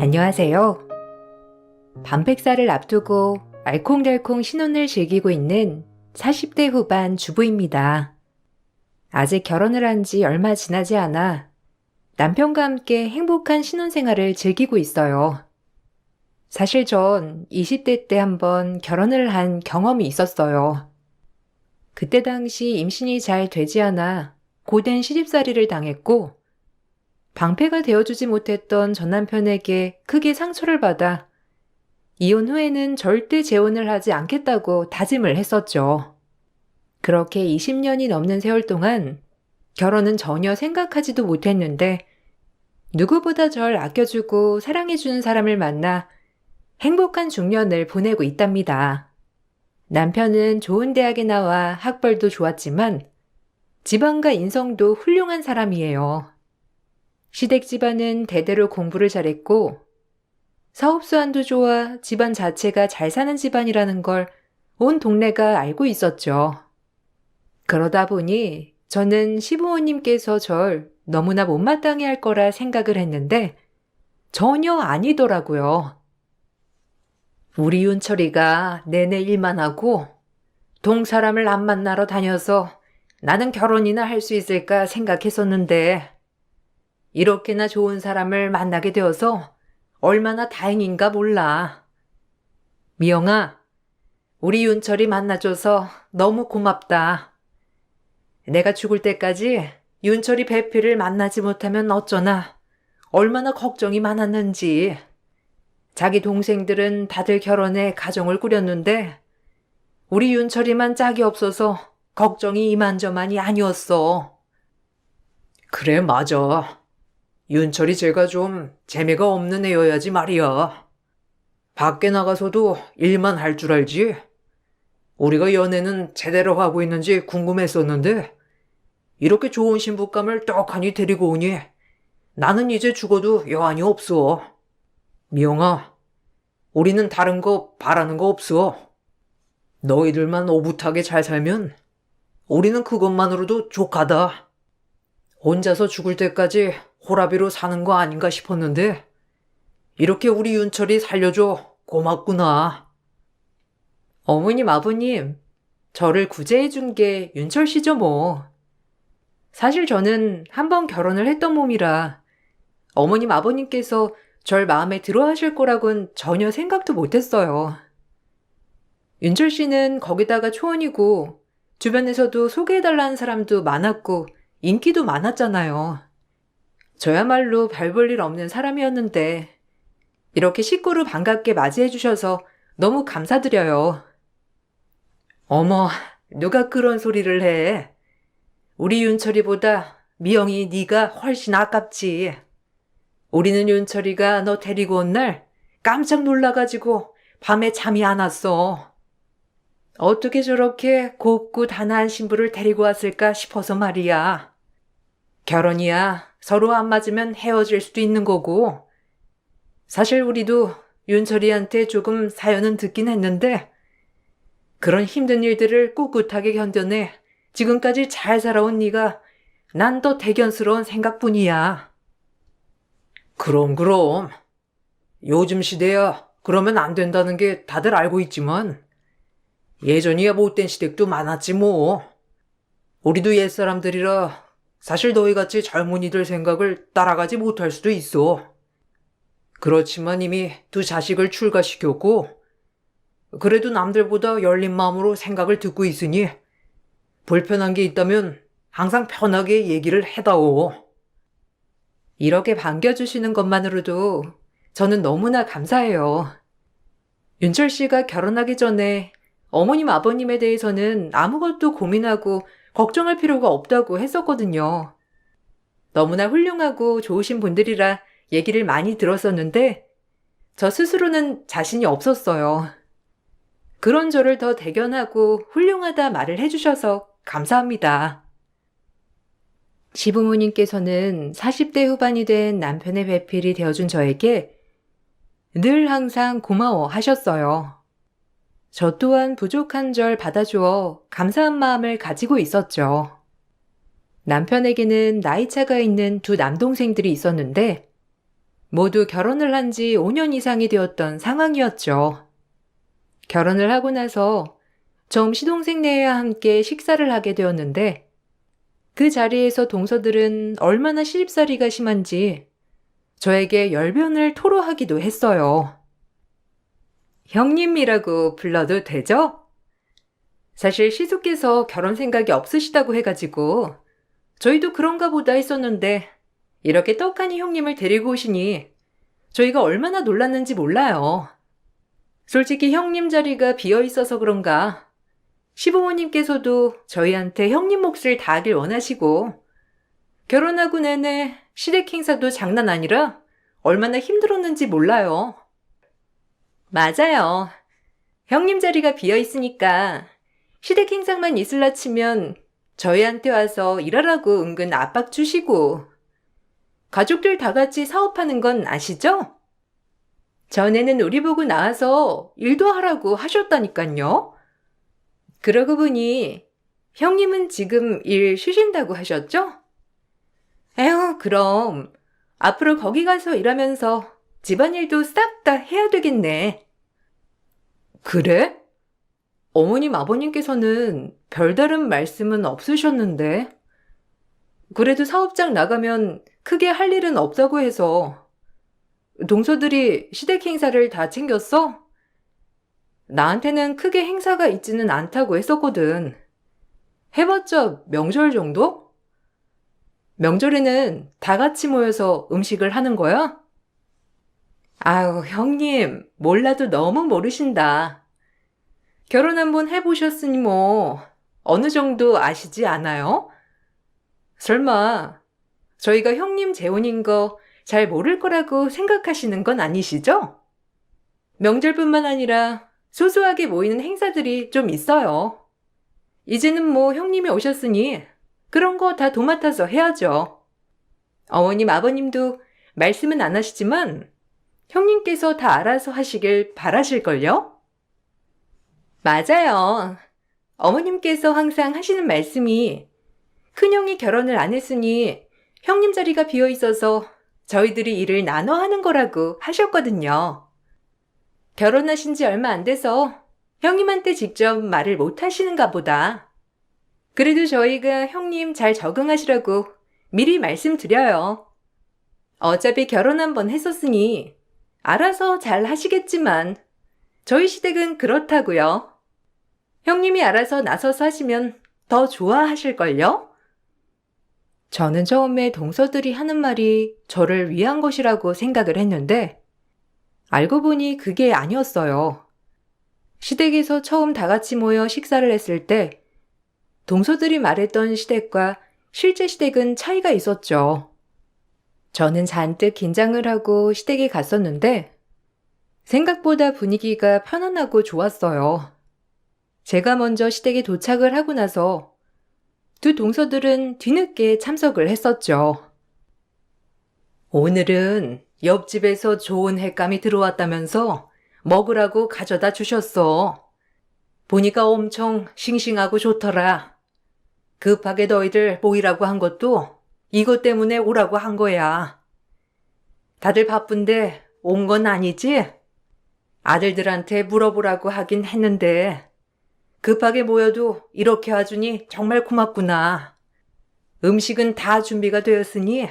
안녕하세요. 반백살을 앞두고 알콩달콩 신혼을 즐기고 있는 40대 후반 주부입니다. 아직 결혼을 한 지 얼마 지나지 않아 남편과 함께 행복한 신혼생활을 즐기고 있어요. 사실 전 20대 때 한번 결혼을 한 경험이 있었어요. 그때 당시 임신이 잘 되지 않아 고된 시집살이를 당했고 방패가 되어주지 못했던 전 남편에게 크게 상처를 받아 이혼 후에는 절대 재혼을 하지 않겠다고 다짐을 했었죠. 그렇게 20년이 넘는 세월 동안 결혼은 전혀 생각하지도 못했는데 누구보다 절 아껴주고 사랑해주는 사람을 만나 행복한 중년을 보내고 있답니다. 남편은 좋은 대학에 나와 학벌도 좋았지만 집안과 인성도 훌륭한 사람이에요. 시댁 집안은 대대로 공부를 잘했고 사업 수완도 좋아 집안 자체가 잘 사는 집안이라는 걸 온 동네가 알고 있었죠. 그러다 보니 저는 시부모님께서 절 너무나 못마땅해 할 거라 생각을 했는데 전혀 아니더라고요. 우리 윤철이가 내내 일만 하고 동 사람을 안 만나러 다녀서 나는 결혼이나 할 수 있을까 생각했었는데 이렇게나 좋은 사람을 만나게 되어서 얼마나 다행인가 몰라. 미영아, 우리 윤철이 만나줘서 너무 고맙다. 내가 죽을 때까지 윤철이 배필을 만나지 못하면 어쩌나 얼마나 걱정이 많았는지. 자기 동생들은 다들 결혼해 가정을 꾸렸는데 우리 윤철이만 짝이 없어서 걱정이 이만저만이 아니었어. 그래, 맞아. 윤철이 제가 좀 재미가 없는 애여야지 말이야. 밖에 나가서도 일만 할 줄 알지? 우리가 연애는 제대로 하고 있는지 궁금했었는데 이렇게 좋은 신부감을 떡하니 데리고 오니 나는 이제 죽어도 여한이 없어. 미영아, 우리는 다른 거 바라는 거 없어. 너희들만 오붓하게 잘 살면 우리는 그것만으로도 족하다. 혼자서 죽을 때까지 호라비로 사는 거 아닌가 싶었는데 이렇게 우리 윤철이 살려줘 고맙구나. 어머님, 아버님, 저를 구제해 준 게 윤철 씨죠 뭐. 사실 저는 한 번 결혼을 했던 몸이라 어머님, 아버님께서 절 마음에 들어 하실 거라곤 전혀 생각도 못했어요. 윤철 씨는 거기다가 초혼이고 주변에서도 소개해달라는 사람도 많았고 인기도 많았잖아요. 저야말로 별 볼 일 없는 사람이었는데 이렇게 식구를 반갑게 맞이해 주셔서 너무 감사드려요. 어머, 누가 그런 소리를 해. 우리 윤철이보다 미영이 네가 훨씬 아깝지. 우리는 윤철이가 너 데리고 온 날 깜짝 놀라가지고 밤에 잠이 안 왔어. 어떻게 저렇게 곱고 단아한 신부를 데리고 왔을까 싶어서 말이야. 결혼이야 서로 안 맞으면 헤어질 수도 있는 거고 사실 우리도 윤철이한테 조금 사연은 듣긴 했는데 그런 힘든 일들을 꿋꿋하게 견뎌내 지금까지 잘 살아온 네가 난 더 대견스러운 생각뿐이야. 그럼. 요즘 시대야 그러면 안 된다는 게 다들 알고 있지만 예전이야 못된 시댁도 많았지 뭐. 우리도 옛사람들이라 사실 너희같이 젊은이들 생각을 따라가지 못할 수도 있어. 그렇지만 이미 두 자식을 출가시켰고 그래도 남들보다 열린 마음으로 생각을 듣고 있으니 불편한 게 있다면 항상 편하게 얘기를 해다오. 이렇게 반겨주시는 것만으로도 저는 너무나 감사해요. 윤철 씨가 결혼하기 전에 어머님 아버님에 대해서는 아무것도 고민하고 걱정할 필요가 없다고 했었거든요. 너무나 훌륭하고 좋으신 분들이라 얘기를 많이 들었었는데 저 스스로는 자신이 없었어요. 그런 저를 더 대견하고 훌륭하다 말을 해주셔서 감사합니다. 시부모님께서는 40대 후반이 된 남편의 배필이 되어준 저에게 늘 항상 고마워 하셨어요. 저 또한 부족한 절 받아주어 감사한 마음을 가지고 있었죠. 남편에게는 나이 차가 있는 두 남동생들이 있었는데 모두 결혼을 한 지 5년 이상이 되었던 상황이었죠. 결혼을 하고 나서 좀 시동생네와 함께 식사를 하게 되었는데 그 자리에서 동서들은 얼마나 시집살이가 심한지 저에게 열변을 토로하기도 했어요. 형님이라고 불러도 되죠? 사실 시숙께서 결혼 생각이 없으시다고 해가지고 저희도 그런가 보다 했었는데 이렇게 떡하니 형님을 데리고 오시니 저희가 얼마나 놀랐는지 몰라요. 솔직히 형님 자리가 비어 있어서 그런가 시부모님께서도 저희한테 형님 몫을 다하길 원하시고 결혼하고 내내 시댁 행사도 장난 아니라 얼마나 힘들었는지 몰라요. 맞아요. 형님 자리가 비어 있으니까 시댁 행사만 있을라 치면 저희한테 와서 일하라고 은근 압박 주시고 가족들 다 같이 사업하는 건 아시죠? 전에는 우리 보고 나와서 일도 하라고 하셨다니깐요. 그러고 보니 형님은 지금 일 쉬신다고 하셨죠? 에휴, 그럼 앞으로 거기 가서 일하면서 집안일도 싹 다 해야 되겠네. 그래? 어머님 아버님께서는 별다른 말씀은 없으셨는데 그래도 사업장 나가면 크게 할 일은 없다고 해서 동서들이 시댁 행사를 다 챙겼어? 나한테는 크게 행사가 있지는 않다고 했었거든. 해봤자 명절 정도? 명절에는 다 같이 모여서 음식을 하는 거야? 아유, 형님, 몰라도 너무 모르신다. 결혼 한번 해보셨으니 뭐, 어느 정도 아시지 않아요? 설마, 저희가 형님 재혼인 거 잘 모를 거라고 생각하시는 건 아니시죠? 명절뿐만 아니라 소소하게 모이는 행사들이 좀 있어요. 이제는 뭐 형님이 오셨으니 그런 거 다 도맡아서 해야죠. 어머님, 아버님도 말씀은 안 하시지만 형님께서 다 알아서 하시길 바라실걸요? 맞아요. 어머님께서 항상 하시는 말씀이 큰형이 결혼을 안 했으니 형님 자리가 비어 있어서 저희들이 일을 나눠 하는 거라고 하셨거든요. 결혼하신 지 얼마 안 돼서 형님한테 직접 말을 못 하시는가 보다. 그래도 저희가 형님 잘 적응하시라고 미리 말씀드려요. 어차피 결혼 한번 했었으니 알아서 잘 하시겠지만 저희 시댁은 그렇다고요. 형님이 알아서 나서서 하시면 더 좋아하실걸요? 저는 처음에 동서들이 하는 말이 저를 위한 것이라고 생각을 했는데 알고 보니 그게 아니었어요. 시댁에서 처음 다 같이 모여 식사를 했을 때 동서들이 말했던 시댁과 실제 시댁은 차이가 있었죠. 저는 잔뜩 긴장을 하고 시댁에 갔었는데 생각보다 분위기가 편안하고 좋았어요. 제가 먼저 시댁에 도착을 하고 나서 두 동서들은 뒤늦게 참석을 했었죠. 오늘은 옆집에서 좋은 횟감이 들어왔다면서 먹으라고 가져다 주셨어. 보니까 엄청 싱싱하고 좋더라. 급하게 너희들 모이라고 한 것도 이것 때문에 오라고 한 거야. 다들 바쁜데 온 건 아니지? 아들들한테 물어보라고 하긴 했는데 급하게 모여도 이렇게 와주니 정말 고맙구나. 음식은 다 준비가 되었으니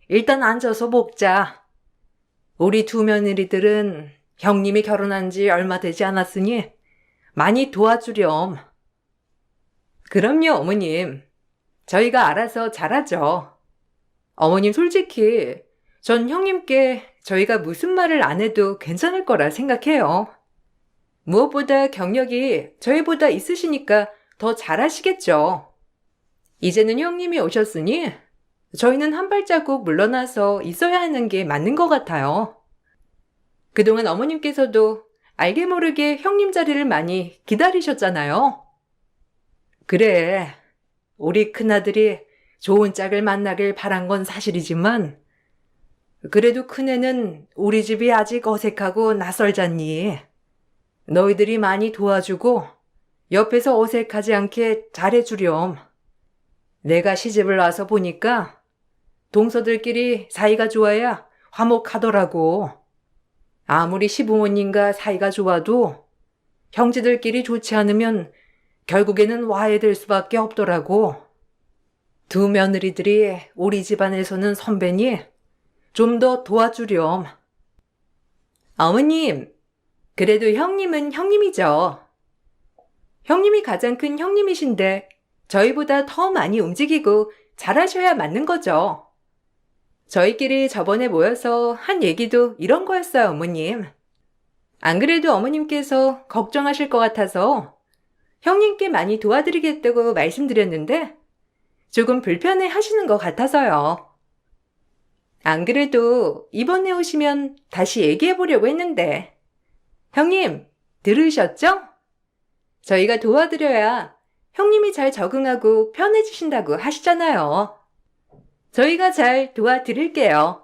일단 앉아서 먹자. 우리 두 며느리들은 형님이 결혼한 지 얼마 되지 않았으니 많이 도와주렴. 그럼요, 어머님. 저희가 알아서 잘하죠. 어머님 솔직히 전 형님께 저희가 무슨 말을 안 해도 괜찮을 거라 생각해요. 무엇보다 경력이 저희보다 있으시니까 더 잘하시겠죠. 이제는 형님이 오셨으니 저희는 한 발자국 물러나서 있어야 하는 게 맞는 것 같아요. 그동안 어머님께서도 알게 모르게 형님 자리를 많이 기다리셨잖아요. 그래, 우리 큰아들이 좋은 짝을 만나길 바란 건 사실이지만 그래도 큰애는 우리 집이 아직 어색하고 낯설잖니. 너희들이 많이 도와주고 옆에서 어색하지 않게 잘해주렴. 내가 시집을 와서 보니까 동서들끼리 사이가 좋아야 화목하더라고. 아무리 시부모님과 사이가 좋아도 형제들끼리 좋지 않으면 결국에는 와해될 수밖에 없더라고. 두 며느리들이 우리 집안에서는 선배니 좀 더 도와주렴. 어머님, 그래도 형님은 형님이죠. 형님이 가장 큰 형님이신데 저희보다 더 많이 움직이고 잘하셔야 맞는 거죠. 저희끼리 저번에 모여서 한 얘기도 이런 거였어요, 어머님. 안 그래도 어머님께서 걱정하실 것 같아서 형님께 많이 도와드리겠다고 말씀드렸는데 조금 불편해 하시는 것 같아서요. 안 그래도 이번에 오시면 다시 얘기해 보려고 했는데. 형님, 들으셨죠? 저희가 도와드려야 형님이 잘 적응하고 편해지신다고 하시잖아요. 저희가 잘 도와드릴게요.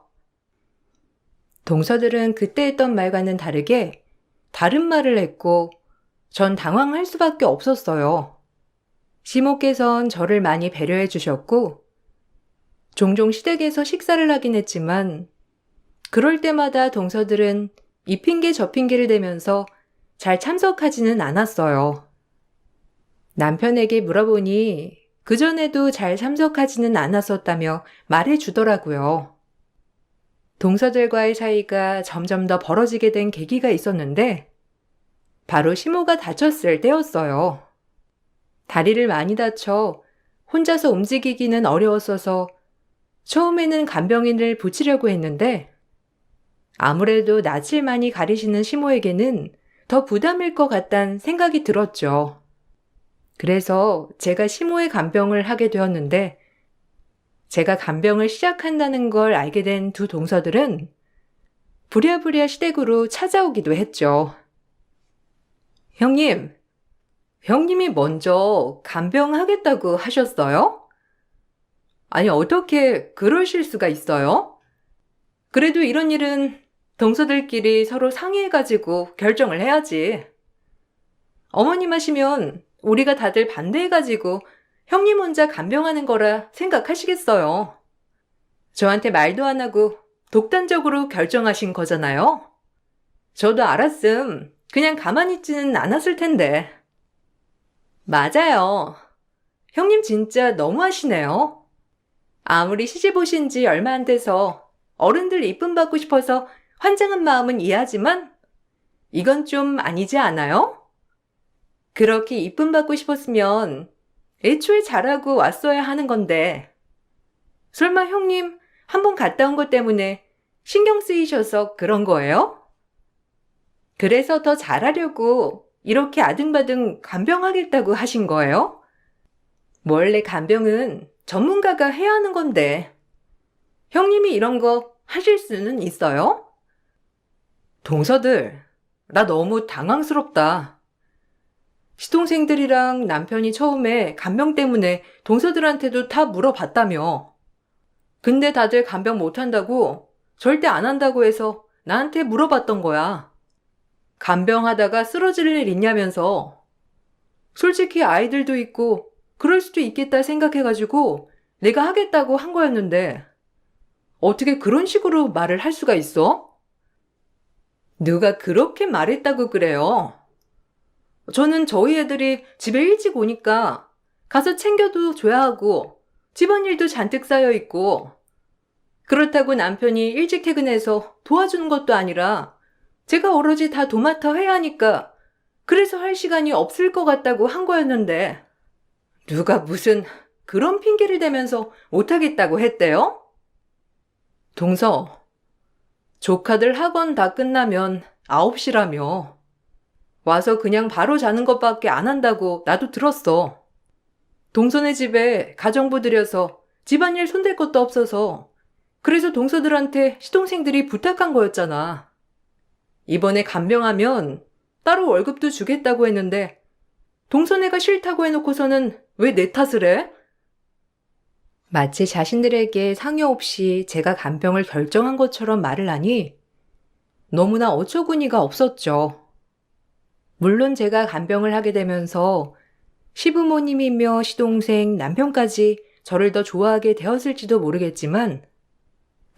동서들은 그때 했던 말과는 다르게 다른 말을 했고 전 당황할 수밖에 없었어요. 시모께선 저를 많이 배려해 주셨고 종종 시댁에서 식사를 하긴 했지만 그럴 때마다 동서들은 이 핑계 저 핑계를 대면서 잘 참석하지는 않았어요. 남편에게 물어보니 그전에도 잘 참석하지는 않았었다며 말해주더라고요. 동서들과의 사이가 점점 더 벌어지게 된 계기가 있었는데 바로 시모가 다쳤을 때였어요. 다리를 많이 다쳐 혼자서 움직이기는 어려웠어서 처음에는 간병인을 붙이려고 했는데 아무래도 낯을 많이 가리시는 시모에게는 더 부담일 것 같다는 생각이 들었죠. 그래서 제가 시모의 간병을 하게 되었는데 제가 간병을 시작한다는 걸 알게 된 두 동서들은 부랴부랴 시댁으로 찾아오기도 했죠. 형님, 형님이 먼저 간병하겠다고 하셨어요? 아니, 어떻게 그러실 수가 있어요? 그래도 이런 일은 동서들끼리 서로 상의해가지고 결정을 해야지. 어머님 하시면 우리가 다들 반대해가지고 형님 혼자 간병하는 거라 생각하시겠어요. 저한테 말도 안 하고 독단적으로 결정하신 거잖아요. 저도 알았음 그냥 가만히 있지는 않았을 텐데. 맞아요. 형님 진짜 너무하시네요. 아무리 시집 오신 지 얼마 안 돼서 어른들 이쁨 받고 싶어서 환장한 마음은 이해하지만 이건 좀 아니지 않아요? 그렇게 이쁨 받고 싶었으면 애초에 잘하고 왔어야 하는 건데 설마 형님 한 번 갔다 온 것 때문에 신경 쓰이셔서 그런 거예요? 그래서 더 잘하려고 이렇게 아등바등 간병하겠다고 하신 거예요? 원래 간병은 전문가가 해야 하는 건데 형님이 이런 거 하실 수는 있어요? 동서들, 나 너무 당황스럽다. 시동생들이랑 남편이 처음에 간병 때문에 동서들한테도 다 물어봤다며. 근데 다들 간병 못한다고 절대 안 한다고 해서 나한테 물어봤던 거야. 간병하다가 쓰러질 일 있냐면서. 솔직히 아이들도 있고 그럴 수도 있겠다 생각해가지고 내가 하겠다고 한 거였는데 어떻게 그런 식으로 말을 할 수가 있어? 누가 그렇게 말했다고 그래요? 저는 저희 애들이 집에 일찍 오니까 가서 챙겨도 줘야 하고 집안일도 잔뜩 쌓여 있고 그렇다고 남편이 일찍 퇴근해서 도와주는 것도 아니라 제가 오로지 다 도맡아 해야 하니까 그래서 할 시간이 없을 것 같다고 한 거였는데 누가 무슨 그런 핑계를 대면서 못하겠다고 했대요? 동서, 조카들 학원 다 끝나면 9시라며. 와서 그냥 바로 자는 것밖에 안 한다고 나도 들었어. 동서네 집에 가정부 들여서 집안일 손댈 것도 없어서 그래서 동서들한테 시동생들이 부탁한 거였잖아. 이번에 간병하면 따로 월급도 주겠다고 했는데 동서네가 싫다고 해놓고서는 왜 내 탓을 해? 마치 자신들에게 상의 없이 제가 간병을 결정한 것처럼 말을 하니 너무나 어처구니가 없었죠. 물론 제가 간병을 하게 되면서 시부모님이며 시동생, 남편까지 저를 더 좋아하게 되었을지도 모르겠지만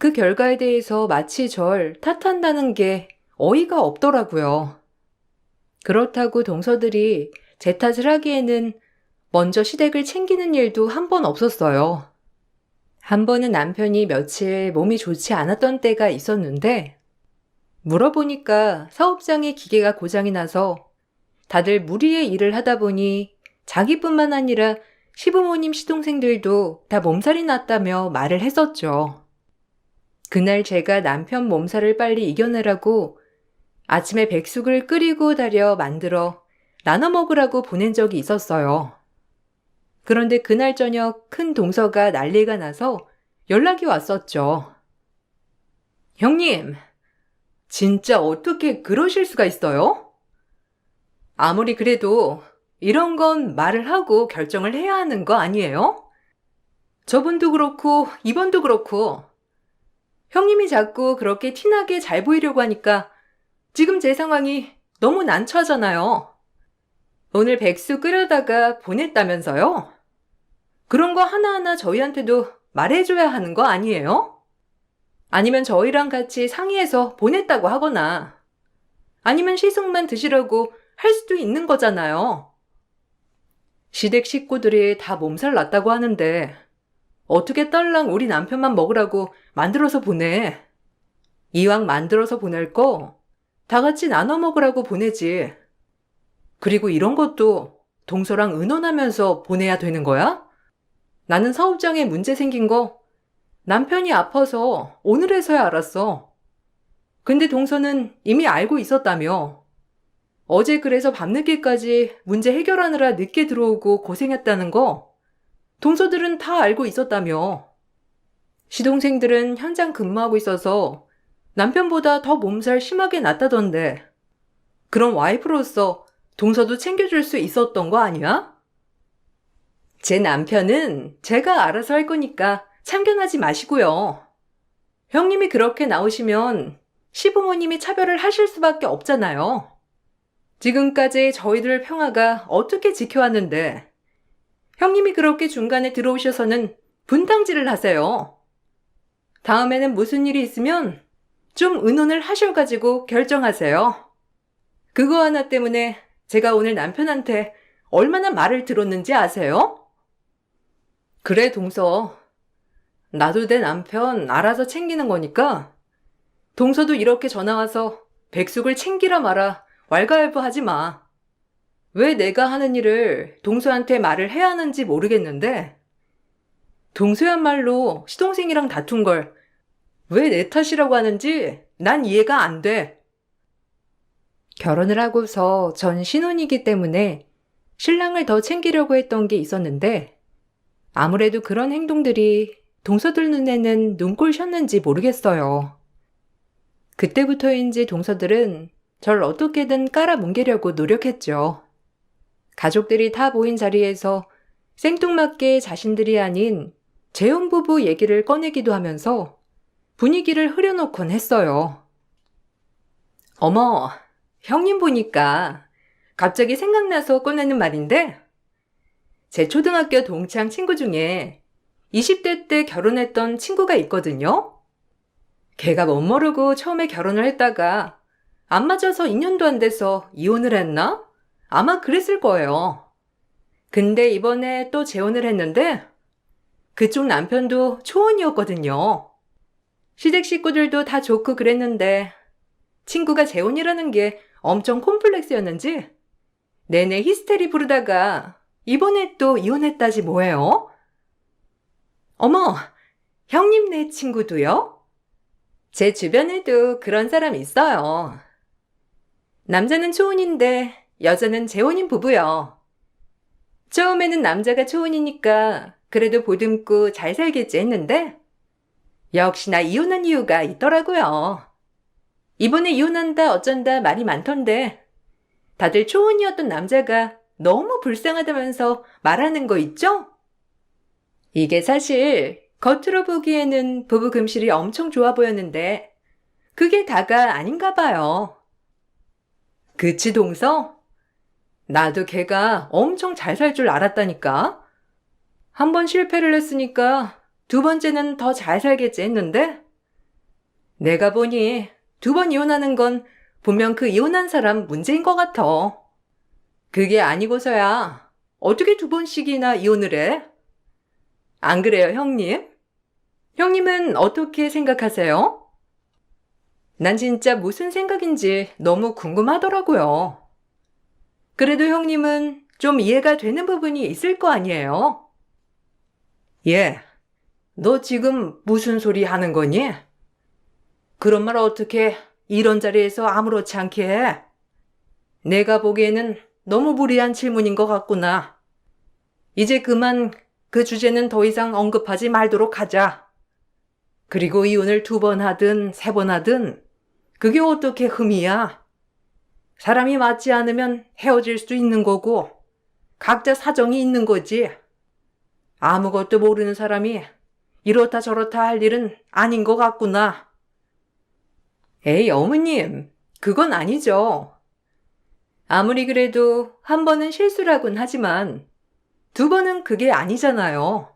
그 결과에 대해서 마치 절 탓한다는 게 어이가 없더라고요. 그렇다고 동서들이 제 탓을 하기에는 먼저 시댁을 챙기는 일도 한 번 없었어요. 한 번은 남편이 며칠 몸이 좋지 않았던 때가 있었는데 물어보니까 사업장의 기계가 고장이 나서 다들 무리의 일을 하다 보니 자기뿐만 아니라 시부모님 시동생들도 다 몸살이 났다며 말을 했었죠. 그날 제가 남편 몸살을 빨리 이겨내라고 아침에 백숙을 끓이고 달여 만들어 나눠 먹으라고 보낸 적이 있었어요. 그런데 그날 저녁 큰 동서가 난리가 나서 연락이 왔었죠. 형님, 진짜 어떻게 그러실 수가 있어요? 아무리 그래도 이런 건 말을 하고 결정을 해야 하는 거 아니에요? 저번도 그렇고 이번도 그렇고 형님이 자꾸 그렇게 티나게 잘 보이려고 하니까 지금 제 상황이 너무 난처하잖아요. 오늘 백숙 끓여다가 보냈다면서요? 그런 거 하나하나 저희한테도 말해줘야 하는 거 아니에요? 아니면 저희랑 같이 상의해서 보냈다고 하거나 아니면 시숙만 드시라고 할 수도 있는 거잖아요. 시댁 식구들이 다 몸살 났다고 하는데 어떻게 딸랑 우리 남편만 먹으라고 만들어서 보내. 이왕 만들어서 보낼 거 다 같이 나눠 먹으라고 보내지. 그리고 이런 것도 동서랑 의논하면서 보내야 되는 거야? 나는 사업장에 문제 생긴 거 남편이 아파서 오늘에서야 알았어. 근데 동서는 이미 알고 있었다며. 어제 그래서 밤늦게까지 문제 해결하느라 늦게 들어오고 고생했다는 거 동서들은 다 알고 있었다며. 시동생들은 현장 근무하고 있어서 남편보다 더 몸살 심하게 났다던데 그런 와이프로서 동서도 챙겨줄 수 있었던 거 아니야? 제 남편은 제가 알아서 할 거니까 참견하지 마시고요. 형님이 그렇게 나오시면 시부모님이 차별을 하실 수밖에 없잖아요. 지금까지 저희들 평화가 어떻게 지켜왔는데 형님이 그렇게 중간에 들어오셔서는 분탕질을 하세요. 다음에는 무슨 일이 있으면 좀 의논을 하셔가지고 결정하세요. 그거 하나 때문에 제가 오늘 남편한테 얼마나 말을 들었는지 아세요? 그래, 동서. 나도 내 남편 알아서 챙기는 거니까 동서도 이렇게 전화와서 백숙을 챙기라 마라 왈가왈부하지 마. 왜 내가 하는 일을 동서한테 말을 해야 하는지 모르겠는데 동서야말로 시동생이랑 다툰 걸 왜 내 탓이라고 하는지 난 이해가 안 돼. 결혼을 하고서 전 신혼이기 때문에 신랑을 더 챙기려고 했던 게 있었는데 아무래도 그런 행동들이 동서들 눈에는 눈꼴셨는지 모르겠어요. 그때부터인지 동서들은 절 어떻게든 깔아뭉개려고 노력했죠. 가족들이 다 모인 자리에서 생뚱맞게 자신들이 아닌 재혼 부부 얘기를 꺼내기도 하면서 분위기를 흐려놓곤 했어요. 어머, 형님 보니까 갑자기 생각나서 꺼내는 말인데 제 초등학교 동창 친구 중에 20대 때 결혼했던 친구가 있거든요. 걔가 못 모르고 처음에 결혼을 했다가 안 맞아서 2년도 안 돼서 이혼을 했나? 아마 그랬을 거예요. 근데 이번에 또 재혼을 했는데 그쪽 남편도 초혼이었거든요. 시댁 식구들도 다 좋고 그랬는데 친구가 재혼이라는 게 엄청 콤플렉스였는지 내내 히스테리 부르다가 이번에 또 이혼했다지 뭐예요? 어머, 형님네 친구도요? 제 주변에도 그런 사람 있어요. 남자는 초혼인데 여자는 재혼인 부부요. 처음에는 남자가 초혼이니까 그래도 보듬고 잘 살겠지 했는데 역시나 이혼한 이유가 있더라고요. 이번에 이혼한다 어쩐다 말이 많던데 다들 초혼이었던 남자가 너무 불쌍하다면서 말하는 거 있죠? 이게 사실 겉으로 보기에는 부부 금실이 엄청 좋아 보였는데 그게 다가 아닌가 봐요. 그치, 동서? 나도 걔가 엄청 잘 살 줄 알았다니까. 한 번 실패를 했으니까 두 번째는 더 잘 살겠지 했는데 내가 보니 2번 이혼하는 건 분명 그 이혼한 사람 문제인 것 같아. 그게 아니고서야 어떻게 2번씩이나 이혼을 해? 안 그래요, 형님? 형님은 어떻게 생각하세요? 난 진짜 무슨 생각인지 너무 궁금하더라고요. 그래도 형님은 좀 이해가 되는 부분이 있을 거 아니에요? 예, 너 지금 무슨 소리 하는 거니? 그런 말 어떻게 이런 자리에서 아무렇지 않게 해? 내가 보기에는 너무 무리한 질문인 것 같구나. 이제 그만 그 주제는 더 이상 언급하지 말도록 하자. 그리고 이혼을 2번 하든 3번 하든 그게 어떻게 흠이야? 사람이 맞지 않으면 헤어질 수 있는 거고 각자 사정이 있는 거지. 아무것도 모르는 사람이 이렇다 저렇다 할 일은 아닌 것 같구나. 에이, 어머님, 그건 아니죠. 아무리 그래도 한 번은 실수라곤 하지만 2번은 그게 아니잖아요.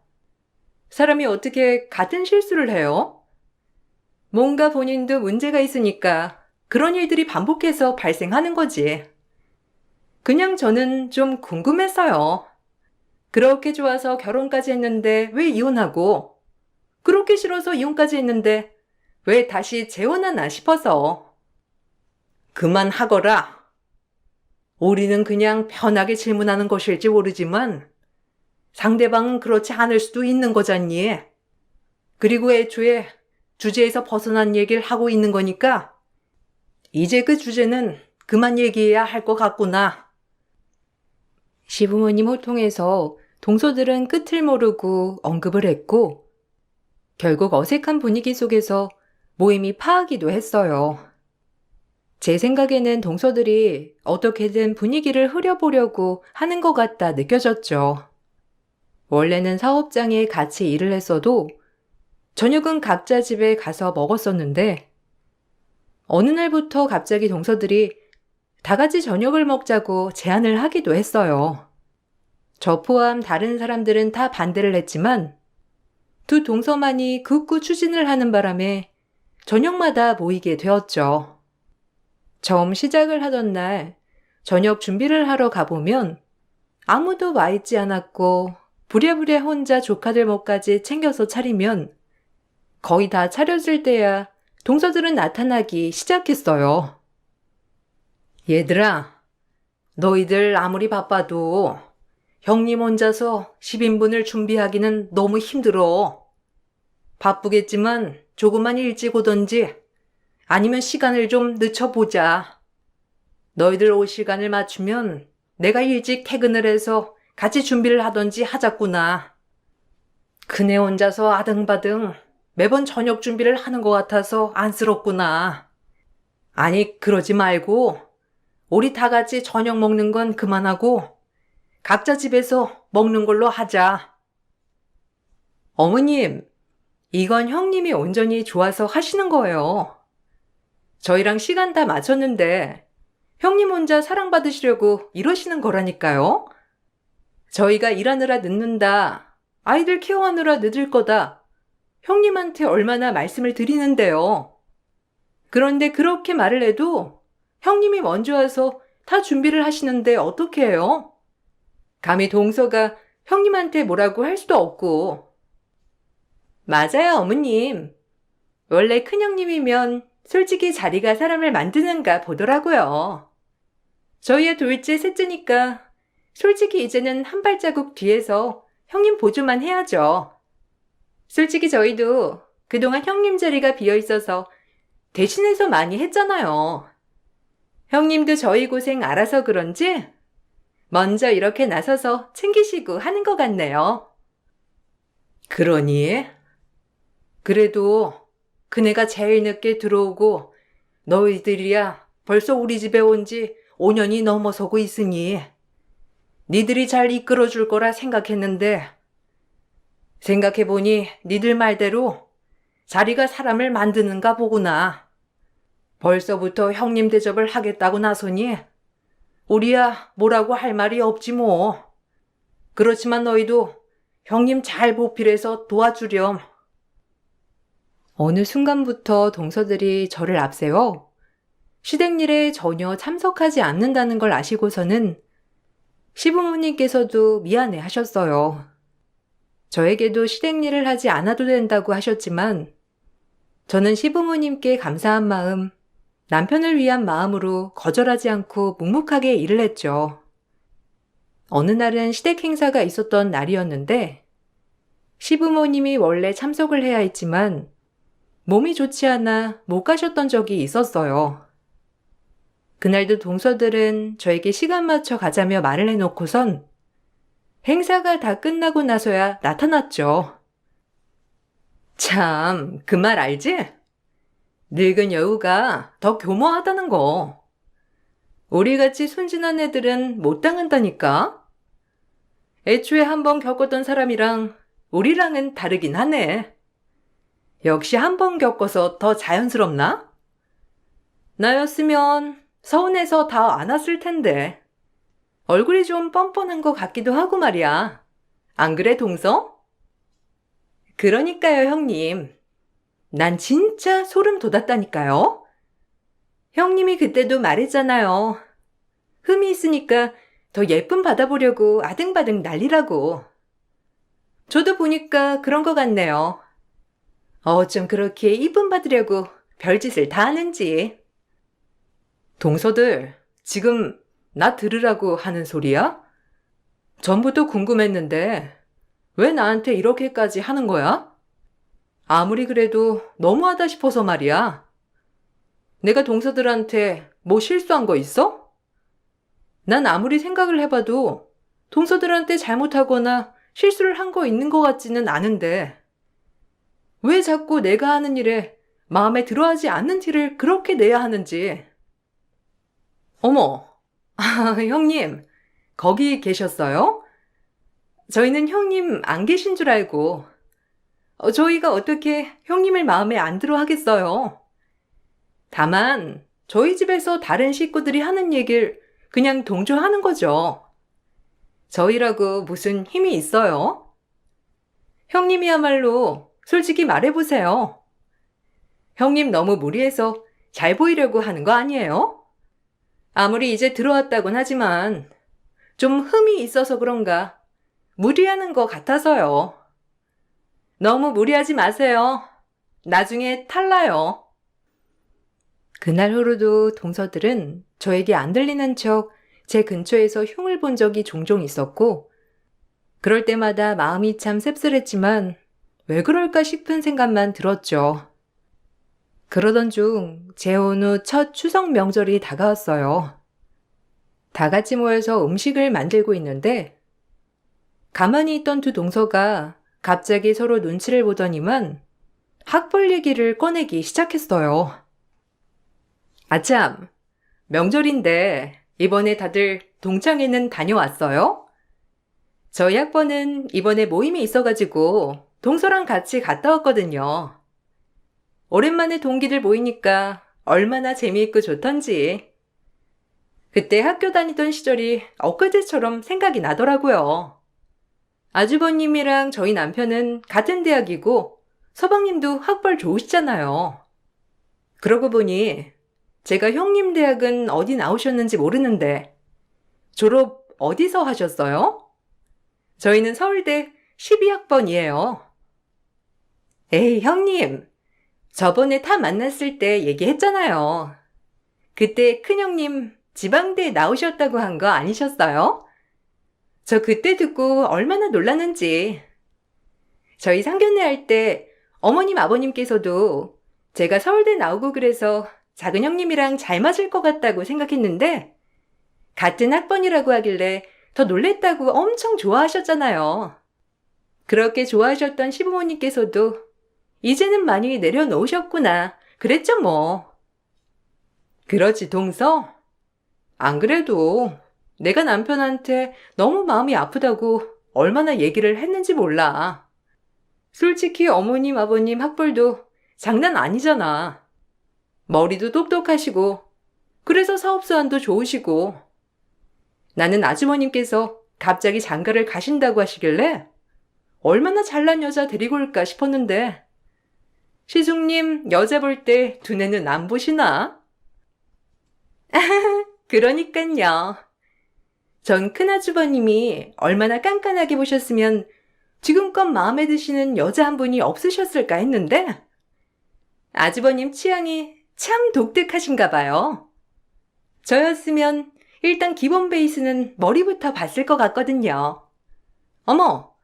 사람이 어떻게 같은 실수를 해요? 뭔가 본인도 문제가 있으니까 그런 일들이 반복해서 발생하는 거지. 그냥 저는 좀 궁금했어요. 그렇게 좋아서 결혼까지 했는데 왜 이혼하고, 그렇게 싫어서 이혼까지 했는데 왜 다시 재혼하나 싶어서. 그만하거라. 우리는 그냥 편하게 질문하는 것일지 모르지만 상대방은 그렇지 않을 수도 있는 거잖니. 그리고 애초에 주제에서 벗어난 얘기를 하고 있는 거니까 이제 그 주제는 그만 얘기해야 할 것 같구나. 시부모님 호통에서 동서들은 끝을 모르고 언급을 했고 결국 어색한 분위기 속에서 모임이 파하기도 했어요. 제 생각에는 동서들이 어떻게든 분위기를 흐려보려고 하는 것 같다 느껴졌죠. 원래는 사업장에 같이 일을 했어도 저녁은 각자 집에 가서 먹었었는데 어느 날부터 갑자기 동서들이 다 같이 저녁을 먹자고 제안을 하기도 했어요. 저 포함 다른 사람들은 다 반대를 했지만 2 동서만이 극구 추진을 하는 바람에 저녁마다 모이게 되었죠. 처음 시작을 하던 날 저녁 준비를 하러 가보면 아무도 와 있지 않았고 부랴부랴 혼자 조카들 몫까지 챙겨서 차리면 거의 다 차렸을 때야 동서들은 나타나기 시작했어요. 얘들아, 너희들 아무리 바빠도 형님 혼자서 10인분을 준비하기는 너무 힘들어. 바쁘겠지만 조금만 일찍 오던지 아니면 시간을 좀 늦춰보자. 너희들 올 시간을 맞추면 내가 일찍 퇴근을 해서 같이 준비를 하던지 하자꾸나. 그네 혼자서 아등바등 매번 저녁 준비를 하는 것 같아서 안쓰럽구나. 아니, 그러지 말고 우리 다 같이 저녁 먹는 건 그만하고 각자 집에서 먹는 걸로 하자. 어머님, 이건 형님이 온전히 좋아서 하시는 거예요. 저희랑 시간 다 맞췄는데 형님 혼자 사랑받으시려고 이러시는 거라니까요. 저희가 일하느라 늦는다, 아이들 케어하느라 늦을 거다, 형님한테 얼마나 말씀을 드리는데요. 그런데 그렇게 말을 해도 형님이 먼저 와서 다 준비를 하시는데 어떻게 해요? 감히 동서가 형님한테 뭐라고 할 수도 없고. 맞아요, 어머님. 원래 큰형님이면 솔직히 자리가 사람을 만드는가 보더라고요. 저희의 둘째, 셋째니까 솔직히 이제는 한 발자국 뒤에서 형님 보조만 해야죠. 솔직히 저희도 그동안 형님 자리가 비어있어서 대신해서 많이 했잖아요. 형님도 저희 고생 알아서 그런지 먼저 이렇게 나서서 챙기시고 하는 것 같네요. 그러니? 그래도 그네가 제일 늦게 들어오고 너희들이야 벌써 우리 집에 온 지 5년이 넘어서고 있으니 니들이 잘 이끌어줄 거라 생각했는데 생각해보니 니들 말대로 자리가 사람을 만드는가 보구나. 벌써부터 형님 대접을 하겠다고 나서니 우리야 뭐라고 할 말이 없지 뭐. 그렇지만 너희도 형님 잘 보필해서 도와주렴. 어느 순간부터 동서들이 저를 앞세워 시댁일에 전혀 참석하지 않는다는 걸 아시고서는 시부모님께서도 미안해 하셨어요. 저에게도 시댁일을 하지 않아도 된다고 하셨지만 저는 시부모님께 감사한 마음, 남편을 위한 마음으로 거절하지 않고 묵묵하게 일을 했죠. 어느 날은 시댁 행사가 있었던 날이었는데 시부모님이 원래 참석을 해야 했지만 몸이 좋지 않아 못 가셨던 적이 있었어요. 그날도 동서들은 저에게 시간 맞춰 가자며 말을 해놓고선 행사가 다 끝나고 나서야 나타났죠. 참, 그 말 알지? 늙은 여우가 더 교모하다는 거. 우리같이 순진한 애들은 못 당한다니까? 애초에 한번 겪었던 사람이랑 우리랑은 다르긴 하네. 역시 한 번 겪어서 더 자연스럽나? 나였으면 서운해서 다 안 왔을 텐데. 얼굴이 좀 뻔뻔한 것 같기도 하고 말이야. 안 그래, 동서? 그러니까요, 형님. 난 진짜 소름 돋았다니까요. 형님이 그때도 말했잖아요. 흠이 있으니까 더 예쁨 받아보려고 아등바등 난리라고. 저도 보니까 그런 것 같네요. 어쩜 그렇게 이쁨 받으려고 별짓을 다 하는지. 동서들, 지금 나 들으라고 하는 소리야? 전부터 궁금했는데 왜 나한테 이렇게까지 하는 거야? 아무리 그래도 너무하다 싶어서 말이야. 내가 동서들한테 뭐 실수한 거 있어? 난 아무리 생각을 해봐도 동서들한테 잘못하거나 실수를 한 거 있는 것 같지는 않은데 왜 자꾸 내가 하는 일에 마음에 들어하지 않는 티를 그렇게 내야 하는지. 어머, 형님, 거기 계셨어요? 저희는 형님 안 계신 줄 알고. 저희가 어떻게 형님을 마음에 안 들어 하겠어요? 다만 저희 집에서 다른 식구들이 하는 얘기를 그냥 동조하는 거죠. 저희라고 무슨 힘이 있어요? 형님이야말로 솔직히 말해보세요. 형님 너무 무리해서 잘 보이려고 하는 거 아니에요? 아무리 이제 들어왔다곤 하지만 좀 흠이 있어서 그런가 무리하는 것 같아서요. 너무 무리하지 마세요. 나중에 탈나요. 그날 후로도 동서들은 저에게 안 들리는 척 제 근처에서 흉을 본 적이 종종 있었고 그럴 때마다 마음이 참 씁쓸했지만 왜 그럴까 싶은 생각만 들었죠. 그러던 중 재혼 후 첫 추석 명절이 다가왔어요. 다 같이 모여서 음식을 만들고 있는데 가만히 있던 두 동서가 갑자기 서로 눈치를 보더니만 학벌 얘기를 꺼내기 시작했어요. 아참, 명절인데 이번에 다들 동창회는 다녀왔어요? 저희 학번은 이번에 모임이 있어가지고 동서랑 같이 갔다 왔거든요. 오랜만에 동기들 모이니까 얼마나 재미있고 좋던지. 그때 학교 다니던 시절이 엊그제처럼 생각이 나더라고요. 아주버님이랑 저희 남편은 같은 대학이고 서방님도 학벌 좋으시잖아요. 그러고 보니 제가 형님 대학은 어디 나오셨는지 모르는데 졸업 어디서 하셨어요? 저희는 서울대 12학번이에요. 에이, 형님. 저번에 타 만났을 때 얘기했잖아요. 그때 큰형님 지방대 나오셨다고 한 거 아니셨어요? 저 그때 듣고 얼마나 놀랐는지. 저희 상견례 할 때 어머님 아버님께서도 제가 서울대 나오고 그래서 작은 형님이랑 잘 맞을 것 같다고 생각했는데 같은 학번이라고 하길래 더 놀랬다고 엄청 좋아하셨잖아요. 그렇게 좋아하셨던 시부모님께서도 이제는 많이 내려놓으셨구나. 그랬죠 뭐. 그러지 동서? 안 그래도 내가 남편한테 너무 마음이 아프다고 얼마나 얘기를 했는지 몰라. 솔직히 어머님 아버님 학벌도 장난 아니잖아. 머리도 똑똑하시고 그래서 사업수완도 좋으시고 나는 아주머님께서 갑자기 장가를 가신다고 하시길래 얼마나 잘난 여자 데리고 올까 싶었는데 시숙님, 여자 볼 때 두뇌는 안 보시나? 그러니깐요. 전 큰아주버님이 얼마나 깐깐하게 보셨으면 지금껏 마음에 드시는 여자 한 분이 없으셨을까 했는데 아주버님 취향이 참 독특하신가 봐요. 저였으면 일단 기본 베이스는 머리부터 봤을 것 같거든요. 어머,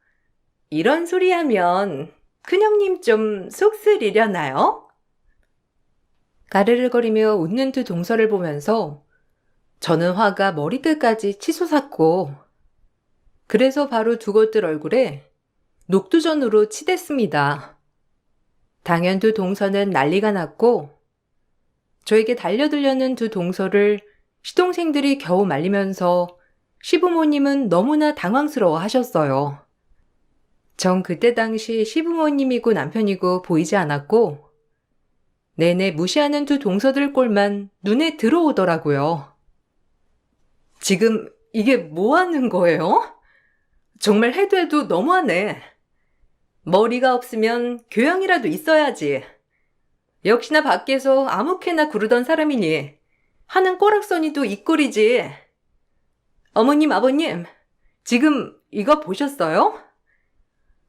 이런 소리 하면 큰형님 좀 속 쓰리려나요? 가르르거리며 웃는 두 동서를 보면서 저는 화가 머리끝까지 치솟았고 그래서 바로 두 것들 얼굴에 녹두전으로 치댔습니다. 당연 두 동서는 난리가 났고 저에게 달려들려는 두 동서를 시동생들이 겨우 말리면서 시부모님은 너무나 당황스러워 하셨어요. 전 그때 당시 시부모님이고 남편이고 보이지 않았고 내내 무시하는 두 동서들 꼴만 눈에 들어오더라고요. 지금 이게 뭐 하는 거예요? 정말 해도 해도 너무하네. 머리가 없으면 교양이라도 있어야지. 역시나 밖에서 아무렇게나 구르던 사람이니 하는 꼬락서니도 이 꼴이지. 어머님, 아버님, 지금 이거 보셨어요?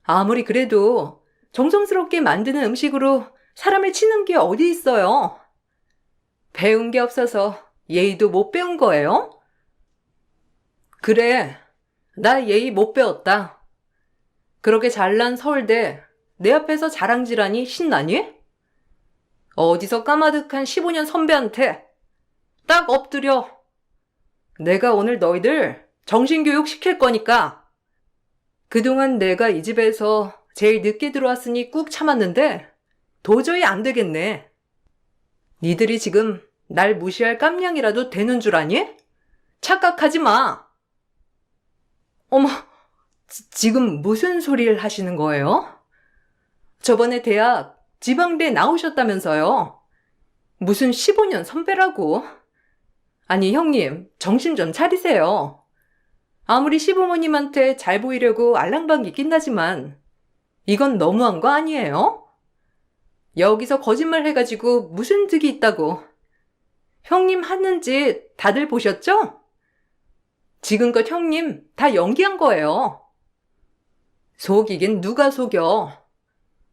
아무리 그래도 정성스럽게 만드는 음식으로 사람을 치는 게 어디 있어요? 배운 게 없어서 예의도 못 배운 거예요? 그래, 나 예의 못 배웠다. 그렇게 잘난 서울대 내 앞에서 자랑질하니 신나니? 어디서 까마득한 15년 선배한테 딱 엎드려. 내가 오늘 너희들 정신교육 시킬 거니까. 그동안 내가 이 집에서 제일 늦게 들어왔으니 꾹 참았는데 도저히 안 되겠네. 니들이 지금 날 무시할 깜냥이라도 되는 줄 아니? 착각하지 마. 어머, 지금 무슨 소리를 하시는 거예요? 저번에 대학 지방대 나오셨다면서요. 무슨 15년 선배라고. 아니 형님, 정신 좀 차리세요. 아무리 시부모님한테 잘 보이려고 알랑방귀 낀다지만 이건 너무한 거 아니에요? 여기서 거짓말 해가지고 무슨 득이 있다고. 형님 하는 짓 다들 보셨죠? 지금껏 형님 다 연기한 거예요. 속이긴 누가 속여.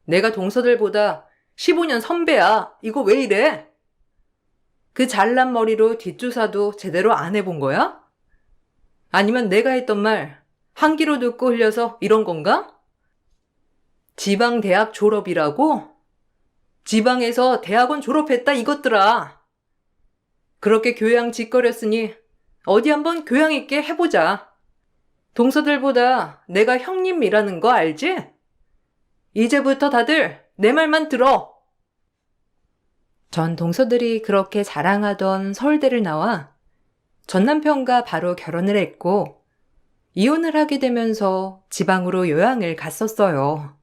내가 동서들보다 15년 선배야. 이거 왜 이래? 그 잘난 머리로 뒷조사도 제대로 안 해본 거야? 아니면 내가 했던 말 한 귀로 듣고 흘려서 이런 건가? 지방대학 졸업이라고? 지방에서 대학원 졸업했다 이것들아. 그렇게 교양 짓거렸으니 어디 한번 교양 있게 해보자. 동서들보다 내가 형님이라는 거 알지? 이제부터 다들 내 말만 들어. 전 동서들이 그렇게 자랑하던 서울대를 나와 전 남편과 바로 결혼을 했고 이혼을 하게 되면서 지방으로 요양을 갔었어요.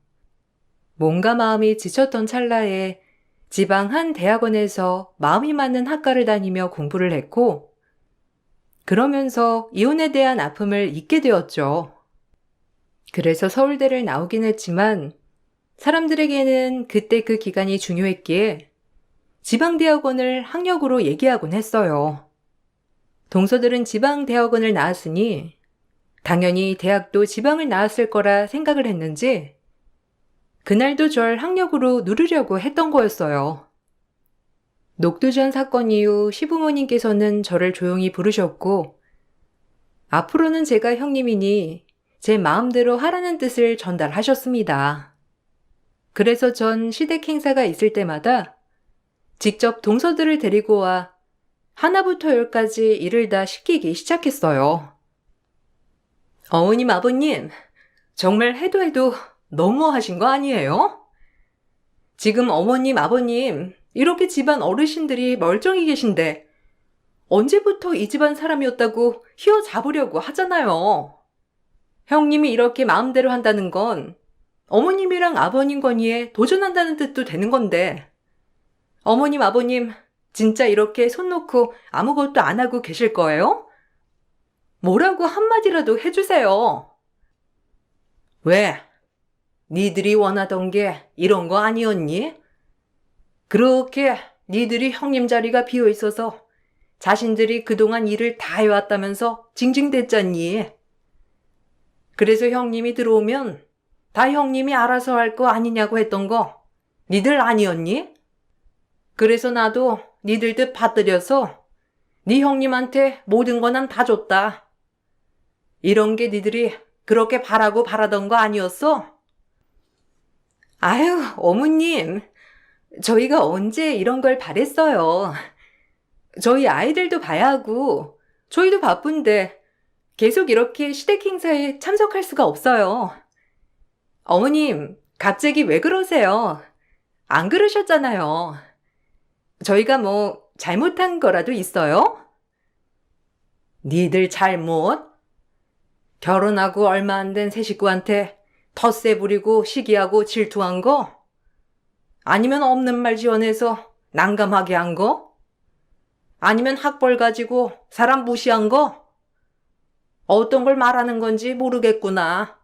몸과 마음이 지쳤던 찰나에 지방 한 대학원에서 마음이 맞는 학과를 다니며 공부를 했고 그러면서 이혼에 대한 아픔을 잊게 되었죠. 그래서 서울대를 나오긴 했지만 사람들에게는 그때 그 기간이 중요했기에 지방대학원을 학력으로 얘기하곤 했어요. 동서들은 지방대학원을 나왔으니 당연히 대학도 지방을 나왔을 거라 생각을 했는지 그날도 절 학력으로 누르려고 했던 거였어요. 녹두전 사건 이후 시부모님께서는 저를 조용히 부르셨고 앞으로는 제가 형님이니 제 마음대로 하라는 뜻을 전달하셨습니다. 그래서 전 시댁 행사가 있을 때마다 직접 동서들을 데리고 와 하나부터 열까지 일을 다 시키기 시작했어요. 어머님, 아버님, 정말 해도 해도 너무하신 거 아니에요? 지금 어머님, 아버님, 이렇게 집안 어르신들이 멀쩡히 계신데 언제부터 이 집안 사람이었다고 휘어잡으려고 하잖아요. 형님이 이렇게 마음대로 한다는 건 어머님이랑 아버님 건의에 도전한다는 뜻도 되는 건데 어머님, 아버님, 진짜 이렇게 손 놓고 아무것도 안 하고 계실 거예요? 뭐라고 한마디라도 해주세요. 왜? 니들이 원하던 게 이런 거 아니었니? 그렇게 니들이 형님 자리가 비어 있어서 자신들이 그동안 일을 다 해왔다면서 징징댔잖니. 그래서 형님이 들어오면 다 형님이 알아서 할 거 아니냐고 했던 거 니들 아니었니? 그래서 나도 니들 듯 받들여서 네 형님한테 모든 거 난 다 줬다. 이런 게 니들이 그렇게 바라고 바라던 거 아니었어? 아유, 어머님. 저희가 언제 이런 걸 바랬어요. 저희 아이들도 봐야 하고 저희도 바쁜데 계속 이렇게 시댁 행사에 참석할 수가 없어요. 어머님, 갑자기 왜 그러세요? 안 그러셨잖아요. 저희가 뭐 잘못한 거라도 있어요? 니들 잘못? 결혼하고 얼마 안 된 새 식구한테 텃세 부리고 시기하고 질투한 거? 아니면 없는 말 지어내서 난감하게 한 거? 아니면 학벌 가지고 사람 무시한 거? 어떤 걸 말하는 건지 모르겠구나.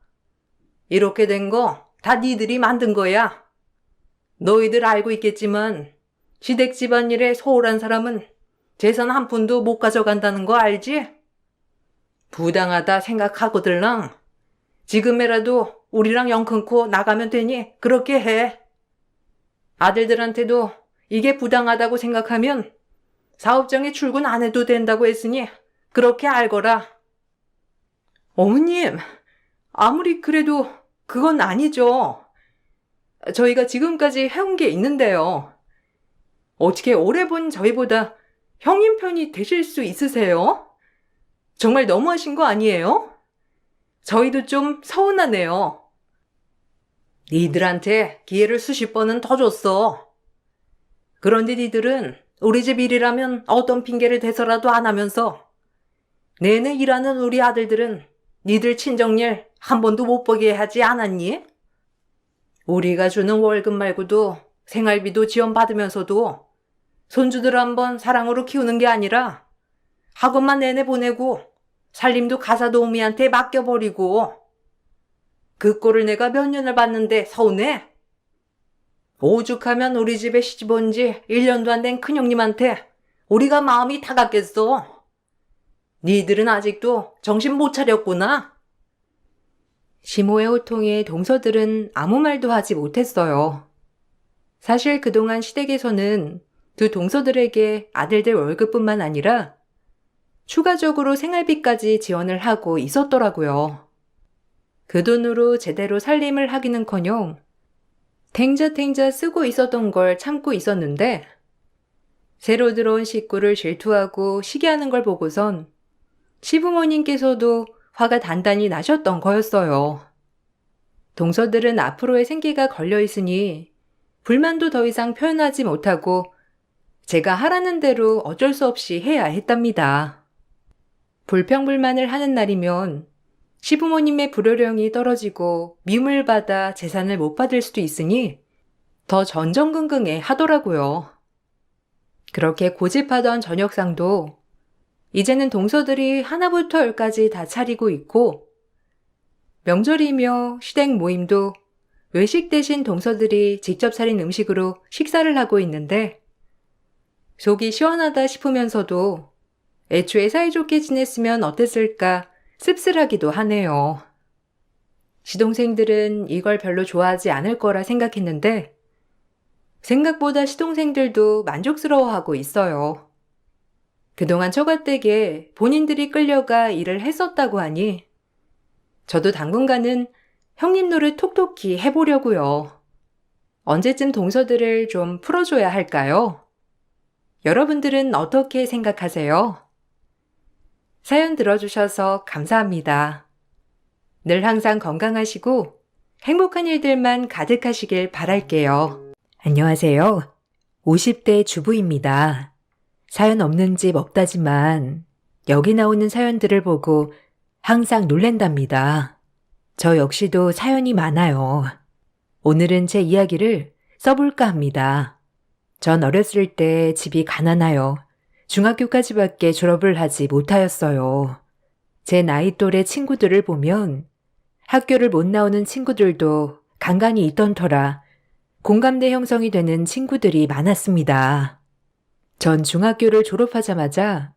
이렇게 된 거 다 니들이 만든 거야. 너희들 알고 있겠지만 시댁 집안일에 소홀한 사람은 재산 한 푼도 못 가져간다는 거 알지? 부당하다 생각하거들랑 지금이라도 우리랑 영 끊고 나가면 되니 그렇게 해. 아들들한테도 이게 부당하다고 생각하면 사업장에 출근 안 해도 된다고 했으니 그렇게 알거라. 어머님, 아무리 그래도 그건 아니죠. 저희가 지금까지 해온 게 있는데요. 어떻게 오래 본 저희보다 형님 편이 되실 수 있으세요? 정말 너무하신 거 아니에요? 저희도 좀 서운하네요. 니들한테 기회를 수십 번은 더 줬어. 그런데 니들은 우리 집 일이라면 어떤 핑계를 대서라도 안 하면서 내내 일하는 우리 아들들은 니들 친정일 한 번도 못 보게 하지 않았니? 우리가 주는 월급 말고도 생활비도 지원받으면서도 손주들 한번 사랑으로 키우는 게 아니라 학원만 내내 보내고 살림도 가사 도우미한테 맡겨버리고 그 꼴을 내가 몇 년을 봤는데 서운해? 오죽하면 우리 집에 시집 온 지 1년도 안 된 큰형님한테 우리가 마음이 타갔겠어. 니들은 아직도 정신 못 차렸구나. 시모의 호통에 동서들은 아무 말도 하지 못했어요. 사실 그동안 시댁에서는 두 동서들에게 아들들 월급뿐만 아니라 추가적으로 생활비까지 지원을 하고 있었더라고요. 그 돈으로 제대로 살림을 하기는커녕 탱자탱자 쓰고 있었던 걸 참고 있었는데 새로 들어온 식구를 질투하고 시기하는 걸 보고선 시부모님께서도 화가 단단히 나셨던 거였어요. 동서들은 앞으로의 생계가 걸려있으니 불만도 더 이상 표현하지 못하고 제가 하라는 대로 어쩔 수 없이 해야 했답니다. 불평불만을 하는 날이면 시부모님의 불효령이 떨어지고 미움을 받아 재산을 못 받을 수도 있으니 더 전전긍긍해 하더라고요. 그렇게 고집하던 저녁상도 이제는 동서들이 하나부터 열까지 다 차리고 있고 명절이며 시댁 모임도 외식 대신 동서들이 직접 차린 음식으로 식사를 하고 있는데 속이 시원하다 싶으면서도 애초에 사이좋게 지냈으면 어땠을까 씁쓸하기도 하네요. 시동생들은 이걸 별로 좋아하지 않을 거라 생각했는데 생각보다 시동생들도 만족스러워하고 있어요. 그동안 처가댁에 본인들이 끌려가 일을 했었다고 하니 저도 당분간은 형님 노릇 톡톡히 해보려고요. 언제쯤 동서들을 좀 풀어줘야 할까요? 여러분들은 어떻게 생각하세요? 사연 들어주셔서 감사합니다. 늘 항상 건강하시고 행복한 일들만 가득하시길 바랄게요. 안녕하세요. 50대 주부입니다. 사연 없는 집 없다지만 여기 나오는 사연들을 보고 항상 놀랜답니다. 저 역시도 사연이 많아요. 오늘은 제 이야기를 써볼까 합니다. 전 어렸을 때 집이 가난하여 중학교까지밖에 졸업을 하지 못하였어요. 제 나이 또래 친구들을 보면 학교를 못 나오는 친구들도 간간히 있던 터라 공감대 형성이 되는 친구들이 많았습니다. 전 중학교를 졸업하자마자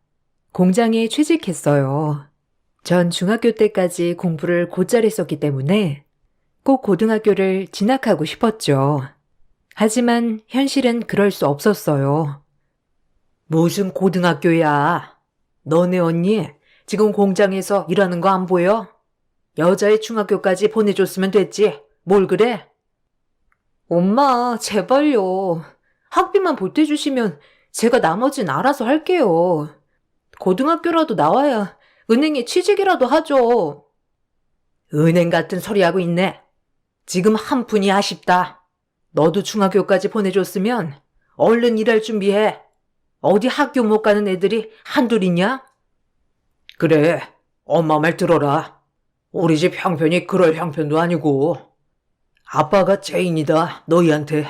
공장에 취직했어요. 전 중학교 때까지 공부를 곧잘 했었기 때문에 꼭 고등학교를 진학하고 싶었죠. 하지만 현실은 그럴 수 없었어요. 무슨 고등학교야? 너네 언니 지금 공장에서 일하는 거 안 보여? 여자애 중학교까지 보내줬으면 됐지. 뭘 그래? 엄마, 제발요. 학비만 보태주시면 제가 나머진 알아서 할게요. 고등학교라도 나와야 은행에 취직이라도 하죠. 은행 같은 소리 하고 있네. 지금 한 푼이 아쉽다. 너도 중학교까지 보내줬으면 얼른 일할 준비해. 어디 학교 못 가는 애들이 한둘이냐? 그래, 엄마 말 들어라. 우리 집 형편이 그럴 형편도 아니고. 아빠가 죄인이다, 너희한테.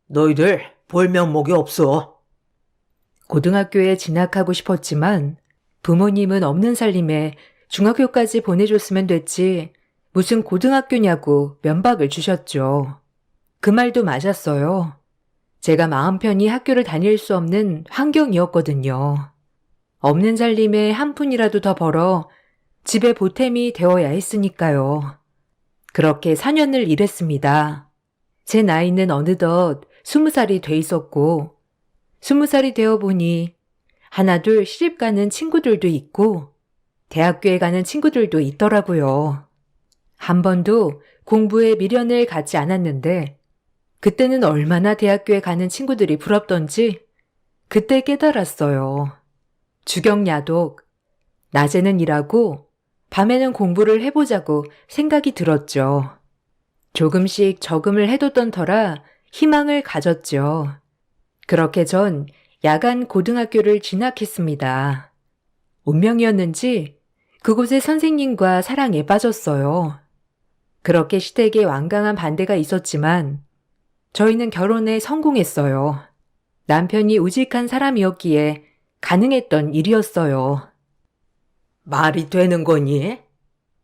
너희들 볼 면목이 없어. 고등학교에 진학하고 싶었지만 부모님은 없는 살림에 중학교까지 보내줬으면 됐지 무슨 고등학교냐고 면박을 주셨죠. 그 말도 맞았어요. 제가 마음 편히 학교를 다닐 수 없는 환경이었거든요. 없는 살림에 한 푼이라도 더 벌어 집에 보탬이 되어야 했으니까요. 그렇게 4년을 일했습니다. 제 나이는 어느덧 20살이 돼 있었고 20살이 되어 보니 하나둘 시집 가는 친구들도 있고 대학교에 가는 친구들도 있더라고요. 한 번도 공부에 미련을 갖지 않았는데 그때는 얼마나 대학교에 가는 친구들이 부럽던지 그때 깨달았어요. 주경야독, 낮에는 일하고 밤에는 공부를 해보자고 생각이 들었죠. 조금씩 저금을 해뒀던 터라 희망을 가졌죠. 그렇게 전 야간 고등학교를 진학했습니다. 운명이었는지 그곳의 선생님과 사랑에 빠졌어요. 그렇게 시댁에 완강한 반대가 있었지만 저희는 결혼에 성공했어요. 남편이 우직한 사람이었기에 가능했던 일이었어요. 말이 되는 거니?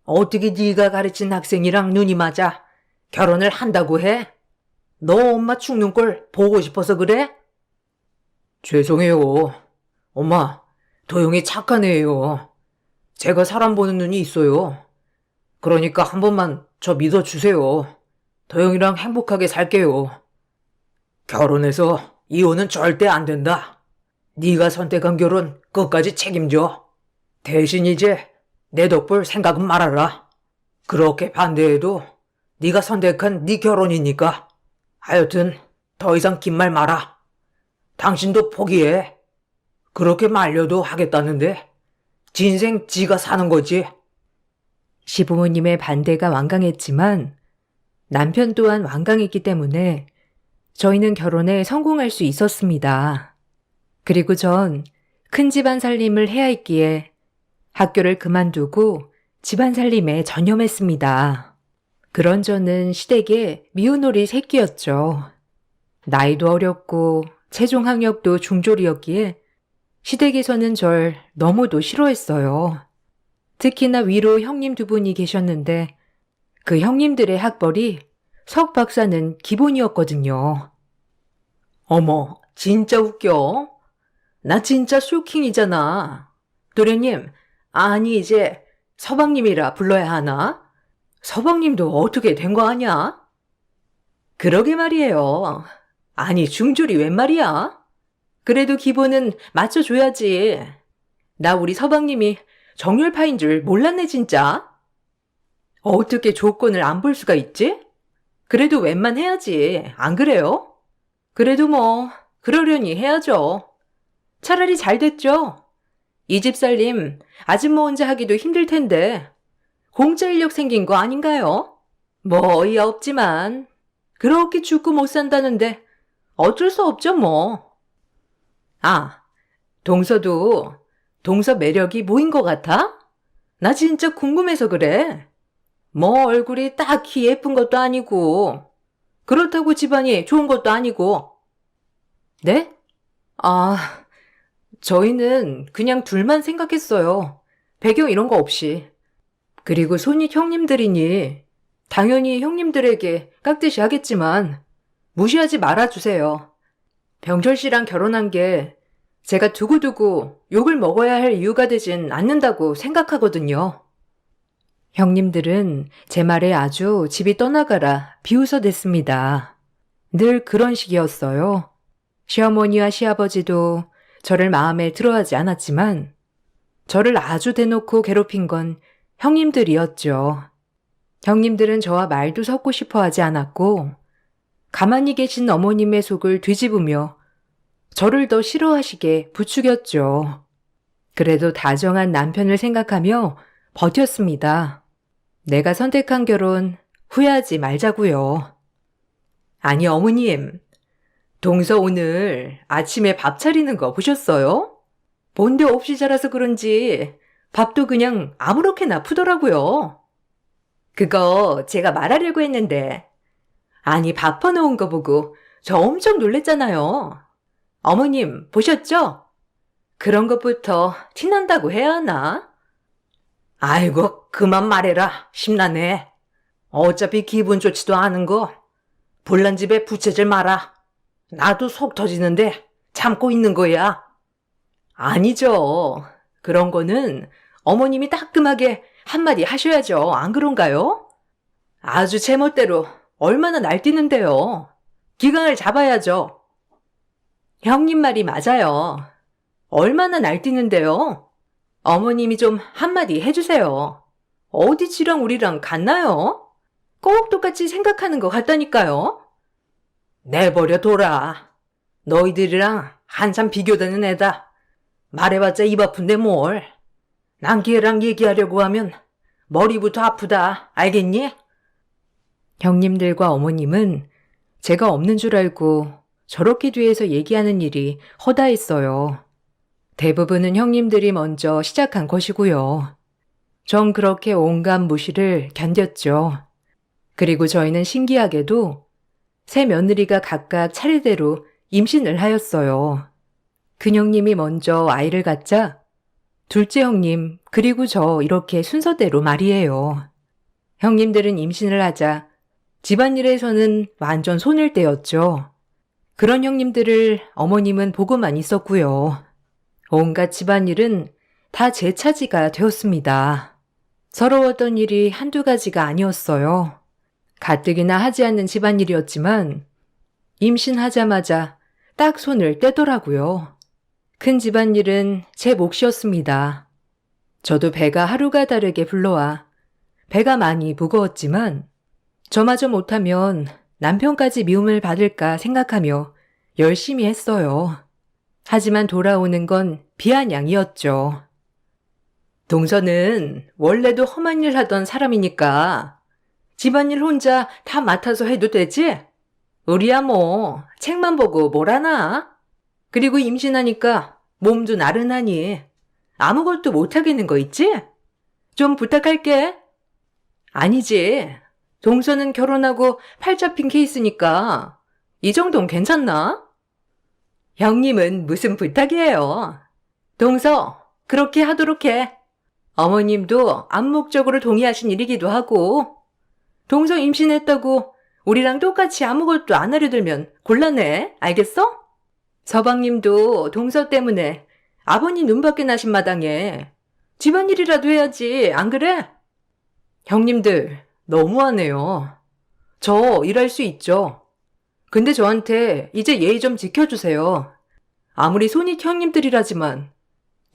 어떻게 네가 가르친 학생이랑 눈이 맞아 결혼을 한다고 해? 너 엄마 죽는 꼴 보고 싶어서 그래? 죄송해요. 엄마, 도영이 착한 애예요. 제가 사람 보는 눈이 있어요. 그러니까 한 번만 저 믿어주세요. 도영이랑 행복하게 살게요. 결혼해서 이혼은 절대 안 된다. 네가 선택한 결혼 끝까지 책임져. 대신 이제 내 덕볼 생각은 말아라. 그렇게 반대해도 네가 선택한 네 결혼이니까. 하여튼 더 이상 긴 말 마라. 당신도 포기해. 그렇게 말려도 하겠다는데 진생 지가 사는 거지. 시부모님의 반대가 완강했지만 남편 또한 완강했기 때문에 저희는 결혼에 성공할 수 있었습니다. 그리고 전 큰 집안 살림을 해야 했기에 학교를 그만두고 집안 살림에 전념했습니다. 그런 저는 시댁의 미운오리 새끼였죠. 나이도 어렸고 최종 학력도 중졸이었기에 시댁에서는 절 너무도 싫어했어요. 특히나 위로 형님 두 분이 계셨는데 그 형님들의 학벌이 석 박사는 기본이었거든요. 어머, 진짜 웃겨. 나 진짜 쇼킹이잖아. 도련님, 아니 이제 서방님이라 불러야 하나? 서방님도 어떻게 된 거 아냐? 그러게 말이에요. 아니 중졸이 웬 말이야? 그래도 기본은 맞춰줘야지. 나 우리 서방님이 정열파인 줄 몰랐네 진짜. 어떻게 조건을 안 볼 수가 있지? 그래도 웬만해야지. 안 그래요? 그래도 뭐 그러려니 해야죠. 차라리 잘 됐죠. 이 집 살림 아줌마 혼자 하기도 힘들 텐데 공짜 인력 생긴 거 아닌가요? 뭐 어이야 없지만 그렇게 죽고 못 산다는데 어쩔 수 없죠 뭐. 아, 동서도 동서 매력이 뭐인 것 같아? 나 진짜 궁금해서 그래. 뭐 얼굴이 딱히 예쁜 것도 아니고 그렇다고 집안이 좋은 것도 아니고. 네? 아, 저희는 그냥 둘만 생각했어요. 배경 이런 거 없이. 그리고 손익 형님들이니 당연히 형님들에게 깍듯이 하겠지만 무시하지 말아주세요. 병철 씨랑 결혼한 게 제가 두고두고 욕을 먹어야 할 이유가 되진 않는다고 생각하거든요. 형님들은 제 말에 아주 집이 떠나가라 비웃어댔습니다. 늘 그런 식이었어요. 시어머니와 시아버지도 저를 마음에 들어하지 않았지만 저를 아주 대놓고 괴롭힌 건 형님들이었죠. 형님들은 저와 말도 섞고 싶어 하지 않았고 가만히 계신 어머님의 속을 뒤집으며 저를 더 싫어하시게 부추겼죠. 그래도 다정한 남편을 생각하며 버텼습니다. 내가 선택한 결혼 후회하지 말자고요. 아니 어머님, 동서 오늘 아침에 밥 차리는 거 보셨어요? 본데 없이 자라서 그런지 밥도 그냥 아무렇게나 푸더라고요. 그거 제가 말하려고 했는데 아니 밥 퍼놓은 거 보고 저 엄청 놀랬잖아요. 어머님 보셨죠? 그런 것부터 티난다고 해야 하나? 아이고 그만 말해라 심란해. 어차피 기분 좋지도 않은 거 불난 집에 부채질 마라. 나도 속 터지는데 참고 있는 거야. 아니죠. 그런 거는 어머님이 따끔하게 한마디 하셔야죠. 안 그런가요? 아주 제멋대로 얼마나 날뛰는데요. 기강을 잡아야죠. 형님 말이 맞아요. 얼마나 날뛰는데요. 어머님이 좀 한마디 해주세요. 어디 지랑 우리랑 같나요? 꼭 똑같이 생각하는 것 같다니까요. 내버려 둬라. 너희들이랑 한참 비교되는 애다. 말해봤자 입 아픈데 뭘. 난 걔랑 얘기하려고 하면 머리부터 아프다. 알겠니? 형님들과 어머님은 제가 없는 줄 알고 저렇게 뒤에서 얘기하는 일이 허다했어요. 대부분은 형님들이 먼저 시작한 것이고요. 전 그렇게 온갖 무시를 견뎠죠. 그리고 저희는 신기하게도 세 며느리가 각각 차례대로 임신을 하였어요. 큰형님이 먼저 아이를 갖자 둘째 형님 그리고 저 이렇게 순서대로 말이에요. 형님들은 임신을 하자 집안일에서는 완전 손을 떼었죠. 그런 형님들을 어머님은 보고만 있었고요. 온갖 집안일은 다 제 차지가 되었습니다. 서러웠던 일이 한두 가지가 아니었어요. 가뜩이나 하지 않는 집안일이었지만 임신하자마자 딱 손을 떼더라고요. 큰 집안일은 제 몫이었습니다. 저도 배가 하루가 다르게 불러와 배가 많이 무거웠지만 저마저 못하면 남편까지 미움을 받을까 생각하며 열심히 했어요. 하지만 돌아오는 건 비아냥이었죠. 동서는 원래도 험한 일 하던 사람이니까 집안일 혼자 다 맡아서 해도 되지? 우리야 뭐 책만 보고 뭘 하나? 그리고 임신하니까 몸도 나른하니 아무것도 못하겠는 거 있지? 좀 부탁할게. 아니지. 동서는 결혼하고 팔 잡힌 케이스니까 이 정도는 괜찮나? 형님은 무슨 부탁이에요? 동서 그렇게 하도록 해. 어머님도 암묵적으로 동의하신 일이기도 하고 동서 임신했다고 우리랑 똑같이 아무것도 안 하려 들면 곤란해. 알겠어? 서방님도 동서 때문에 아버님 눈밖에 나신 마당에 집안일이라도 해야지. 안 그래? 형님들 너무하네요. 저 일할 수 있죠. 근데 저한테 이제 예의 좀 지켜주세요. 아무리 손익 형님들이라지만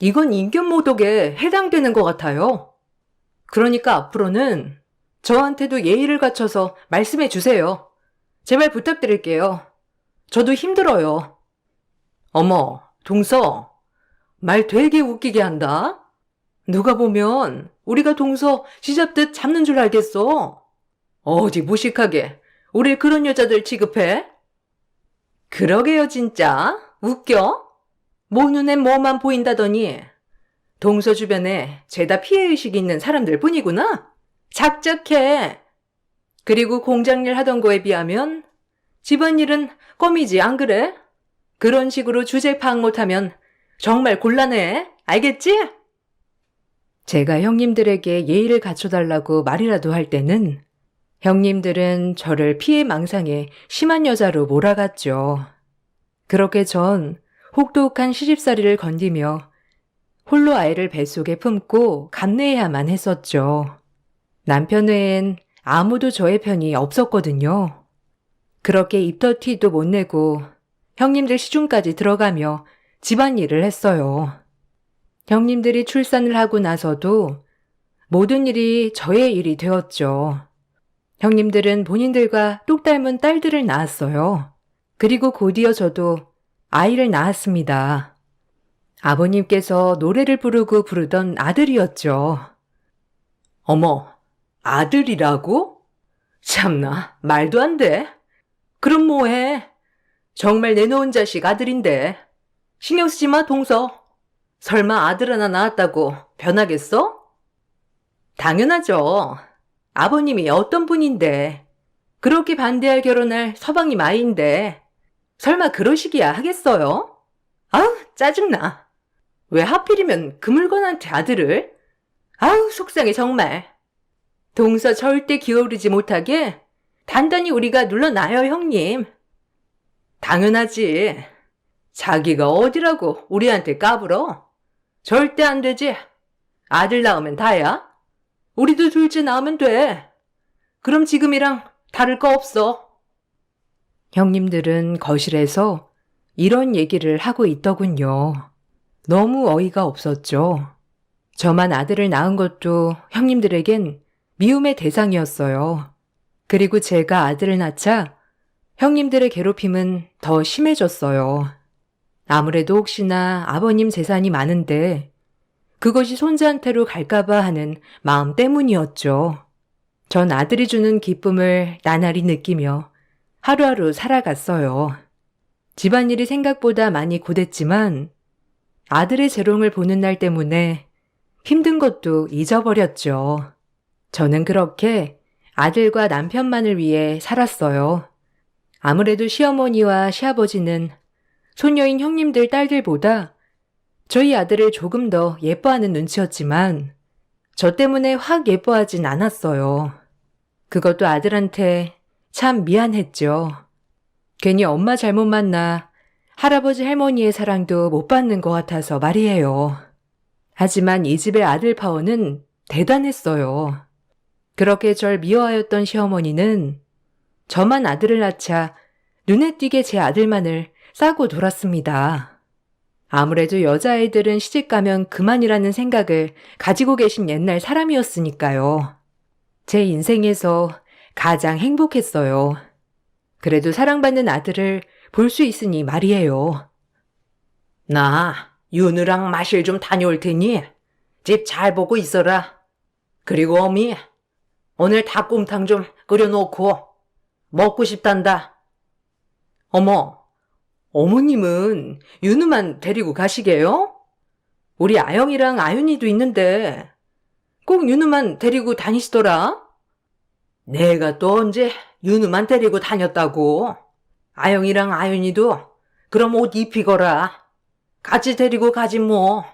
이건 인격모독에 해당되는 것 같아요. 그러니까 앞으로는 저한테도 예의를 갖춰서 말씀해 주세요. 제발 부탁드릴게요. 저도 힘들어요. 어머, 동서, 말 되게 웃기게 한다. 누가 보면 우리가 동서 쥐잡듯 잡는 줄 알겠어. 어디 무식하게 우릴 그런 여자들 취급해? 그러게요 진짜. 웃겨? 뭐 눈엔 뭐만 보인다더니 동서 주변에 죄다 피해의식이 있는 사람들 뿐이구나. 작작해. 그리고 공장일 하던 거에 비하면 집안일은 껌이지 안 그래? 그런 식으로 주제 파악 못하면 정말 곤란해. 알겠지? 제가 형님들에게 예의를 갖춰달라고 말이라도 할 때는 형님들은 저를 피해망상에 심한 여자로 몰아갔죠. 그렇게 전 혹독한 시집살이를 건디며 홀로 아이를 뱃속에 품고 감내해야만 했었죠. 남편 외엔 아무도 저의 편이 없었거든요. 그렇게 입덧티도 못 내고 형님들 시중까지 들어가며 집안일을 했어요. 형님들이 출산을 하고 나서도 모든 일이 저의 일이 되었죠. 형님들은 본인들과 똑 닮은 딸들을 낳았어요. 그리고 곧이어 저도 아이를 낳았습니다. 아버님께서 노래를 부르던 아들이었죠. 어머, 아들이라고? 참나, 말도 안 돼. 그럼 뭐해? 정말 내놓은 자식 아들인데. 신경 쓰지 마, 동서. 설마 아들 하나 낳았다고 변하겠어? 당연하죠. 아버님이 어떤 분인데. 그렇게 반대할 결혼할 서방님 아이인데. 설마 그러시기야 하겠어요? 아우, 짜증나. 왜 하필이면 그 물건한테 아들을? 아우, 속상해 정말. 동서 절대 기어오르지 못하게 단단히 우리가 눌러놔요, 형님. 당연하지. 자기가 어디라고 우리한테 까불어? 절대 안 되지. 아들 낳으면 다야. 우리도 둘째 낳으면 돼. 그럼 지금이랑 다를 거 없어. 형님들은 거실에서 이런 얘기를 하고 있더군요. 너무 어이가 없었죠. 저만 아들을 낳은 것도 형님들에겐 미움의 대상이었어요. 그리고 제가 아들을 낳자 형님들의 괴롭힘은 더 심해졌어요. 아무래도 혹시나 아버님 재산이 많은데 그것이 손자한테로 갈까봐 하는 마음 때문이었죠. 전 아들이 주는 기쁨을 나날이 느끼며 하루하루 살아갔어요. 집안일이 생각보다 많이 고됐지만 아들의 재롱을 보는 날 때문에 힘든 것도 잊어버렸죠. 저는 그렇게 아들과 남편만을 위해 살았어요. 아무래도 시어머니와 시아버지는 손녀인 형님들 딸들보다 저희 아들을 조금 더 예뻐하는 눈치였지만 저 때문에 확 예뻐하진 않았어요. 그것도 아들한테 참 미안했죠. 괜히 엄마 잘못 만나 할아버지 할머니의 사랑도 못 받는 것 같아서 말이에요. 하지만 이 집의 아들 파워는 대단했어요. 그렇게 절 미워하였던 시어머니는 저만 아들을 낳자 눈에 띄게 제 아들만을 싸고 돌았습니다. 아무래도 여자아이들은 시집가면 그만이라는 생각을 가지고 계신 옛날 사람이었으니까요. 제 인생에서 가장 행복했어요. 그래도 사랑받는 아들을 볼 수 있으니 말이에요. 나 윤우랑 마실 좀 다녀올 테니 집 잘 보고 있어라. 그리고 어미, 오늘 닭곰탕 좀 끓여놓고 먹고 싶단다. 어머, 어머님은 윤우만 데리고 가시게요? 우리 아영이랑 아윤이도 있는데 꼭 윤우만 데리고 다니시더라? 내가 또 언제 윤우만 데리고 다녔다고? 아영이랑 아윤이도 그럼 옷 입히거라. 같이 데리고 가지 뭐.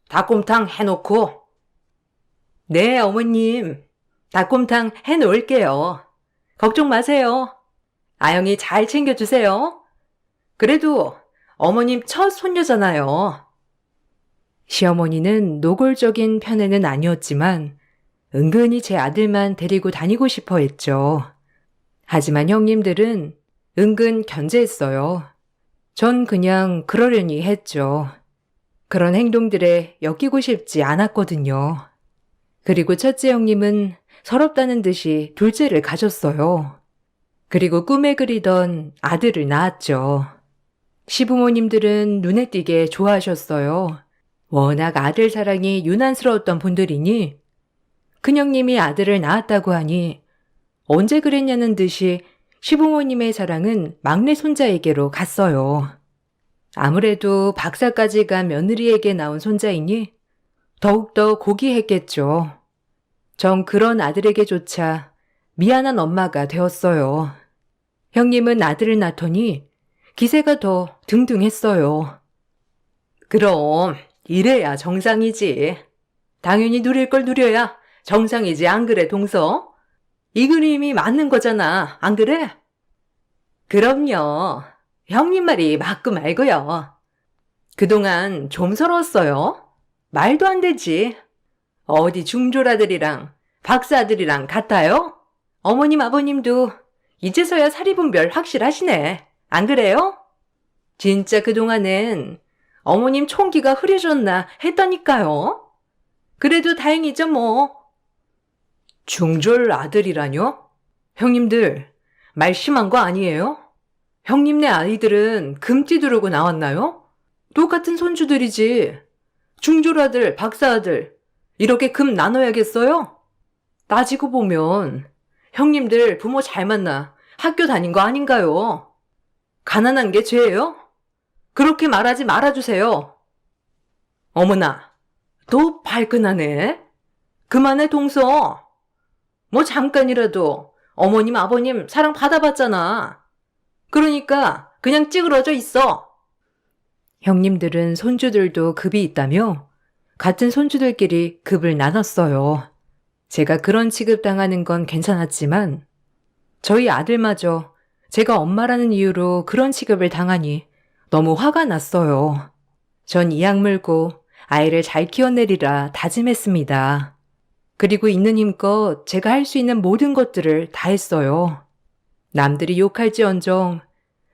닭곰탕 해놓고. 네, 어머님. 닭곰탕 해놓을게요. 걱정 마세요. 아영이 잘 챙겨주세요. 그래도 어머님 첫 손녀잖아요. 시어머니는 노골적인 편에는 아니었지만 은근히 제 아들만 데리고 다니고 싶어 했죠. 하지만 형님들은 은근 견제했어요. 전 그냥 그러려니 했죠. 그런 행동들에 엮이고 싶지 않았거든요. 그리고 첫째 형님은 서럽다는 듯이 둘째를 가졌어요. 그리고 꿈에 그리던 아들을 낳았죠. 시부모님들은 눈에 띄게 좋아하셨어요. 워낙 아들 사랑이 유난스러웠던 분들이니 큰형님이 아들을 낳았다고 하니 언제 그랬냐는 듯이 시부모님의 사랑은 막내 손자에게로 갔어요. 아무래도 박사까지 간 며느리에게 나온 손자이니 더욱더 고귀했겠죠. 전 그런 아들에게조차 미안한 엄마가 되었어요. 형님은 아들을 낳더니 기세가 더 등등했어요. 그럼 이래야 정상이지. 당연히 누릴 걸 누려야 정상이지 안 그래 동서? 이 그림이 맞는 거잖아. 안 그래? 그럼요. 형님 말이 맞고 말고요. 그동안 좀 서러웠어요. 말도 안 되지. 어디 중졸아들이랑 박사아들이랑 같아요? 어머님 아버님도 이제서야 사리분별 확실하시네. 안 그래요? 진짜 그동안은 어머님 총기가 흐려졌나 했다니까요. 그래도 다행이죠 뭐. 중졸 아들이라뇨? 형님들 말 심한 거 아니에요? 형님네 아이들은 금띠 두르고 나왔나요? 똑같은 손주들이지. 중졸 아들, 박사 아들 이렇게 금 나눠야겠어요? 따지고 보면 형님들 부모 잘 만나 학교 다닌 거 아닌가요? 가난한 게 죄예요? 그렇게 말하지 말아주세요. 어머나, 또 발끈하네. 그만해 동서. 뭐 잠깐이라도 어머님 아버님 사랑 받아봤잖아. 그러니까 그냥 찌그러져 있어. 형님들은 손주들도 급이 있다며 같은 손주들끼리 급을 나눴어요. 제가 그런 취급당하는 건 괜찮았지만 저희 아들마저 제가 엄마라는 이유로 그런 취급을 당하니 너무 화가 났어요. 전 이 약 물고 아이를 잘 키워내리라 다짐했습니다. 그리고 있는 힘껏 제가 할 수 있는 모든 것들을 다 했어요. 남들이 욕할지언정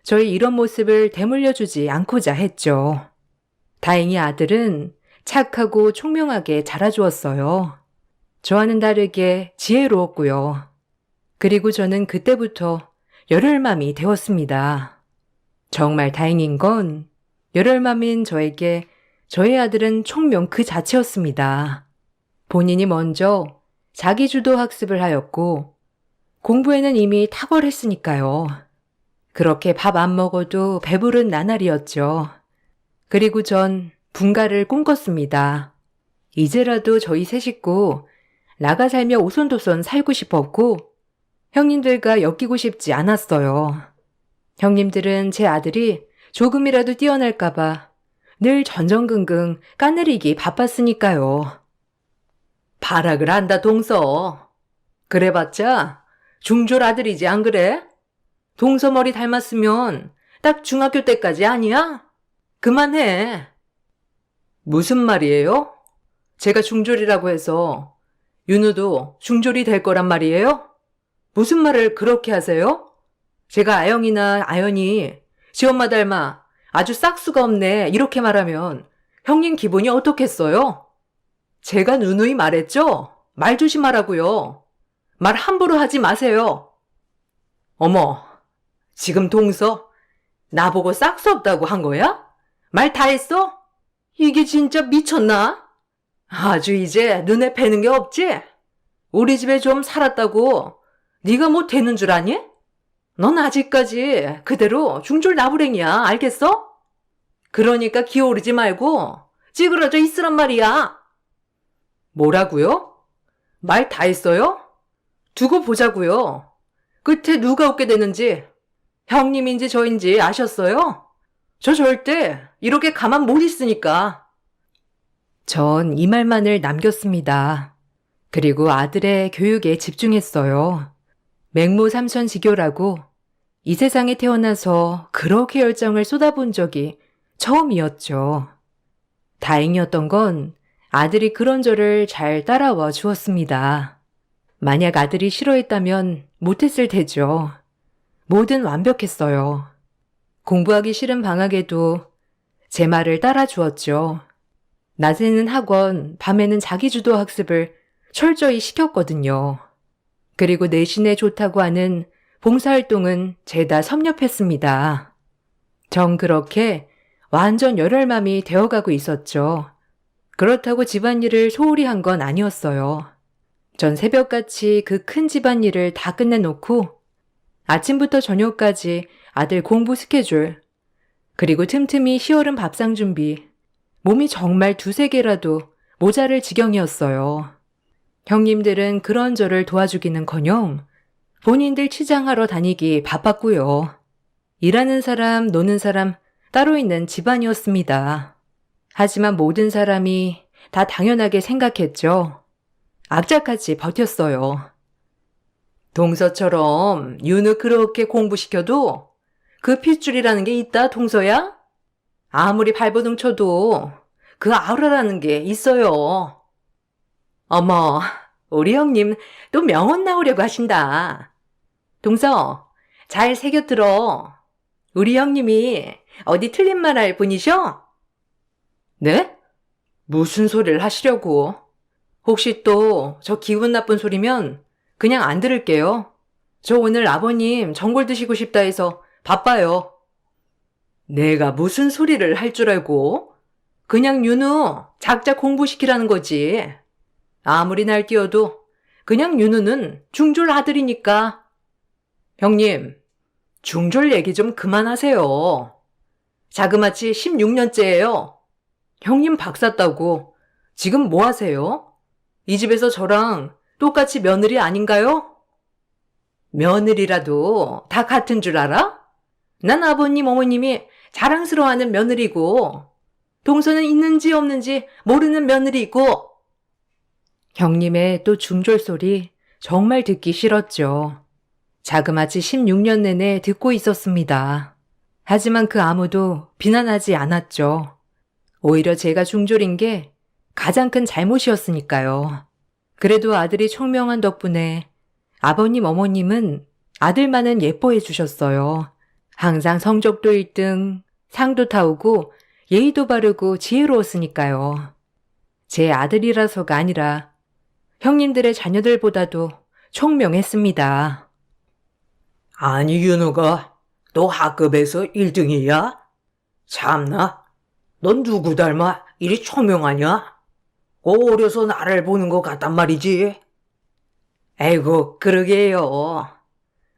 저의 이런 모습을 대물려주지 않고자 했죠. 다행히 아들은 착하고 총명하게 자라주었어요. 저와는 다르게 지혜로웠고요. 그리고 저는 그때부터 열혈맘이 되었습니다. 정말 다행인 건 열혈맘인 저에게 저의 아들은 총명 그 자체였습니다. 본인이 먼저 자기주도 학습을 하였고 공부에는 이미 탁월했으니까요. 그렇게 밥 안 먹어도 배부른 나날이었죠. 그리고 전 분가를 꿈꿨습니다. 이제라도 저희 세 식구 나가 살며 오손도손 살고 싶었고 형님들과 엮이고 싶지 않았어요. 형님들은 제 아들이 조금이라도 뛰어날까봐 늘 전전긍긍 까내리기 바빴으니까요. 발악을 한다 동서. 그래봤자 중졸 아들이지 안 그래? 동서 머리 닮았으면 딱 중학교 때까지 아니야? 그만해. 무슨 말이에요? 제가 중졸이라고 해서 윤우도 중졸이 될 거란 말이에요? 무슨 말을 그렇게 하세요? 제가 아영이나 아연이 지 엄마 닮아 아주 싹수가 없네 이렇게 말하면 형님 기분이 어떻겠어요? 제가 누누이 말했죠? 말 조심하라고요. 말 함부로 하지 마세요. 어머, 지금 동서 나보고 싹수 없다고 한 거야? 말 다 했어? 이게 진짜 미쳤나? 아주 이제 눈에 뵈는 게 없지? 우리 집에 좀 살았다고 네가 뭐 되는 줄 아니? 넌 아직까지 그대로 중졸 나부랭이야, 알겠어? 그러니까 기어오르지 말고 찌그러져 있으란 말이야. 뭐라고요? 말 다 했어요? 두고 보자고요. 끝에 누가 웃게 되는지 형님인지 저인지 아셨어요? 저 절대 이렇게 가만 못 있으니까. 전 이 말만을 남겼습니다. 그리고 아들의 교육에 집중했어요. 맹모삼천지교라고 이 세상에 태어나서 그렇게 열정을 쏟아본 적이 처음이었죠. 다행이었던 건 아들이 그런 저를 잘 따라와 주었습니다. 만약 아들이 싫어했다면 못했을 테죠. 뭐든 완벽했어요. 공부하기 싫은 방학에도 제 말을 따라 주었죠. 낮에는 학원, 밤에는 자기주도 학습을 철저히 시켰거든요. 그리고 내신에 좋다고 하는 봉사활동은 죄다 섭렵했습니다. 전 그렇게 완전 열혈맘이 되어가고 있었죠. 그렇다고 집안일을 소홀히 한 건 아니었어요. 전 새벽같이 그 큰 집안일을 다 끝내놓고 아침부터 저녁까지 아들 공부 스케줄, 그리고 틈틈이 희어른 밥상 준비, 몸이 정말 두세 개라도 모자랄 지경이었어요. 형님들은 그런 저를 도와주기는커녕 본인들 치장하러 다니기 바빴고요. 일하는 사람, 노는 사람 따로 있는 집안이었습니다. 하지만 모든 사람이 다 당연하게 생각했죠. 악착같이 버텼어요. 동서처럼 윤우 그렇게 공부시켜도 그 핏줄이라는 게 있다, 동서야? 아무리 발버둥 쳐도 그 아우라라는 게 있어요. 어머, 우리 형님 또 명언 나오려고 하신다. 동서, 잘 새겨 들어. 우리 형님이 어디 틀린 말 할 분이셔? 네? 무슨 소리를 하시려고? 혹시 또 저 기분 나쁜 소리면 그냥 안 들을게요. 저 오늘 아버님 전골 드시고 싶다 해서 바빠요. 내가 무슨 소리를 할 줄 알고? 그냥 윤우 작작 공부시키라는 거지. 아무리 날뛰어도 그냥 윤우는 중졸 아들이니까. 형님, 중졸 얘기 좀 그만하세요. 자그마치 16년째예요. 형님 박사 따고 지금 뭐 하세요? 이 집에서 저랑 똑같이 며느리 아닌가요? 며느리라도 다 같은 줄 알아? 난 아버님, 어머님이 자랑스러워하는 며느리고 동서는 있는지 없는지 모르는 며느리고. 형님의 또 중졸 소리 정말 듣기 싫었죠. 자그마치 16년 내내 듣고 있었습니다. 하지만 그 아무도 비난하지 않았죠. 오히려 제가 중졸인 게 가장 큰 잘못이었으니까요. 그래도 아들이 총명한 덕분에 아버님, 어머님은 아들만은 예뻐해 주셨어요. 항상 성적도 1등, 상도 타오고 예의도 바르고 지혜로웠으니까요. 제 아들이라서가 아니라 형님들의 자녀들보다도 총명했습니다. 아니, 윤우가 너 학급에서 1등이야? 참나, 넌 누구 닮아 이리 총명하냐? 어려서 나를 보는 것 같단 말이지. 에이고, 그러게요.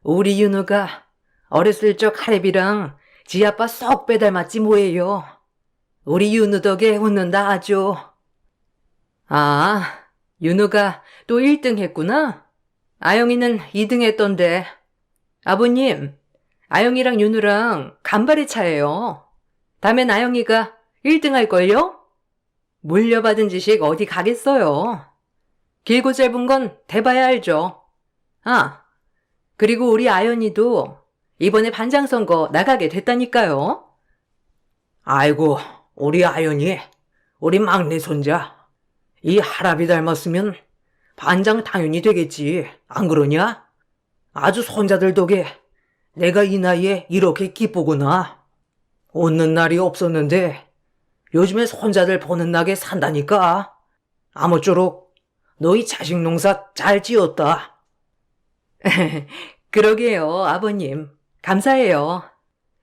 우리 윤우가 어렸을 적 하랩이랑 지 아빠 쏙 빼닮았지 뭐예요. 우리 윤우 덕에 웃는다 아주. 아, 윤우가 또 1등 했구나? 아영이는 2등 했던데. 아버님, 아영이랑 윤우랑 간발의 차예요. 다음엔 아영이가 1등 할걸요? 물려받은 지식 어디 가겠어요. 길고 짧은 건 대봐야 알죠. 아, 그리고 우리 아연이도 이번에 반장 선거 나가게 됐다니까요. 아이고, 우리 아연이, 우리 막내 손자. 이 할아비 닮았으면 반장 당연히 되겠지. 안 그러냐? 아주 손자들 덕에 내가 이 나이에 이렇게 기쁘구나. 웃는 날이 없었는데 요즘에 손자들 보는 낙에 산다니까. 아무쪼록 너희 자식 농사 잘 지었다. 그러게요, 아버님. 감사해요.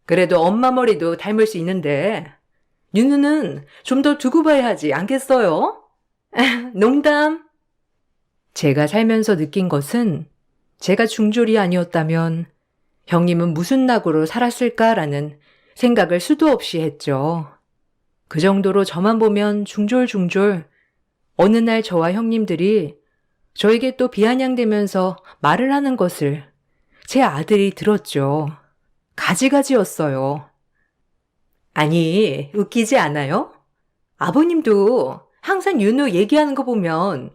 그래도 엄마 머리도 닮을 수 있는데 윤우는 좀 더 두고 봐야 하지 않겠어요? 농담. 제가 살면서 느낀 것은 제가 중졸이 아니었다면 형님은 무슨 낙으로 살았을까라는 생각을 수도 없이 했죠. 그 정도로 저만 보면 중졸. 어느 날 저와 형님들이 저에게 또 비아냥대면서 말을 하는 것을 제 아들이 들었죠. 가지가지였어요. 아니, 웃기지 않아요? 아버님도 항상 윤우 얘기하는 거 보면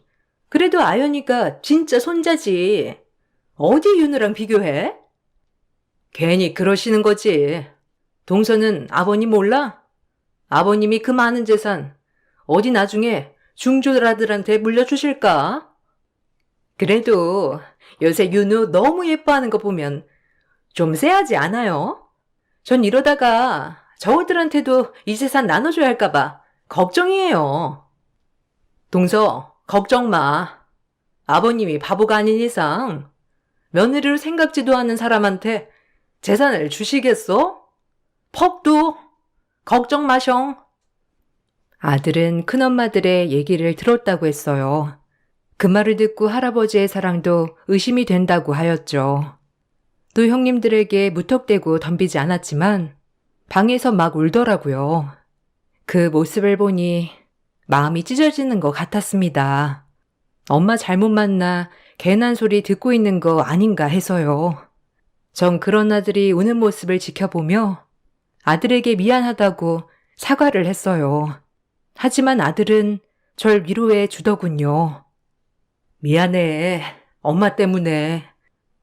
그래도 아연이가 진짜 손자지. 어디 윤우랑 비교해? 괜히 그러시는 거지. 동서는 아버님 몰라? 아버님이 그 많은 재산 어디 나중에 중졸 아들한테 물려주실까? 그래도 요새 윤우 너무 예뻐하는 거 보면 좀 쎄하지 않아요? 전 이러다가 저들한테도 이 재산 나눠줘야 할까봐 걱정이에요. 동서, 걱정 마. 아버님이 바보가 아닌 이상 며느리로 생각지도 않은 사람한테 재산을 주시겠어? 퍽도 걱정 마셩. 아들은 큰엄마들의 얘기를 들었다고 했어요. 그 말을 듣고 할아버지의 사랑도 의심이 된다고 하였죠. 또 형님들에게 무턱대고 덤비지 않았지만 방에서 막 울더라고요. 그 모습을 보니 마음이 찢어지는 것 같았습니다. 엄마 잘못 만나 괜한 소리 듣고 있는 거 아닌가 해서요. 전 그런 아들이 우는 모습을 지켜보며 아들에게 미안하다고 사과를 했어요. 하지만 아들은 절 위로해 주더군요. 미안해. 엄마 때문에.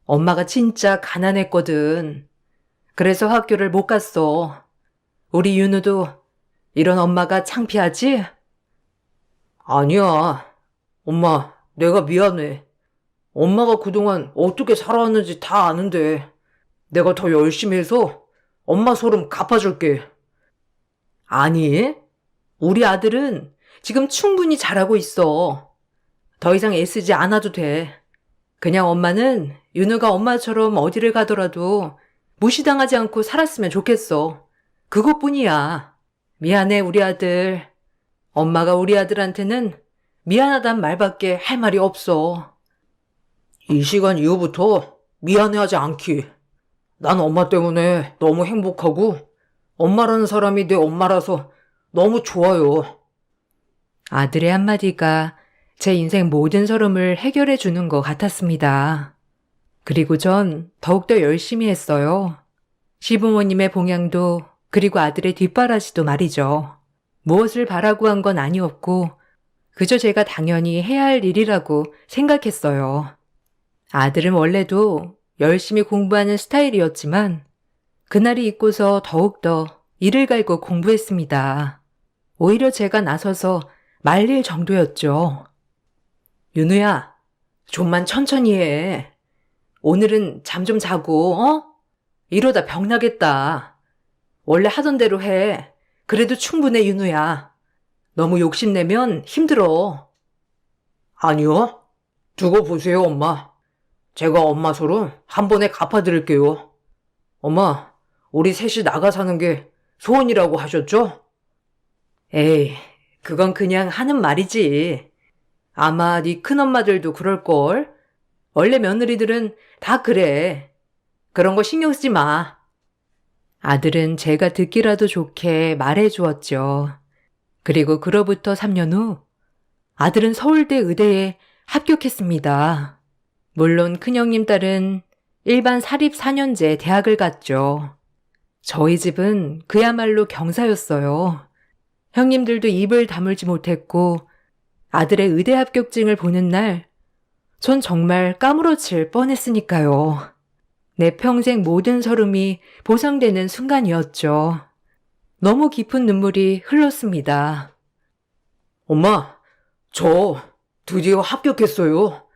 엄마가 진짜 가난했거든. 그래서 학교를 못 갔어. 우리 윤우도 이런 엄마가 창피하지? 아니야. 엄마, 내가 미안해. 엄마가 그동안 어떻게 살아왔는지 다 아는데 내가 더 열심히 해서 엄마 소름 갚아줄게. 아니, 우리 아들은 지금 충분히 잘하고 있어. 더 이상 애쓰지 않아도 돼. 그냥 엄마는 윤우가 엄마처럼 어디를 가더라도 무시당하지 않고 살았으면 좋겠어. 그것뿐이야. 미안해, 우리 아들. 엄마가 우리 아들한테는 미안하단 말밖에 할 말이 없어. 이 시간 이후부터 미안해하지 않기. 난 엄마 때문에 너무 행복하고 엄마라는 사람이 내 엄마라서 너무 좋아요. 아들의 한마디가 제 인생 모든 서름을 해결해 주는 것 같았습니다. 그리고 전 더욱더 열심히 했어요. 시부모님의 봉양도 그리고 아들의 뒷바라지도 말이죠. 무엇을 바라고 한 건 아니었고 그저 제가 당연히 해야 할 일이라고 생각했어요. 아들은 원래도 열심히 공부하는 스타일이었지만 그날이 있고서 더욱더 이를 갈고 공부했습니다. 오히려 제가 나서서 말릴 정도였죠. 윤우야, 좀만 천천히 해. 오늘은 잠 좀 자고, 어? 이러다 병 나겠다. 원래 하던 대로 해. 그래도 충분해, 윤우야. 너무 욕심내면 힘들어. 아니요. 두고 보세요, 엄마. 제가 엄마 소름 한 번에 갚아드릴게요. 엄마, 우리 셋이 나가 사는 게 소원이라고 하셨죠? 에이, 그건 그냥 하는 말이지. 아마 네 큰엄마들도 그럴걸. 원래 며느리들은 다 그래. 그런 거 신경 쓰지 마. 아들은 제가 듣기라도 좋게 말해 주었죠. 그리고 그로부터 3년 후 아들은 서울대 의대에 합격했습니다. 물론 큰형님 딸은 일반 사립 4년제 대학을 갔죠. 저희 집은 그야말로 경사였어요. 형님들도 입을 다물지 못했고 아들의 의대 합격증을 보는 날 전 정말 까무러칠 뻔했으니까요. 내 평생 모든 서름이 보상되는 순간이었죠. 너무 깊은 눈물이 흘렀습니다. 엄마, 저 드디어 합격했어요.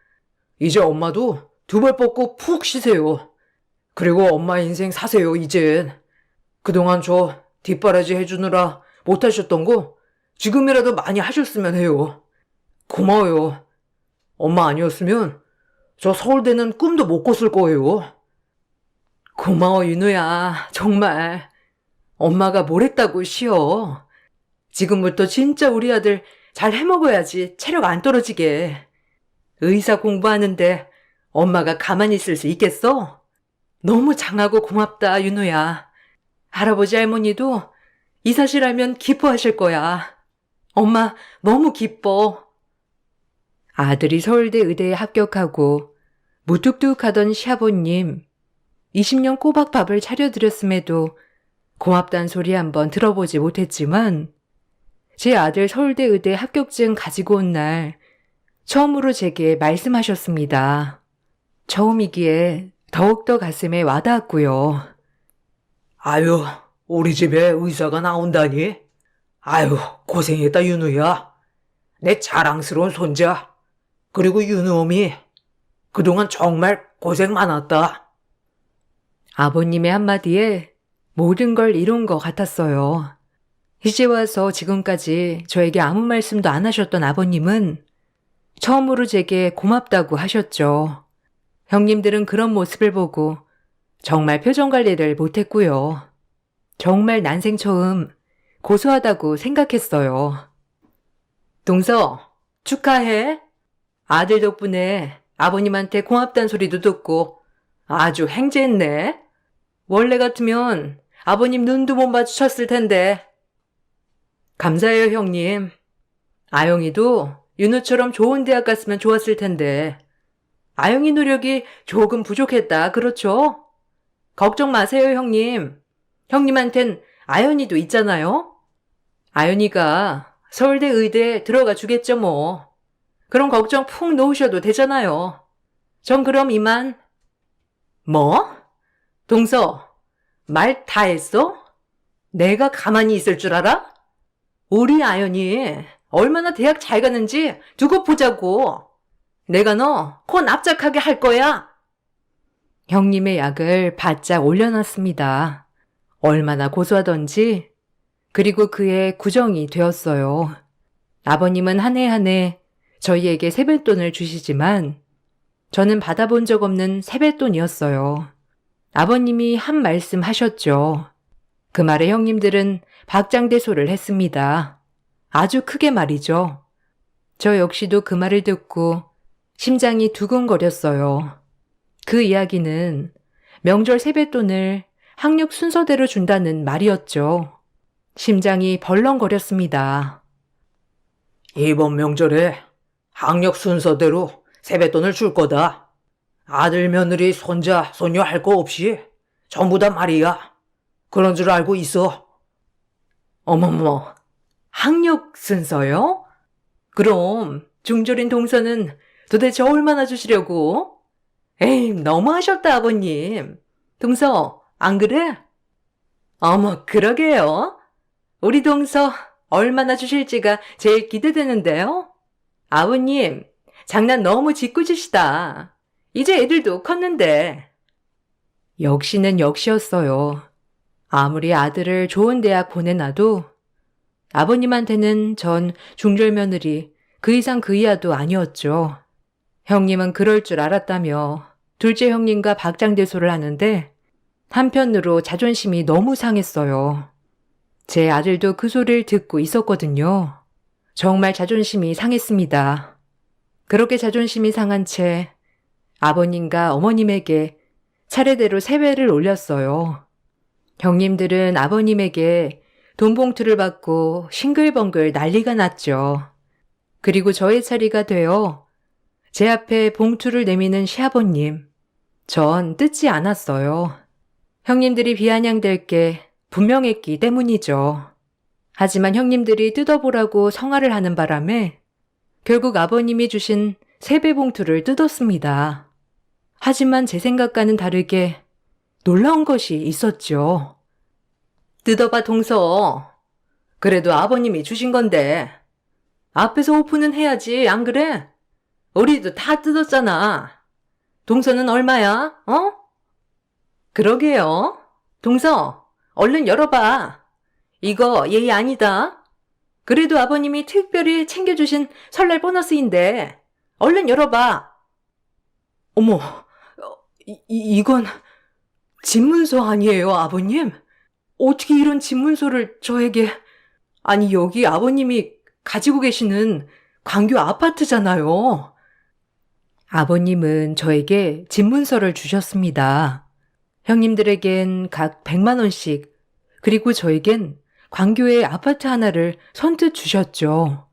이제 엄마도 두 발 뻗고 푹 쉬세요. 그리고 엄마 인생 사세요, 이젠. 그동안 저 뒷바라지 해주느라 못하셨던 거 지금이라도 많이 하셨으면 해요. 고마워요. 엄마 아니었으면 저 서울대는 꿈도 못 꿨을 거예요. 고마워, 윤우야. 정말. 엄마가 뭘 했다고 쉬어. 지금부터 진짜 우리 아들 잘 해먹어야지 체력 안 떨어지게. 의사 공부하는데 엄마가 가만히 있을 수 있겠어? 너무 장하고 고맙다, 윤우야. 할아버지 할머니도 이 사실 알면 기뻐하실 거야. 엄마 너무 기뻐. 아들이 서울대 의대에 합격하고 무뚝뚝하던 시아버님 20년 꼬박 밥을 차려드렸음에도 고맙단 소리 한번 들어보지 못했지만 제 아들 서울대 의대 합격증 가지고 온 날 처음으로 제게 말씀하셨습니다. 처음이기에 더욱더 가슴에 와닿았고요. 아유, 우리 집에 의사가 나온다니? 아유, 고생했다, 윤우야. 내 자랑스러운 손자. 그리고 윤우엄이 그동안 정말 고생 많았다. 아버님의 한마디에 모든 걸 이룬 것 같았어요. 이제 와서 지금까지 저에게 아무 말씀도 안 하셨던 아버님은 처음으로 제게 고맙다고 하셨죠. 형님들은 그런 모습을 보고 정말 표정 관리를 못했고요. 정말 난생 처음 고소하다고 생각했어요. 동서, 축하해. 아들 덕분에 아버님한테 고맙단 소리도 듣고 아주 행제했네. 원래 같으면 아버님 눈도 못 마주쳤을 텐데. 감사해요, 형님. 아영이도 윤우처럼 좋은 대학 갔으면 좋았을 텐데. 아영이 노력이 조금 부족했다, 그렇죠? 걱정 마세요, 형님. 형님한텐 아연이도 있잖아요. 아연이가 서울대 의대에 들어가 주겠죠, 뭐. 그럼 걱정 푹 놓으셔도 되잖아요. 전 그럼 이만. 뭐? 동서, 말 다 했어? 내가 가만히 있을 줄 알아? 우리 아연이 얼마나 대학 잘 가는지 두고 보자고. 내가 너 코 납작하게 할 거야. 형님의 약을 바짝 올려놨습니다. 얼마나 고소하던지, 그리고 그의 구정이 되었어요. 아버님은 한 해 한 해 저희에게 세뱃돈을 주시지만 저는 받아본 적 없는 세뱃돈이었어요. 아버님이 한 말씀 하셨죠. 그 말에 형님들은 박장대소를 했습니다. 아주 크게 말이죠. 저 역시도 그 말을 듣고 심장이 두근거렸어요. 그 이야기는 명절 세뱃돈을 학력 순서대로 준다는 말이었죠. 심장이 벌렁거렸습니다. 이번 명절에 학력 순서대로 세뱃돈을 줄 거다. 아들, 며느리, 손자, 손녀 할 거 없이 전부 다 말이야. 그런 줄 알고 있어. 어머머, 학력 순서요? 그럼 중졸인 동서는 도대체 얼마나 주시려고? 에이, 너무하셨다, 아버님. 동서, 안 그래? 어머, 그러게요. 우리 동서 얼마나 주실지가 제일 기대되는데요? 아버님, 장난 너무 짓궂으시다. 이제 애들도 컸는데. 역시는 역시였어요. 아무리 아들을 좋은 대학 보내놔도 아버님한테는 전 중졸 며느리 그 이상 그 이하도 아니었죠. 형님은 그럴 줄 알았다며 둘째 형님과 박장대소를 하는데 한편으로 자존심이 너무 상했어요. 제 아들도 그 소리를 듣고 있었거든요. 정말 자존심이 상했습니다. 그렇게 자존심이 상한 채 아버님과 어머님에게 차례대로 세배를 올렸어요. 형님들은 아버님에게 돈 봉투를 받고 싱글벙글 난리가 났죠. 그리고 저의 차례가 되어 제 앞에 봉투를 내미는 시아버님. 전 뜯지 않았어요. 형님들이 비아냥될 게 분명했기 때문이죠. 하지만 형님들이 뜯어보라고 성화를 하는 바람에 결국 아버님이 주신 세배 봉투를 뜯었습니다. 하지만 제 생각과는 다르게 놀라운 것이 있었죠. 뜯어봐, 동서. 그래도 아버님이 주신 건데 앞에서 오픈은 해야지, 안 그래? 우리도 다 뜯었잖아. 동서는 얼마야? 어? 그러게요. 동서, 얼른 열어봐. 이거 예의 아니다. 그래도 아버님이 특별히 챙겨주신 설날 보너스인데 얼른 열어봐. 어머, 이건 집문서 아니에요, 아버님? 어떻게 이런 집문서를 저에게... 아니, 여기 아버님이 가지고 계시는 광교 아파트잖아요. 아버님은 저에게 집문서를 주셨습니다. 형님들에겐 각 100만 원씩, 그리고 저에겐 광교의 아파트 하나를 선뜻 주셨죠.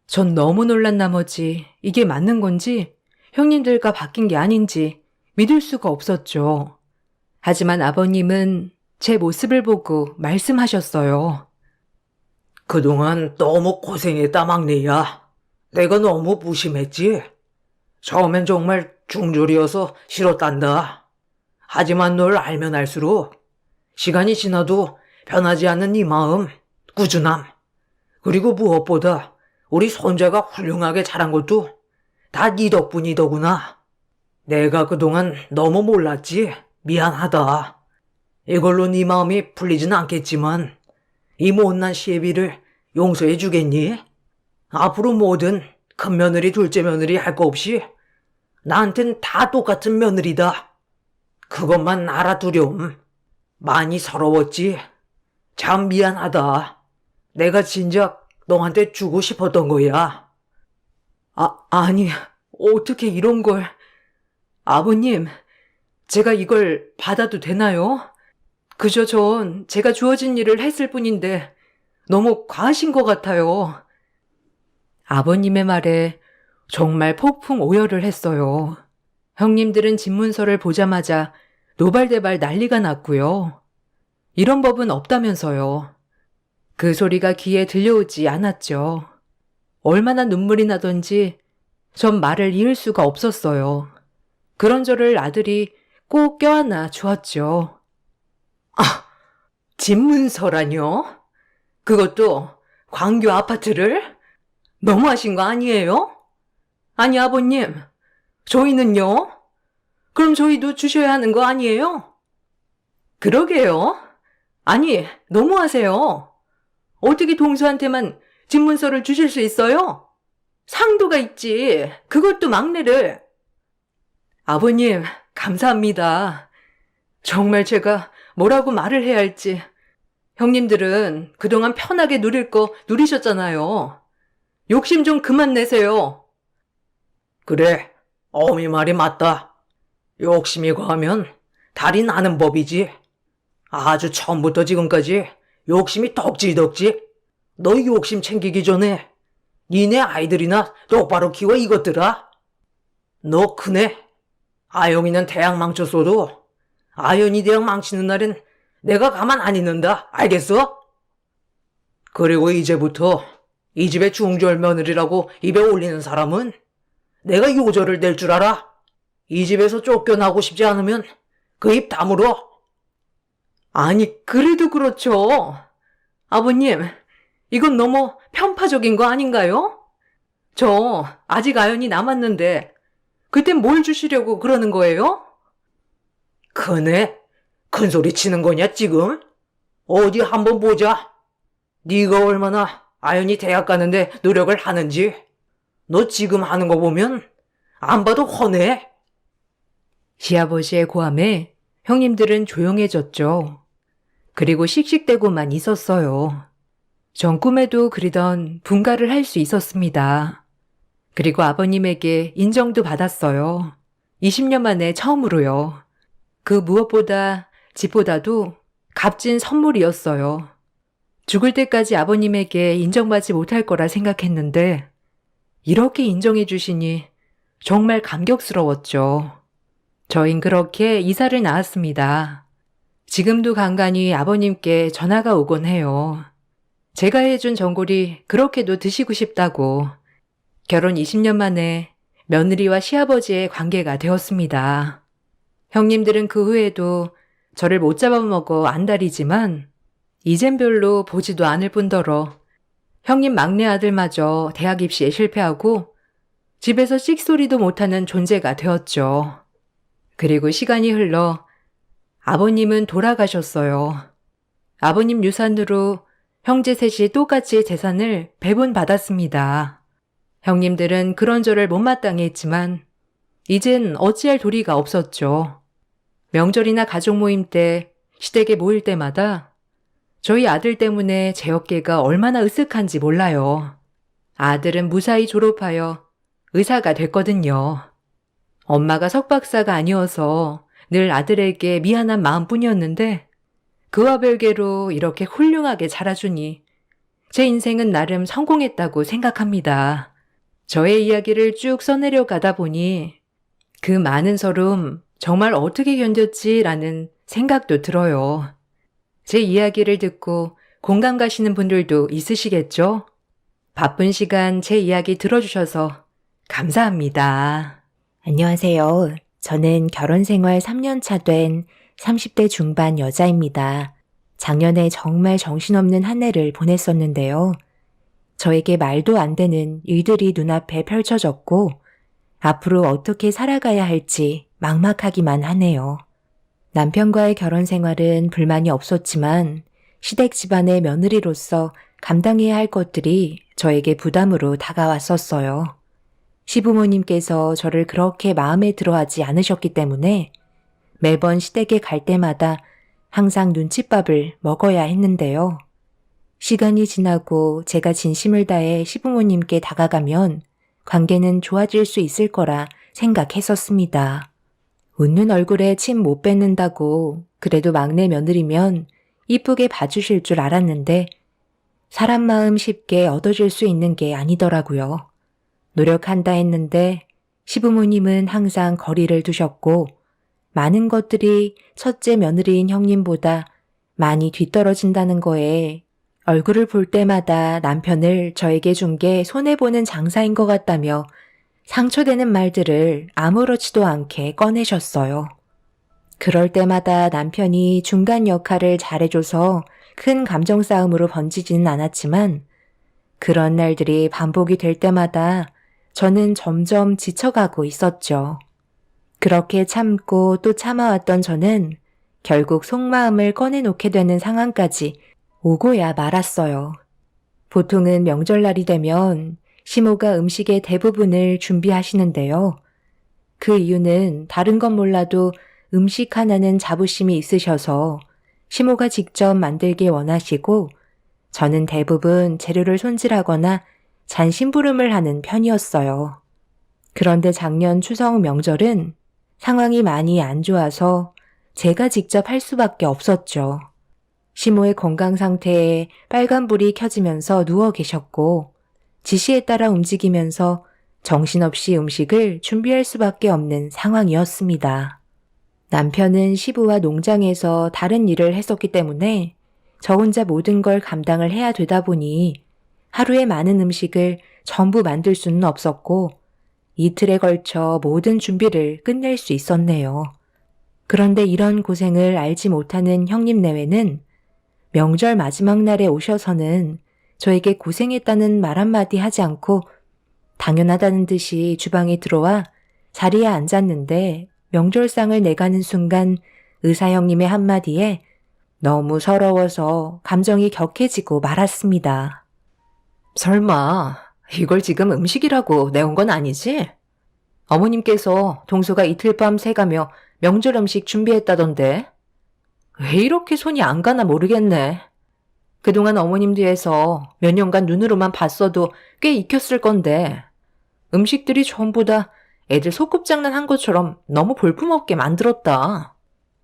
전 너무 놀란 나머지 이게 맞는 건지 형님들과 바뀐 게 아닌지 믿을 수가 없었죠. 하지만 아버님은 제 모습을 보고 말씀하셨어요. 그동안 너무 고생했다, 막내야. 내가 너무 무심했지. 처음엔 정말 중졸이어서 싫었단다. 하지만 널 알면 알수록 시간이 지나도 변하지 않는 네 마음, 꾸준함, 그리고 무엇보다 우리 손자가 훌륭하게 자란 것도 다 네 덕분이더구나. 내가 그동안 너무 몰랐지. 미안하다. 이걸로 네 마음이 풀리진 않겠지만 이 못난 시애비를 용서해 주겠니? 앞으로 뭐든 큰 며느리, 둘째 며느리 할 거 없이 나한텐 다 똑같은 며느리다. 그것만 알아두렴. 많이 서러웠지? 참 미안하다. 내가 진작 너한테 주고 싶었던 거야. 아니, 어떻게 이런 걸... 아버님, 제가 이걸 받아도 되나요? 그저 전 제가 주어진 일을 했을 뿐인데 너무 과하신 것 같아요. 아버님의 말에 정말 폭풍 오열을 했어요. 형님들은 집문서를 보자마자 노발대발 난리가 났고요. 이런 법은 없다면서요. 그 소리가 귀에 들려오지 않았죠. 얼마나 눈물이 나던지 전 말을 이을 수가 없었어요. 그런 저를 아들이 꼭 껴안아 주었죠. 집문서라뇨? 그것도 광교 아파트를? 너무하신 거 아니에요? 아니, 아버님, 저희는요? 그럼 저희도 주셔야 하는 거 아니에요? 그러게요. 아니, 너무하세요. 어떻게 동서한테만 집문서를 주실 수 있어요? 상도가 있지. 그것도 막내를. 아버님, 감사합니다. 정말 제가 뭐라고 말을 해야 할지. 형님들은 그동안 편하게 누릴 거 누리셨잖아요. 욕심 좀 그만 내세요. 그래, 어미 말이 맞다. 욕심이 과하면 달이 나는 법이지. 아주 처음부터 지금까지 욕심이 덕지덕지. 너 욕심 챙기기 전에 니네 아이들이나 똑바로 키워 이것들아. 너 크네. 아영이는 대학 망쳤어도 아연이 대학 망치는 날엔 내가 가만 안 있는다. 알겠어? 그리고 이제부터 이 집의 중졸 며느리라고 입에 올리는 사람은 내가 요절을 낼 줄 알아. 이 집에서 쫓겨나고 싶지 않으면 그 입 다물어. 아니, 그래도 그렇죠. 아버님, 이건 너무 편파적인 거 아닌가요? 저 아직 아연이 남았는데 그땐 뭘 주시려고 그러는 거예요? 크네? 큰 소리 치는 거냐 지금? 어디 한번 보자. 네가 얼마나 아연이 대학 가는데 노력을 하는지. 너 지금 하는 거 보면 안 봐도 훤해. 시아버지의 고함에 형님들은 조용해졌죠. 그리고 씩씩대고만 있었어요. 전 꿈에도 그리던 분가를 할 수 있었습니다. 그리고 아버님에게 인정도 받았어요. 20년 만에 처음으로요. 그 무엇보다 집보다도 값진 선물이었어요. 죽을 때까지 아버님에게 인정받지 못할 거라 생각했는데 이렇게 인정해 주시니 정말 감격스러웠죠. 저흰 그렇게 이사를 나왔습니다. 지금도 간간히 아버님께 전화가 오곤 해요. 제가 해준 전골이 그렇게도 드시고 싶다고. 결혼 20년 만에 며느리와 시아버지의 관계가 되었습니다. 형님들은 그 후에도 저를 못 잡아먹어 안달이지만 이젠 별로 보지도 않을 뿐더러 형님 막내 아들마저 대학 입시에 실패하고 집에서 씩소리도 못하는 존재가 되었죠. 그리고 시간이 흘러 아버님은 돌아가셨어요. 아버님 유산으로 형제 셋이 똑같이 재산을 배분받았습니다. 형님들은 그런저럴 못마땅히 했지만 이젠 어찌할 도리가 없었죠. 명절이나 가족 모임 때 시댁에 모일 때마다 저희 아들 때문에 제 어깨가 얼마나 으쓱한지 몰라요. 아들은 무사히 졸업하여 의사가 됐거든요. 엄마가 석박사가 아니어서 늘 아들에게 미안한 마음뿐이었는데 그와 별개로 이렇게 훌륭하게 자라주니 제 인생은 나름 성공했다고 생각합니다. 저의 이야기를 쭉 써내려 가다 보니 그 많은 서름 정말 어떻게 견뎠지라는 생각도 들어요. 제 이야기를 듣고 공감 가시는 분들도 있으시겠죠? 바쁜 시간 제 이야기 들어주셔서 감사합니다. 안녕하세요. 저는 결혼 생활 3년 차 된 30대 중반 여자입니다. 작년에 정말 정신없는 한 해를 보냈었는데요. 저에게 말도 안 되는 일들이 눈앞에 펼쳐졌고 앞으로 어떻게 살아가야 할지 막막하기만 하네요. 남편과의 결혼 생활은 불만이 없었지만 시댁 집안의 며느리로서 감당해야 할 것들이 저에게 부담으로 다가왔었어요. 시부모님께서 저를 그렇게 마음에 들어하지 않으셨기 때문에 매번 시댁에 갈 때마다 항상 눈칫밥을 먹어야 했는데요. 시간이 지나고 제가 진심을 다해 시부모님께 다가가면 관계는 좋아질 수 있을 거라 생각했었습니다. 웃는 얼굴에 침 못 뱉는다고 그래도 막내 며느리면 이쁘게 봐주실 줄 알았는데 사람 마음 쉽게 얻어질 수 있는 게 아니더라고요. 노력한다 했는데 시부모님은 항상 거리를 두셨고 많은 것들이 첫째 며느리인 형님보다 많이 뒤떨어진다는 거에 얼굴을 볼 때마다 남편을 저에게 준 게 손해보는 장사인 것 같다며 상처되는 말들을 아무렇지도 않게 꺼내셨어요. 그럴 때마다 남편이 중간 역할을 잘해줘서 큰 감정 싸움으로 번지지는 않았지만 그런 날들이 반복이 될 때마다 저는 점점 지쳐가고 있었죠. 그렇게 참고 또 참아왔던 저는 결국 속마음을 꺼내놓게 되는 상황까지 오고야 말았어요. 보통은 명절날이 되면 시모가 음식의 대부분을 준비하시는데요. 그 이유는 다른 건 몰라도 음식 하나는 자부심이 있으셔서 시모가 직접 만들길 원하시고 저는 대부분 재료를 손질하거나 잔심부름을 하는 편이었어요. 그런데 작년 추석 명절은 상황이 많이 안 좋아서 제가 직접 할 수밖에 없었죠. 시모의 건강 상태에 빨간불이 켜지면서 누워 계셨고 지시에 따라 움직이면서 정신없이 음식을 준비할 수밖에 없는 상황이었습니다. 남편은 시부와 농장에서 다른 일을 했었기 때문에 저 혼자 모든 걸 감당을 해야 되다 보니 하루에 많은 음식을 전부 만들 수는 없었고 이틀에 걸쳐 모든 준비를 끝낼 수 있었네요. 그런데 이런 고생을 알지 못하는 형님 내외는 명절 마지막 날에 오셔서는 저에게 고생했다는 말 한마디 하지 않고 당연하다는 듯이 주방에 들어와 자리에 앉았는데 명절상을 내가는 순간 의사 형님의 한마디에 너무 서러워서 감정이 격해지고 말았습니다. 설마 이걸 지금 음식이라고 내온 건 아니지? 어머님께서 동서가 이틀 밤 새가며 명절 음식 준비했다던데. 왜 이렇게 손이 안 가나 모르겠네. 그동안 어머님 뒤에서 몇 년간 눈으로만 봤어도 꽤 익혔을 건데 음식들이 전부 다 애들 소꿉장난 한 것처럼 너무 볼품없게 만들었다.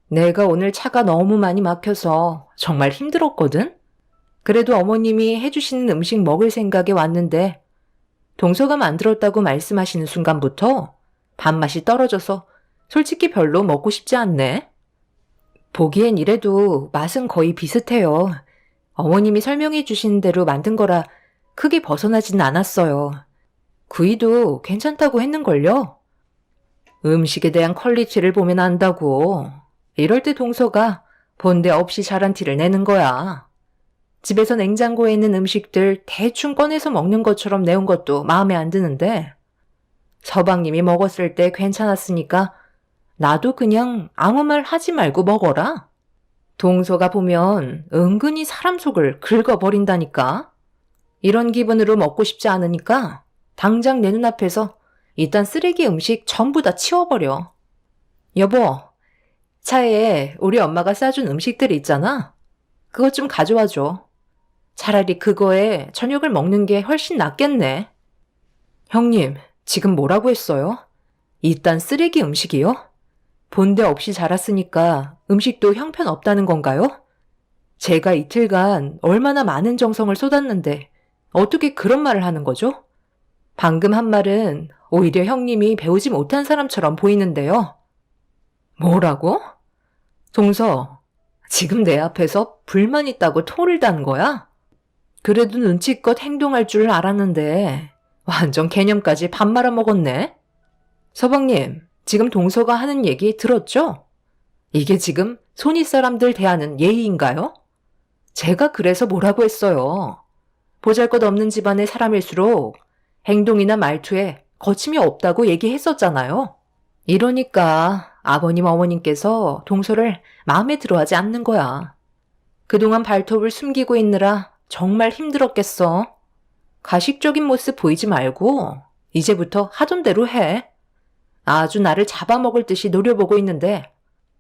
내가 오늘 차가 너무 많이 막혀서 정말 힘들었거든? 그래도 어머님이 해주시는 음식 먹을 생각에 왔는데 동서가 만들었다고 말씀하시는 순간부터 밥맛이 떨어져서 솔직히 별로 먹고 싶지 않네. 보기엔 이래도 맛은 거의 비슷해요. 어머님이 설명해 주신 대로 만든 거라 크게 벗어나지는 않았어요. 구이도 괜찮다고 했는걸요? 음식에 대한 퀄리티를 보면 안다고. 이럴 때 동서가 본데 없이 잘한 티를 내는 거야. 집에서 냉장고에 있는 음식들 대충 꺼내서 먹는 것처럼 내온 것도 마음에 안 드는데 서방님이 먹었을 때 괜찮았으니까 나도 그냥 아무 말 하지 말고 먹어라. 동서가 보면 은근히 사람 속을 긁어버린다니까. 이런 기분으로 먹고 싶지 않으니까 당장 내 눈앞에서 일단 쓰레기 음식 전부 다 치워버려. 여보, 차에 우리 엄마가 싸준 음식들 있잖아. 그것 좀 가져와줘. 차라리 그거에 저녁을 먹는 게 훨씬 낫겠네. 형님, 지금 뭐라고 했어요? 일단 쓰레기 음식이요? 본데 없이 자랐으니까 음식도 형편없다는 건가요? 제가 이틀간 얼마나 많은 정성을 쏟았는데 어떻게 그런 말을 하는 거죠? 방금 한 말은 오히려 형님이 배우지 못한 사람처럼 보이는데요. 뭐라고? 동서, 지금 내 앞에서 불만 있다고 토를 단 거야? 그래도 눈치껏 행동할 줄 알았는데 완전 개념까지 밥 말아먹었네. 서방님, 지금 동서가 하는 얘기 들었죠? 이게 지금 손윗 사람들 대하는 예의인가요? 제가 그래서 뭐라고 했어요. 보잘것없는 집안의 사람일수록 행동이나 말투에 거침이 없다고 얘기했었잖아요. 이러니까 아버님 어머님께서 동서를 마음에 들어하지 않는 거야. 그동안 발톱을 숨기고 있느라 정말 힘들었겠어. 가식적인 모습 보이지 말고 이제부터 하던 대로 해. 아주 나를 잡아먹을 듯이 노려보고 있는데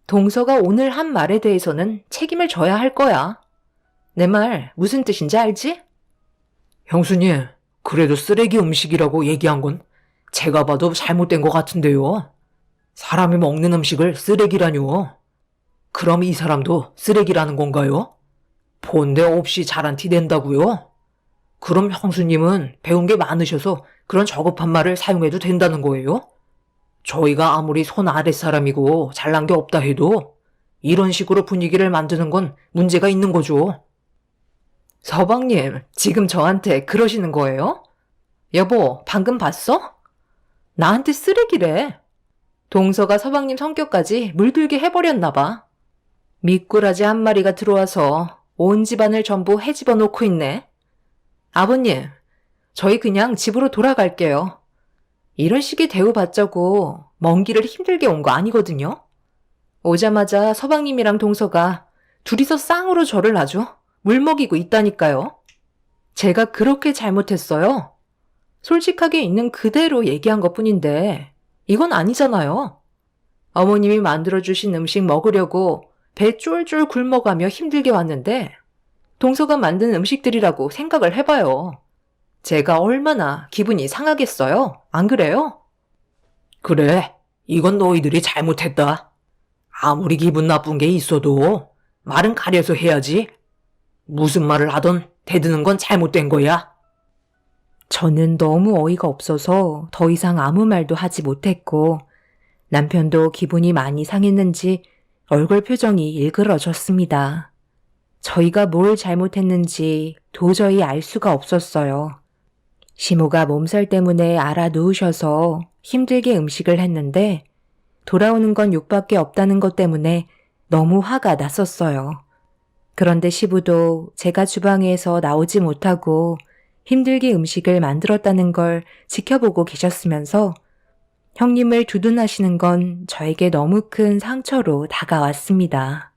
동서가 오늘 한 말에 대해서는 책임을 져야 할 거야. 내 말 무슨 뜻인지 알지? 형수님, 그래도 쓰레기 음식이라고 얘기한 건 제가 봐도 잘못된 것 같은데요. 사람이 먹는 음식을 쓰레기라뇨. 그럼 이 사람도 쓰레기라는 건가요? 본데 없이 자란 티 낸다고요? 그럼 형수님은 배운 게 많으셔서 그런 저급한 말을 사용해도 된다는 거예요? 저희가 아무리 손 아랫 사람이고 잘난 게 없다 해도 이런 식으로 분위기를 만드는 건 문제가 있는 거죠. 서방님, 지금 저한테 그러시는 거예요? 여보, 방금 봤어? 나한테 쓰레기래. 동서가 서방님 성격까지 물들게 해버렸나 봐. 미꾸라지 한 마리가 들어와서 온 집안을 전부 헤집어 놓고 있네. 아버님, 저희 그냥 집으로 돌아갈게요. 이런 식의 대우받자고 먼 길을 힘들게 온 거 아니거든요. 오자마자 서방님이랑 동서가 둘이서 쌍으로 저를 아주 물먹이고 있다니까요. 제가 그렇게 잘못했어요. 솔직하게 있는 그대로 얘기한 것뿐인데 이건 아니잖아요. 어머님이 만들어주신 음식 먹으려고 배 쫄쫄 굶어가며 힘들게 왔는데 동서가 만든 음식들이라고 생각을 해봐요. 제가 얼마나 기분이 상하겠어요? 안 그래요? 그래, 이건 너희들이 잘못했다. 아무리 기분 나쁜 게 있어도 말은 가려서 해야지. 무슨 말을 하던 대드는 건 잘못된 거야. 저는 너무 어이가 없어서 더 이상 아무 말도 하지 못했고 남편도 기분이 많이 상했는지 얼굴 표정이 일그러졌습니다. 저희가 뭘 잘못했는지 도저히 알 수가 없었어요. 시모가 몸살 때문에 알아 누우셔서 힘들게 음식을 했는데 돌아오는 건 욕밖에 없다는 것 때문에 너무 화가 났었어요. 그런데 시부도 제가 주방에서 나오지 못하고 힘들게 음식을 만들었다는 걸 지켜보고 계셨으면서 형님을 두둔하시는 건 저에게 너무 큰 상처로 다가왔습니다.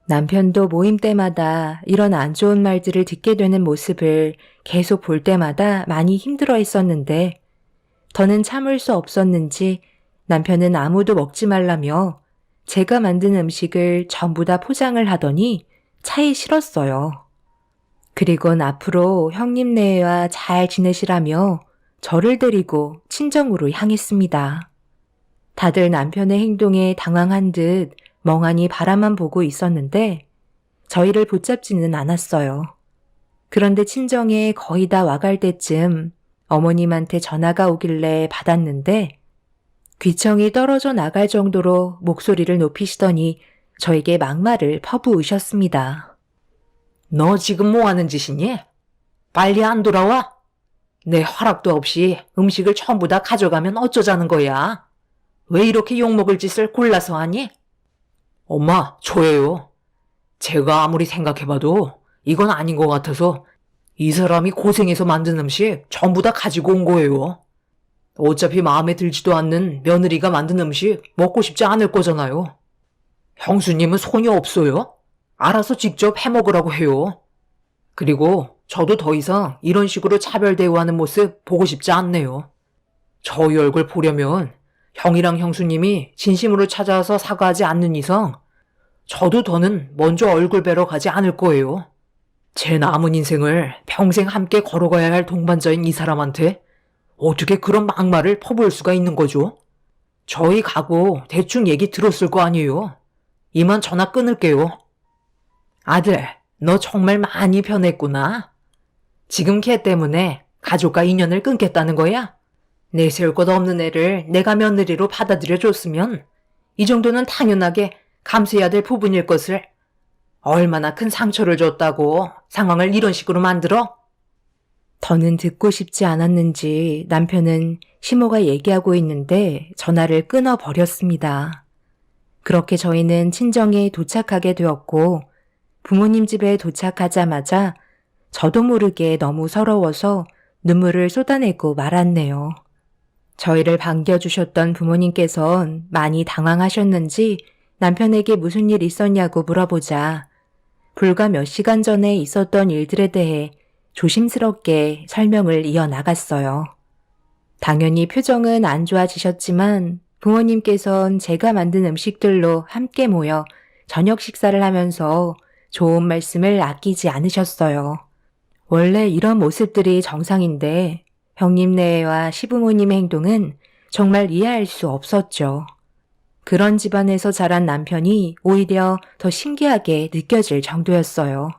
남편도 모임 때마다 이런 안 좋은 말들을 듣게 되는 모습을 계속 볼 때마다 많이 힘들어 했었는데 더는 참을 수 없었는지 남편은 아무도 먹지 말라며 제가 만든 음식을 전부 다 포장을 하더니 차에 실었어요. 그리곤 앞으로 형님네와 잘 지내시라며 저를 데리고 친정으로 향했습니다. 다들 남편의 행동에 당황한 듯 멍하니 바라만 보고 있었는데 저희를 붙잡지는 않았어요. 그런데 친정에 거의 다 와갈 때쯤 어머님한테 전화가 오길래 받았는데 귀청이 떨어져 나갈 정도로 목소리를 높이시더니 저에게 막말을 퍼부으셨습니다. 너 지금 뭐 하는 짓이니? 빨리 안 돌아와? 내 허락도 없이 음식을 전부 다 가져가면 어쩌자는 거야? 왜 이렇게 욕먹을 짓을 골라서 하니? 엄마, 저예요. 제가 아무리 생각해봐도 이건 아닌 것 같아서 이 사람이 고생해서 만든 음식 전부 다 가지고 온 거예요. 어차피 마음에 들지도 않는 며느리가 만든 음식 먹고 싶지 않을 거잖아요. 형수님은 손이 없어요? 알아서 직접 해먹으라고 해요. 그리고 저도 더 이상 이런 식으로 차별 대우하는 모습 보고 싶지 않네요. 저희 얼굴 보려면 형이랑 형수님이 진심으로 찾아와서 사과하지 않는 이상 저도 더는 먼저 얼굴 뵈러 가지 않을 거예요. 제 남은 인생을 평생 함께 걸어가야 할 동반자인 이 사람한테 어떻게 그런 막말을 퍼부을 수가 있는 거죠? 저희 가고 대충 얘기 들었을 거 아니에요. 이만 전화 끊을게요. 아들, 너 정말 많이 변했구나. 지금 걔 때문에 가족과 인연을 끊겠다는 거야? 내세울 것 없는 애를 내가 며느리로 받아들여줬으면 이 정도는 당연하게 감수해야 될 부분일 것을 얼마나 큰 상처를 줬다고 상황을 이런 식으로 만들어? 더는 듣고 싶지 않았는지 남편은 시모가 얘기하고 있는데 전화를 끊어버렸습니다. 그렇게 저희는 친정에 도착하게 되었고 부모님 집에 도착하자마자 저도 모르게 너무 서러워서 눈물을 쏟아내고 말았네요. 저희를 반겨주셨던 부모님께선 많이 당황하셨는지 남편에게 무슨 일 있었냐고 물어보자 불과 몇 시간 전에 있었던 일들에 대해 조심스럽게 설명을 이어나갔어요. 당연히 표정은 안 좋아지셨지만 부모님께선 제가 만든 음식들로 함께 모여 저녁 식사를 하면서 좋은 말씀을 아끼지 않으셨어요. 원래 이런 모습들이 정상인데 형님네와 시부모님의 행동은 정말 이해할 수 없었죠. 그런 집안에서 자란 남편이 오히려 더 신기하게 느껴질 정도였어요.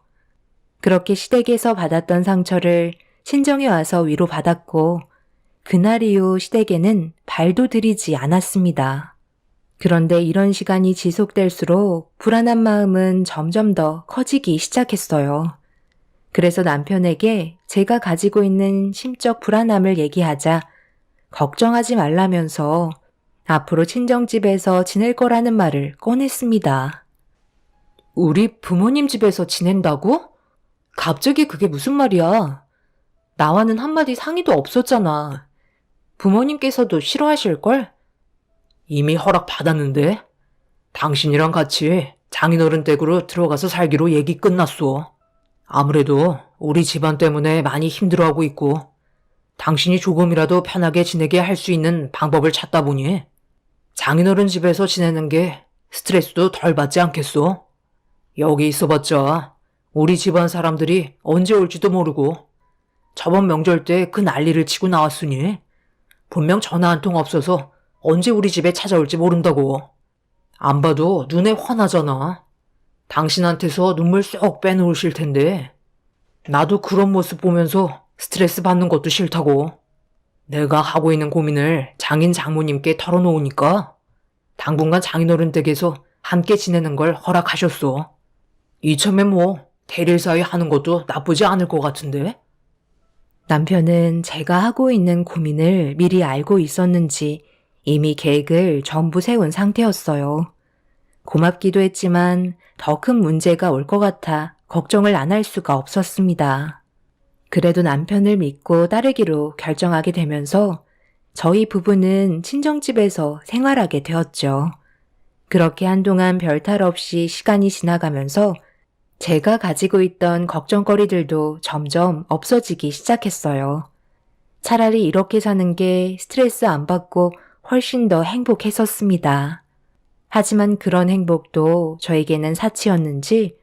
그렇게 시댁에서 받았던 상처를 친정에 와서 위로받았고 그날 이후 시댁에는 발도 들이지 않았습니다. 그런데 이런 시간이 지속될수록 불안한 마음은 점점 더 커지기 시작했어요. 그래서 남편에게 제가 가지고 있는 심적 불안함을 얘기하자 걱정하지 말라면서 앞으로 친정집에서 지낼 거라는 말을 꺼냈습니다. 우리 부모님 집에서 지낸다고? 갑자기 그게 무슨 말이야? 나와는 한마디 상의도 없었잖아. 부모님께서도 싫어하실걸? 이미 허락 받았는데 당신이랑 같이 장인어른 댁으로 들어가서 살기로 얘기 끝났어. 아무래도 우리 집안 때문에 많이 힘들어하고 있고 당신이 조금이라도 편하게 지내게 할 수 있는 방법을 찾다 보니 장인어른 집에서 지내는 게 스트레스도 덜 받지 않겠소? 여기 있어봤자 우리 집안 사람들이 언제 올지도 모르고 저번 명절 때 그 난리를 치고 나왔으니 분명 전화 한 통 없어서 언제 우리 집에 찾아올지 모른다고. 안 봐도 눈에 환하잖아. 당신한테서 눈물 쏙 빼놓으실 텐데 나도 그런 모습 보면서 스트레스 받는 것도 싫다고. 내가 하고 있는 고민을 장인 장모님께 털어놓으니까 당분간 장인어른 댁에서 함께 지내는 걸 허락하셨어. 이참에 뭐 대릴 사이 하는 것도 나쁘지 않을 것 같은데? 남편은 제가 하고 있는 고민을 미리 알고 있었는지 이미 계획을 전부 세운 상태였어요. 고맙기도 했지만 더 큰 문제가 올 것 같아 걱정을 안 할 수가 없었습니다. 그래도 남편을 믿고 따르기로 결정하게 되면서 저희 부부는 친정집에서 생활하게 되었죠. 그렇게 한동안 별탈 없이 시간이 지나가면서 제가 가지고 있던 걱정거리들도 점점 없어지기 시작했어요. 차라리 이렇게 사는 게 스트레스 안 받고 훨씬 더 행복했었습니다. 하지만 그런 행복도 저에게는 사치였는지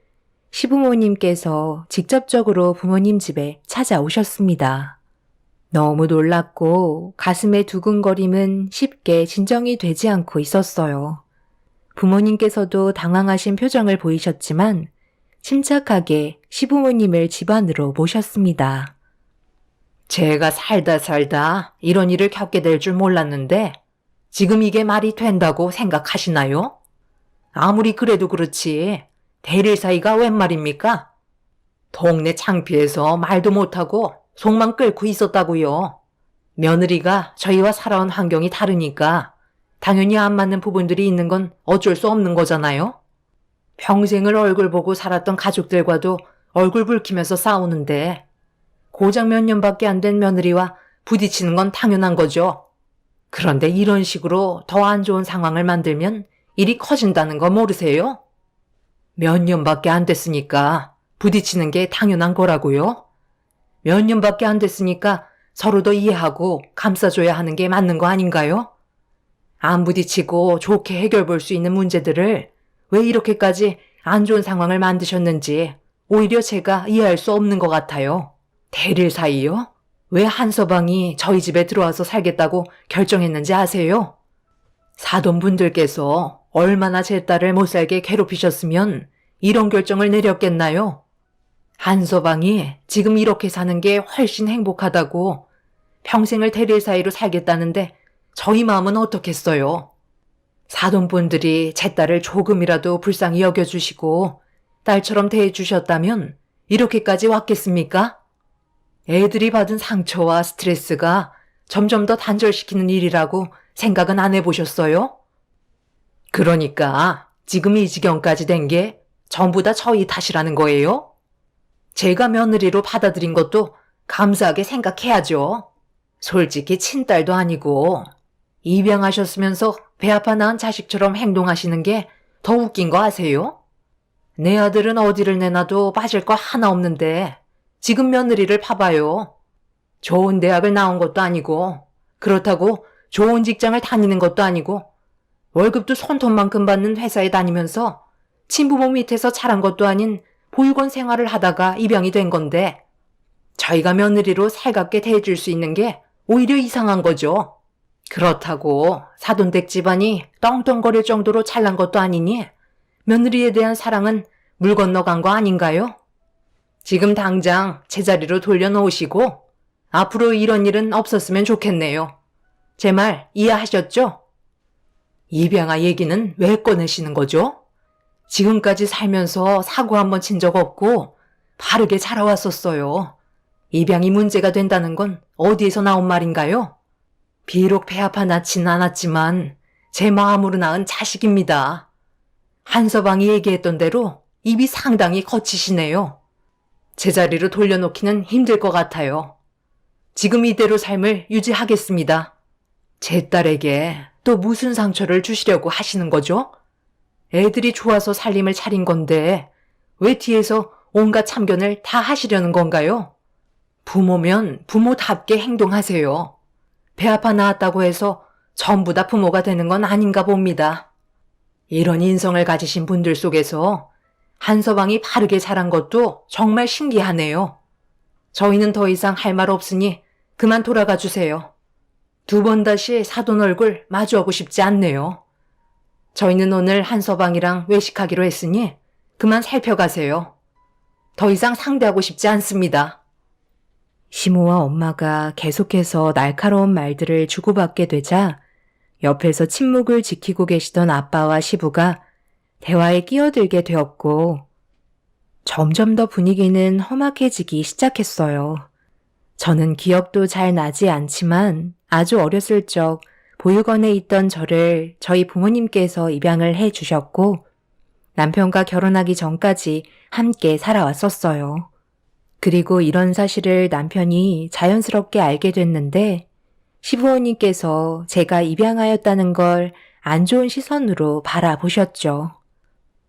시부모님께서 직접적으로 부모님 집에 찾아오셨습니다. 너무 놀랐고 가슴의 두근거림은 쉽게 진정이 되지 않고 있었어요. 부모님께서도 당황하신 표정을 보이셨지만 침착하게 시부모님을 집 안으로 모셨습니다. 제가 살다 이런 일을 겪게 될 줄 몰랐는데 지금 이게 말이 된다고 생각하시나요? 아무리 그래도 그렇지 대릴 사이가 웬 말입니까? 동네 창피해서 말도 못하고 속만 끓고 있었다고요. 며느리가 저희와 살아온 환경이 다르니까 당연히 안 맞는 부분들이 있는 건 어쩔 수 없는 거잖아요. 평생을 얼굴 보고 살았던 가족들과도 얼굴 붉히면서 싸우는데 고작 몇 년밖에 안 된 며느리와 부딪히는 건 당연한 거죠. 그런데 이런 식으로 더 안 좋은 상황을 만들면 일이 커진다는 거 모르세요? 몇 년밖에 안 됐으니까 부딪히는 게 당연한 거라고요. 몇 년밖에 안 됐으니까 서로 더 이해하고 감싸줘야 하는 게 맞는 거 아닌가요? 안 부딪히고 좋게 해결 볼 수 있는 문제들을 왜 이렇게까지 안 좋은 상황을 만드셨는지 오히려 제가 이해할 수 없는 것 같아요. 대릴 사이요? 왜 한서방이 저희 집에 들어와서 살겠다고 결정했는지 아세요? 사돈분들께서 얼마나 제 딸을 못 살게 괴롭히셨으면 이런 결정을 내렸겠나요? 한서방이 지금 이렇게 사는 게 훨씬 행복하다고 평생을 대릴 사이로 살겠다는데 저희 마음은 어떻겠어요? 사돈분들이 제 딸을 조금이라도 불쌍히 여겨주시고 딸처럼 대해주셨다면 이렇게까지 왔겠습니까? 애들이 받은 상처와 스트레스가 점점 더 단절시키는 일이라고 생각은 안 해보셨어요? 그러니까 지금 이 지경까지 된 게 전부 다 저희 탓이라는 거예요? 제가 며느리로 받아들인 것도 감사하게 생각해야죠. 솔직히 친딸도 아니고 입양하셨으면서 배 아파 낳은 자식처럼 행동하시는 게 더 웃긴 거 아세요? 내 아들은 어디를 내놔도 빠질 거 하나 없는데 지금 며느리를 봐봐요. 좋은 대학을 나온 것도 아니고 그렇다고 좋은 직장을 다니는 것도 아니고 월급도 손톱만큼 받는 회사에 다니면서 친부모 밑에서 자란 것도 아닌 보육원 생활을 하다가 입양이 된 건데 저희가 며느리로 살갑게 대해줄 수 있는 게 오히려 이상한 거죠. 그렇다고 사돈댁 집안이 떵떵거릴 정도로 잘난 것도 아니니 며느리에 대한 사랑은 물 건너간 거 아닌가요? 지금 당장 제자리로 돌려놓으시고 앞으로 이런 일은 없었으면 좋겠네요. 제 말 이해하셨죠? 입양아 얘기는 왜 꺼내시는 거죠? 지금까지 살면서 사고 한번 친 적 없고 바르게 자라왔었어요. 입양이 문제가 된다는 건 어디에서 나온 말인가요? 비록 배 아파 낳진 않았지만 제 마음으로 낳은 자식입니다. 한서방이 얘기했던 대로 입이 상당히 거치시네요. 제자리로 돌려놓기는 힘들 것 같아요. 지금 이대로 삶을 유지하겠습니다. 제 딸에게 또 무슨 상처를 주시려고 하시는 거죠? 애들이 좋아서 살림을 차린 건데 왜 뒤에서 온갖 참견을 다 하시려는 건가요? 부모면 부모답게 행동하세요. 배 아파 낳았다고 해서 전부 다 부모가 되는 건 아닌가 봅니다. 이런 인성을 가지신 분들 속에서 한서방이 바르게 자란 것도 정말 신기하네요. 저희는 더 이상 할 말 없으니 그만 돌아가 주세요. 두 번 다시 사돈 얼굴 마주하고 싶지 않네요. 저희는 오늘 한서방이랑 외식하기로 했으니 그만 살펴가세요. 더 이상 상대하고 싶지 않습니다. 시모와 엄마가 계속해서 날카로운 말들을 주고받게 되자 옆에서 침묵을 지키고 계시던 아빠와 시부가 대화에 끼어들게 되었고 점점 더 분위기는 험악해지기 시작했어요. 저는 기억도 잘 나지 않지만 아주 어렸을 적 보육원에 있던 저를 저희 부모님께서 입양을 해 주셨고 남편과 결혼하기 전까지 함께 살아왔었어요. 그리고 이런 사실을 남편이 자연스럽게 알게 됐는데 시부모님께서 제가 입양하였다는 걸 안 좋은 시선으로 바라보셨죠.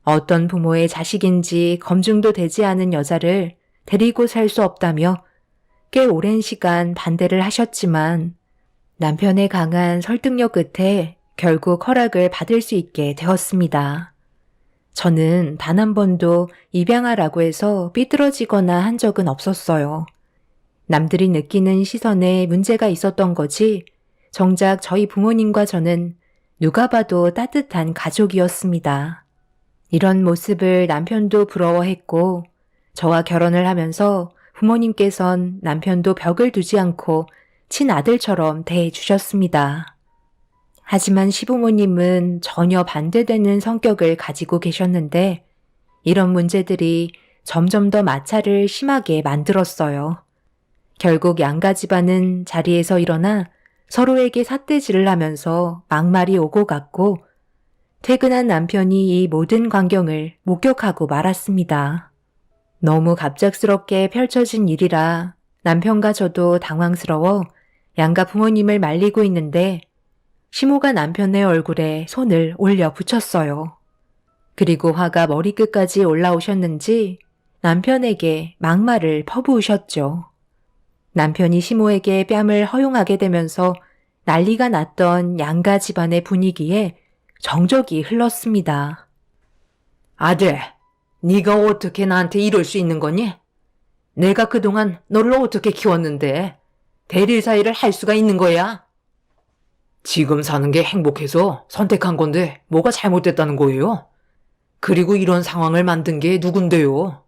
어떤 부모의 자식인지 검증도 되지 않은 여자를 데리고 살 수 없다며 꽤 오랜 시간 반대를 하셨지만 남편의 강한 설득력 끝에 결국 허락을 받을 수 있게 되었습니다. 저는 단 한 번도 입양하라고 해서 삐뚤어지거나 한 적은 없었어요. 남들이 느끼는 시선에 문제가 있었던 거지 정작 저희 부모님과 저는 누가 봐도 따뜻한 가족이었습니다. 이런 모습을 남편도 부러워했고 저와 결혼을 하면서 부모님께선 남편도 벽을 두지 않고 친아들처럼 대해주셨습니다. 하지만 시부모님은 전혀 반대되는 성격을 가지고 계셨는데 이런 문제들이 점점 더 마찰을 심하게 만들었어요. 결국 양가 집안은 자리에서 일어나 서로에게 삿대질을 하면서 막말이 오고 갔고 퇴근한 남편이 이 모든 광경을 목격하고 말았습니다. 너무 갑작스럽게 펼쳐진 일이라 남편과 저도 당황스러워 양가 부모님을 말리고 있는데 시모가 남편의 얼굴에 손을 올려 붙였어요. 그리고 화가 머리끝까지 올라오셨는지 남편에게 막말을 퍼부으셨죠. 남편이 시모에게 뺨을 허용하게 되면서 난리가 났던 양가 집안의 분위기에 정적이 흘렀습니다. 아들, 네가 어떻게 나한테 이럴 수 있는 거니? 내가 그동안 너를 어떻게 키웠는데 대릴 사이를 할 수가 있는 거야? 지금 사는 게 행복해서 선택한 건데 뭐가 잘못됐다는 거예요? 그리고 이런 상황을 만든 게 누군데요?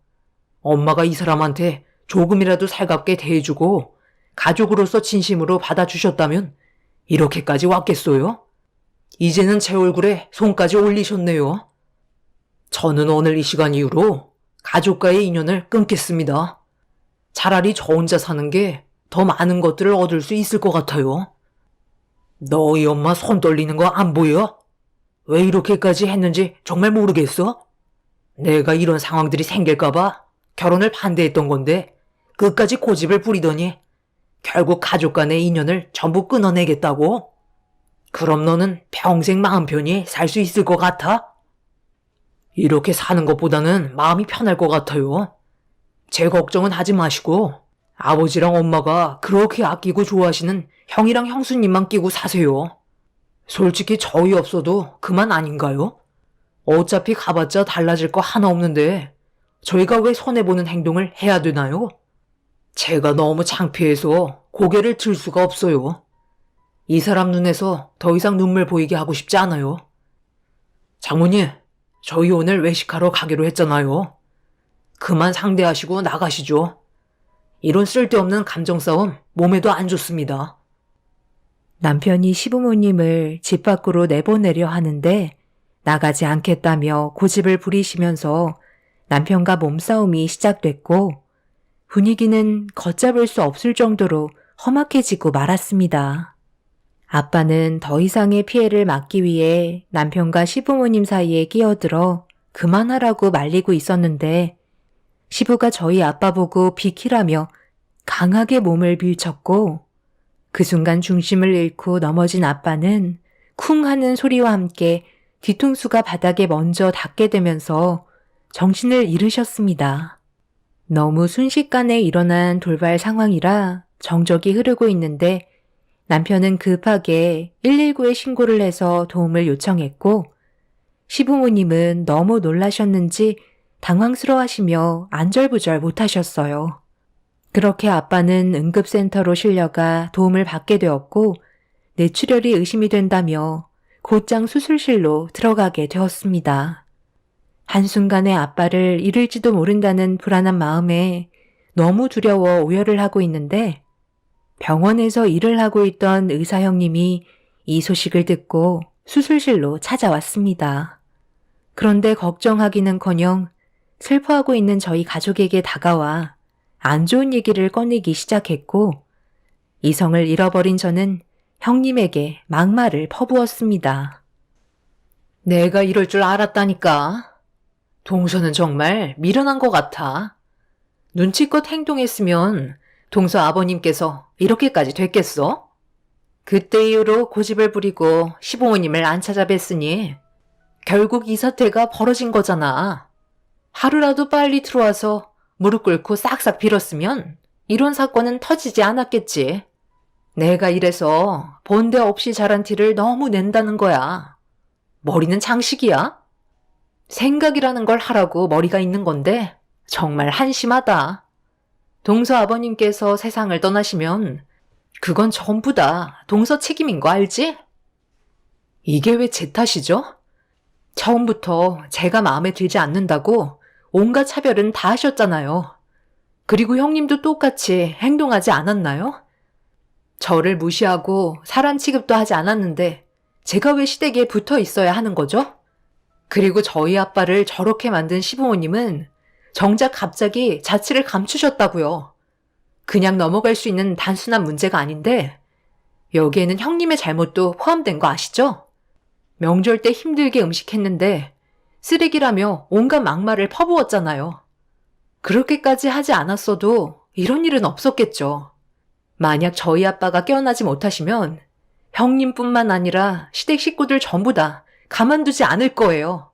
엄마가 이 사람한테 조금이라도 살갑게 대해주고 가족으로서 진심으로 받아주셨다면 이렇게까지 왔겠어요? 이제는 제 얼굴에 손까지 올리셨네요. 저는 오늘 이 시간 이후로 가족과의 인연을 끊겠습니다. 차라리 저 혼자 사는 게 더 많은 것들을 얻을 수 있을 것 같아요. 너희 엄마 손 떨리는 거 안 보여? 왜 이렇게까지 했는지 정말 모르겠어? 내가 이런 상황들이 생길까봐 결혼을 반대했던 건데 끝까지 고집을 부리더니 결국 가족 간의 인연을 전부 끊어내겠다고? 그럼 너는 평생 마음 편히 살 수 있을 것 같아? 이렇게 사는 것보다는 마음이 편할 것 같아요. 제 걱정은 하지 마시고 아버지랑 엄마가 그렇게 아끼고 좋아하시는 형이랑 형수님만 끼고 사세요. 솔직히 저희 없어도 그만 아닌가요? 어차피 가봤자 달라질 거 하나 없는데 저희가 왜 손해보는 행동을 해야 되나요? 제가 너무 창피해서 고개를 들 수가 없어요. 이 사람 눈에서 더 이상 눈물 보이게 하고 싶지 않아요. 장모님, 저희 오늘 외식하러 가기로 했잖아요. 그만 상대하시고 나가시죠. 이런 쓸데없는 감정 싸움 몸에도 안 좋습니다. 남편이 시부모님을 집 밖으로 내보내려 하는데 나가지 않겠다며 고집을 부리시면서 남편과 몸싸움이 시작됐고 분위기는 걷잡을 수 없을 정도로 험악해지고 말았습니다. 아빠는 더 이상의 피해를 막기 위해 남편과 시부모님 사이에 끼어들어 그만하라고 말리고 있었는데 시부가 저희 아빠 보고 비키라며 강하게 몸을 밀쳤고 그 순간 중심을 잃고 넘어진 아빠는 쿵 하는 소리와 함께 뒤통수가 바닥에 먼저 닿게 되면서 정신을 잃으셨습니다. 너무 순식간에 일어난 돌발 상황이라 정적이 흐르고 있는데 남편은 급하게 119에 신고를 해서 도움을 요청했고 시부모님은 너무 놀라셨는지 당황스러워하시며 안절부절 못하셨어요. 그렇게 아빠는 응급센터로 실려가 도움을 받게 되었고 뇌출혈이 의심이 된다며 곧장 수술실로 들어가게 되었습니다. 한순간에 아빠를 잃을지도 모른다는 불안한 마음에 너무 두려워 오열을 하고 있는데 병원에서 일을 하고 있던 의사 형님이 이 소식을 듣고 수술실로 찾아왔습니다. 그런데 걱정하기는커녕 슬퍼하고 있는 저희 가족에게 다가와 안 좋은 얘기를 꺼내기 시작했고 이성을 잃어버린 저는 형님에게 막말을 퍼부었습니다. 내가 이럴 줄 알았다니까. 동서는 정말 미련한 것 같아. 눈치껏 행동했으면 동서 아버님께서 이렇게까지 됐겠어? 그때 이후로 고집을 부리고 시부모님을 안 찾아뵀으니 결국 이 사태가 벌어진 거잖아. 하루라도 빨리 들어와서 무릎 꿇고 싹싹 빌었으면 이런 사건은 터지지 않았겠지. 내가 이래서 본데 없이 자란 티를 너무 낸다는 거야. 머리는 장식이야? 생각이라는 걸 하라고 머리가 있는 건데 정말 한심하다. 동서 아버님께서 세상을 떠나시면 그건 전부 다 동서 책임인 거 알지? 이게 왜 제 탓이죠? 처음부터 제가 마음에 들지 않는다고 온갖 차별은 다 하셨잖아요. 그리고 형님도 똑같이 행동하지 않았나요? 저를 무시하고 사람 취급도 하지 않았는데 제가 왜 시댁에 붙어 있어야 하는 거죠? 그리고 저희 아빠를 저렇게 만든 시부모님은 정작 갑자기 자취를 감추셨다고요. 그냥 넘어갈 수 있는 단순한 문제가 아닌데 여기에는 형님의 잘못도 포함된 거 아시죠? 명절 때 힘들게 음식했는데 쓰레기라며 온갖 막말을 퍼부었잖아요. 그렇게까지 하지 않았어도 이런 일은 없었겠죠. 만약 저희 아빠가 깨어나지 못하시면 형님뿐만 아니라 시댁 식구들 전부 다 가만두지 않을 거예요.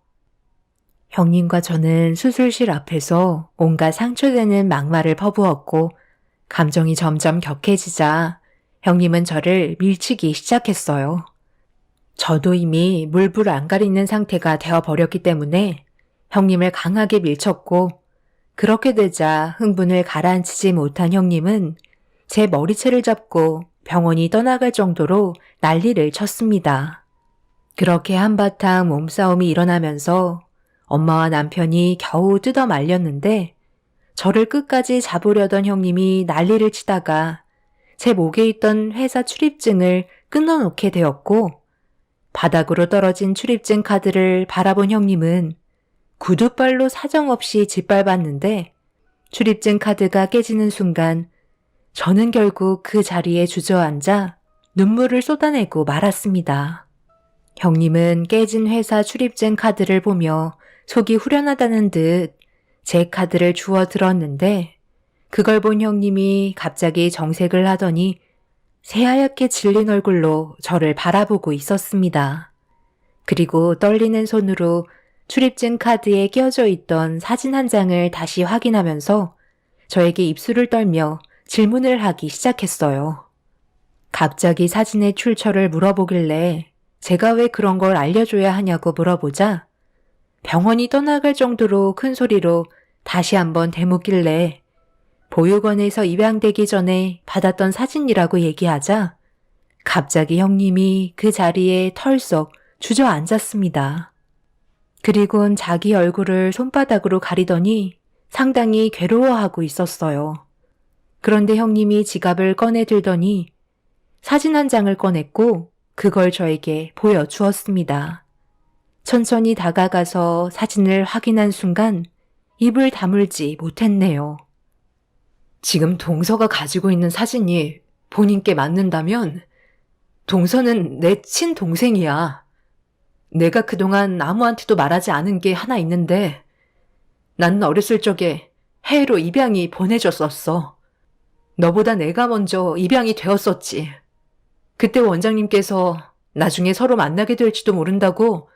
형님과 저는 수술실 앞에서 온갖 상처되는 막말을 퍼부었고 감정이 점점 격해지자 형님은 저를 밀치기 시작했어요. 저도 이미 물불 안 가리는 상태가 되어버렸기 때문에 형님을 강하게 밀쳤고 그렇게 되자 흥분을 가라앉히지 못한 형님은 제 머리채를 잡고 병원이 떠나갈 정도로 난리를 쳤습니다. 그렇게 한바탕 몸싸움이 일어나면서 엄마와 남편이 겨우 뜯어 말렸는데 저를 끝까지 잡으려던 형님이 난리를 치다가 제 목에 있던 회사 출입증을 끊어놓게 되었고 바닥으로 떨어진 출입증 카드를 바라본 형님은 구두발로 사정없이 짓밟았는데 출입증 카드가 깨지는 순간 저는 결국 그 자리에 주저앉아 눈물을 쏟아내고 말았습니다. 형님은 깨진 회사 출입증 카드를 보며 속이 후련하다는 듯 제 카드를 주워 들었는데 그걸 본 형님이 갑자기 정색을 하더니 새하얗게 질린 얼굴로 저를 바라보고 있었습니다. 그리고 떨리는 손으로 출입증 카드에 끼어져 있던 사진 한 장을 다시 확인하면서 저에게 입술을 떨며 질문을 하기 시작했어요. 갑자기 사진의 출처를 물어보길래 제가 왜 그런 걸 알려줘야 하냐고 물어보자 병원이 떠나갈 정도로 큰 소리로 다시 한번 대묻길래 보육원에서 입양되기 전에 받았던 사진이라고 얘기하자 갑자기 형님이 그 자리에 털썩 주저앉았습니다. 그리곤 자기 얼굴을 손바닥으로 가리더니 상당히 괴로워하고 있었어요. 그런데 형님이 지갑을 꺼내 들더니 사진 한 장을 꺼냈고 그걸 저에게 보여주었습니다. 천천히 다가가서 사진을 확인한 순간 입을 다물지 못했네요. 지금 동서가 가지고 있는 사진이 본인께 맞는다면 동서는 내 친동생이야. 내가 그동안 아무한테도 말하지 않은 게 하나 있는데 나는 어렸을 적에 해외로 입양이 보내졌었어. 너보다 내가 먼저 입양이 되었었지. 그때 원장님께서 나중에 서로 만나게 될지도 모른다고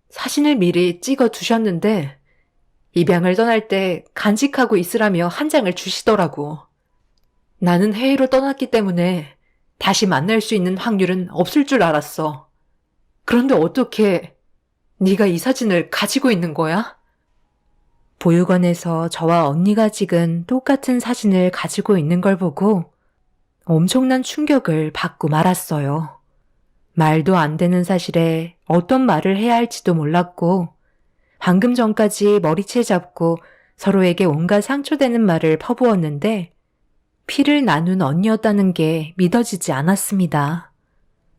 사진을 미리 찍어 두셨는데 입양을 떠날 때 간직하고 있으라며 한 장을 주시더라고. 나는 해외로 떠났기 때문에 다시 만날 수 있는 확률은 없을 줄 알았어. 그런데 어떻게 네가 이 사진을 가지고 있는 거야? 보육원에서 저와 언니가 찍은 똑같은 사진을 가지고 있는 걸 보고 엄청난 충격을 받고 말았어요. 말도 안 되는 사실에 어떤 말을 해야 할지도 몰랐고 방금 전까지 머리채 잡고 서로에게 온갖 상처되는 말을 퍼부었는데 피를 나눈 언니였다는 게 믿어지지 않았습니다.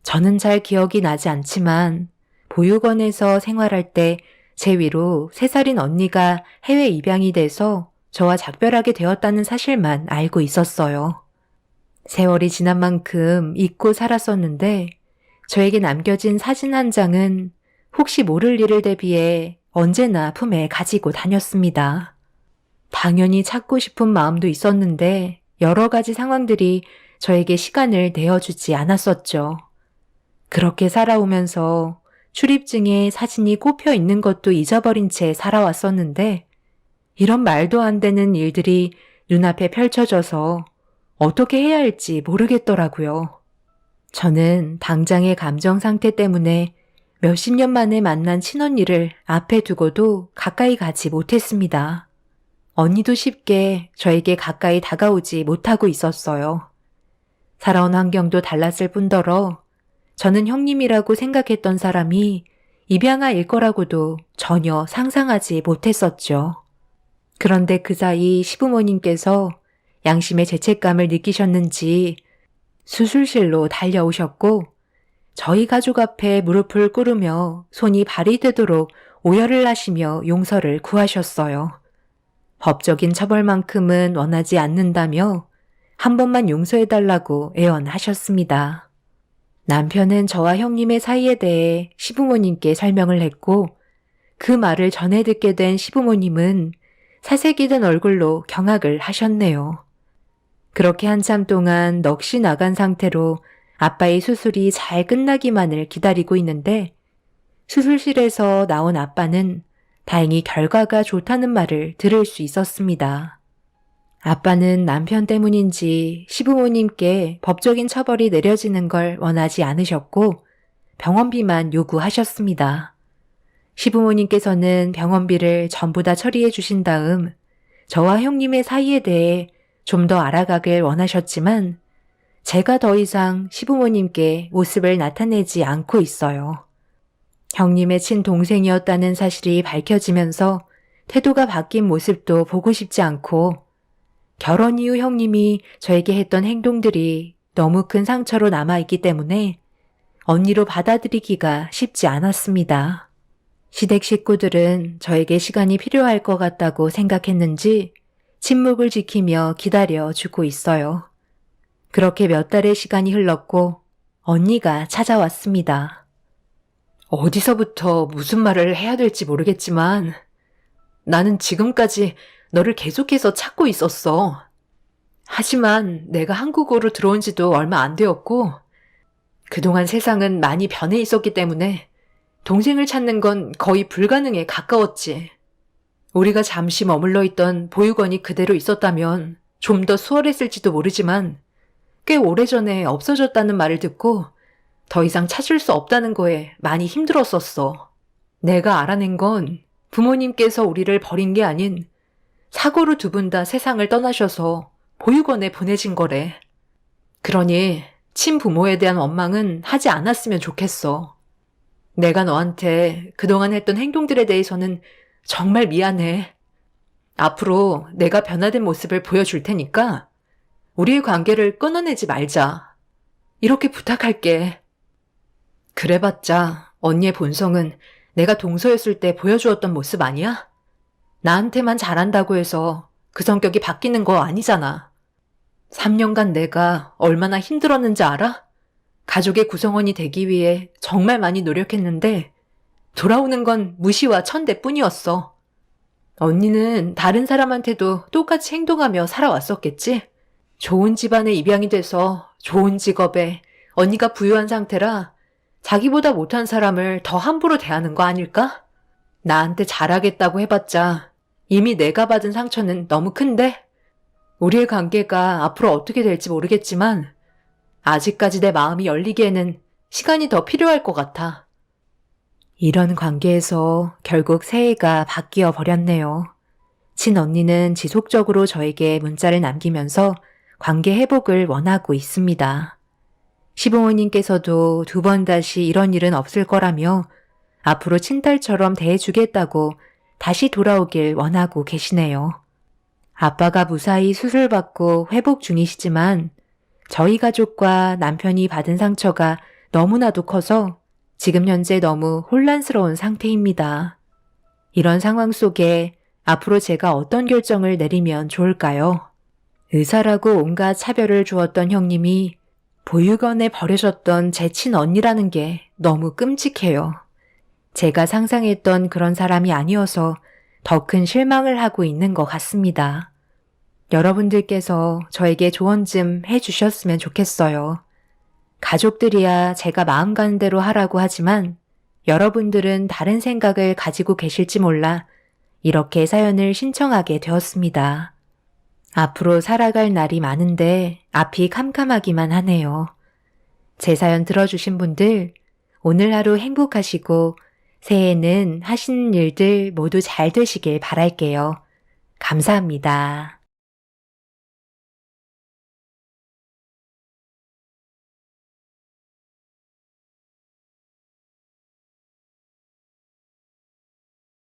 저는 잘 기억이 나지 않지만 보육원에서 생활할 때 제 위로 3살인 언니가 해외 입양이 돼서 저와 작별하게 되었다는 사실만 알고 있었어요. 세월이 지난 만큼 잊고 살았었는데 저에게 남겨진 사진 한 장은 혹시 모를 일을 대비해 언제나 품에 가지고 다녔습니다. 당연히 찾고 싶은 마음도 있었는데 여러 가지 상황들이 저에게 시간을 내어주지 않았었죠. 그렇게 살아오면서 출입증에 사진이 꼽혀 있는 것도 잊어버린 채 살아왔었는데 이런 말도 안 되는 일들이 눈앞에 펼쳐져서 어떻게 해야 할지 모르겠더라고요. 저는 당장의 감정 상태 때문에 몇십 년 만에 만난 친언니를 앞에 두고도 가까이 가지 못했습니다. 언니도 쉽게 저에게 가까이 다가오지 못하고 있었어요. 살아온 환경도 달랐을 뿐더러 저는 형님이라고 생각했던 사람이 입양아일 거라고도 전혀 상상하지 못했었죠. 그런데 그 사이 시부모님께서 양심의 죄책감을 느끼셨는지 수술실로 달려오셨고 저희 가족 앞에 무릎을 꿇으며 손이 발이 되도록 오열을 하시며 용서를 구하셨어요. 법적인 처벌만큼은 원하지 않는다며 한 번만 용서해달라고 애원하셨습니다. 남편은 저와 형님의 사이에 대해 시부모님께 설명을 했고 그 말을 전해 듣게 된 시부모님은 사색이 든 얼굴로 경악을 하셨네요. 그렇게 한참 동안 넋이 나간 상태로 아빠의 수술이 잘 끝나기만을 기다리고 있는데 수술실에서 나온 아빠는 다행히 결과가 좋다는 말을 들을 수 있었습니다. 아빠는 남편 때문인지 시부모님께 법적인 처벌이 내려지는 걸 원하지 않으셨고 병원비만 요구하셨습니다. 시부모님께서는 병원비를 전부 다 처리해 주신 다음 저와 형님의 사이에 대해 좀 더 알아가길 원하셨지만 제가 더 이상 시부모님께 모습을 나타내지 않고 있어요. 형님의 친동생이었다는 사실이 밝혀지면서 태도가 바뀐 모습도 보고 싶지 않고 결혼 이후 형님이 저에게 했던 행동들이 너무 큰 상처로 남아있기 때문에 언니로 받아들이기가 쉽지 않았습니다. 시댁 식구들은 저에게 시간이 필요할 것 같다고 생각했는지 침묵을 지키며 기다려주고 있어요. 그렇게 몇 달의 시간이 흘렀고 언니가 찾아왔습니다. 어디서부터 무슨 말을 해야 될지 모르겠지만 나는 지금까지 너를 계속해서 찾고 있었어. 하지만 내가 한국으로 들어온 지도 얼마 안 되었고 그동안 세상은 많이 변해 있었기 때문에 동생을 찾는 건 거의 불가능에 가까웠지. 우리가 잠시 머물러 있던 보육원이 그대로 있었다면 좀 더 수월했을지도 모르지만 꽤 오래전에 없어졌다는 말을 듣고 더 이상 찾을 수 없다는 거에 많이 힘들었었어. 내가 알아낸 건 부모님께서 우리를 버린 게 아닌 사고로 두 분 다 세상을 떠나셔서 보육원에 보내진 거래. 그러니 친부모에 대한 원망은 하지 않았으면 좋겠어. 내가 너한테 그동안 했던 행동들에 대해서는 정말 미안해. 앞으로 내가 변화된 모습을 보여줄 테니까 우리의 관계를 끊어내지 말자. 이렇게 부탁할게. 그래봤자 언니의 본성은 내가 동서였을 때 보여주었던 모습 아니야? 나한테만 잘한다고 해서 그 성격이 바뀌는 거 아니잖아. 3년간 내가 얼마나 힘들었는지 알아? 가족의 구성원이 되기 위해 정말 많이 노력했는데 돌아오는 건 무시와 천대뿐이었어. 언니는 다른 사람한테도 똑같이 행동하며 살아왔었겠지? 좋은 집안에 입양이 돼서 좋은 직업에 언니가 부유한 상태라 자기보다 못한 사람을 더 함부로 대하는 거 아닐까? 나한테 잘하겠다고 해봤자 이미 내가 받은 상처는 너무 큰데? 우리의 관계가 앞으로 어떻게 될지 모르겠지만 아직까지 내 마음이 열리기에는 시간이 더 필요할 것 같아. 이런 관계에서 결국 새해가 바뀌어 버렸네요. 친언니는 지속적으로 저에게 문자를 남기면서 관계 회복을 원하고 있습니다. 시부모님께서도 2번 다시 이런 일은 없을 거라며 앞으로 친딸처럼 대해주겠다고 다시 돌아오길 원하고 계시네요. 아빠가 무사히 수술받고 회복 중이시지만 저희 가족과 남편이 받은 상처가 너무나도 커서 지금 현재 너무 혼란스러운 상태입니다. 이런 상황 속에 앞으로 제가 어떤 결정을 내리면 좋을까요? 의사라고 온갖 차별을 주었던 형님이 보육원에 버려졌던 제 친언니라는 게 너무 끔찍해요. 제가 상상했던 그런 사람이 아니어서 더 큰 실망을 하고 있는 것 같습니다. 여러분들께서 저에게 조언 좀 해주셨으면 좋겠어요. 가족들이야 제가 마음 가는 대로 하라고 하지만 여러분들은 다른 생각을 가지고 계실지 몰라 이렇게 사연을 신청하게 되었습니다. 앞으로 살아갈 날이 많은데 앞이 캄캄하기만 하네요. 제 사연 들어주신 분들 오늘 하루 행복하시고 새해에는 하시는 일들 모두 잘 되시길 바랄게요. 감사합니다.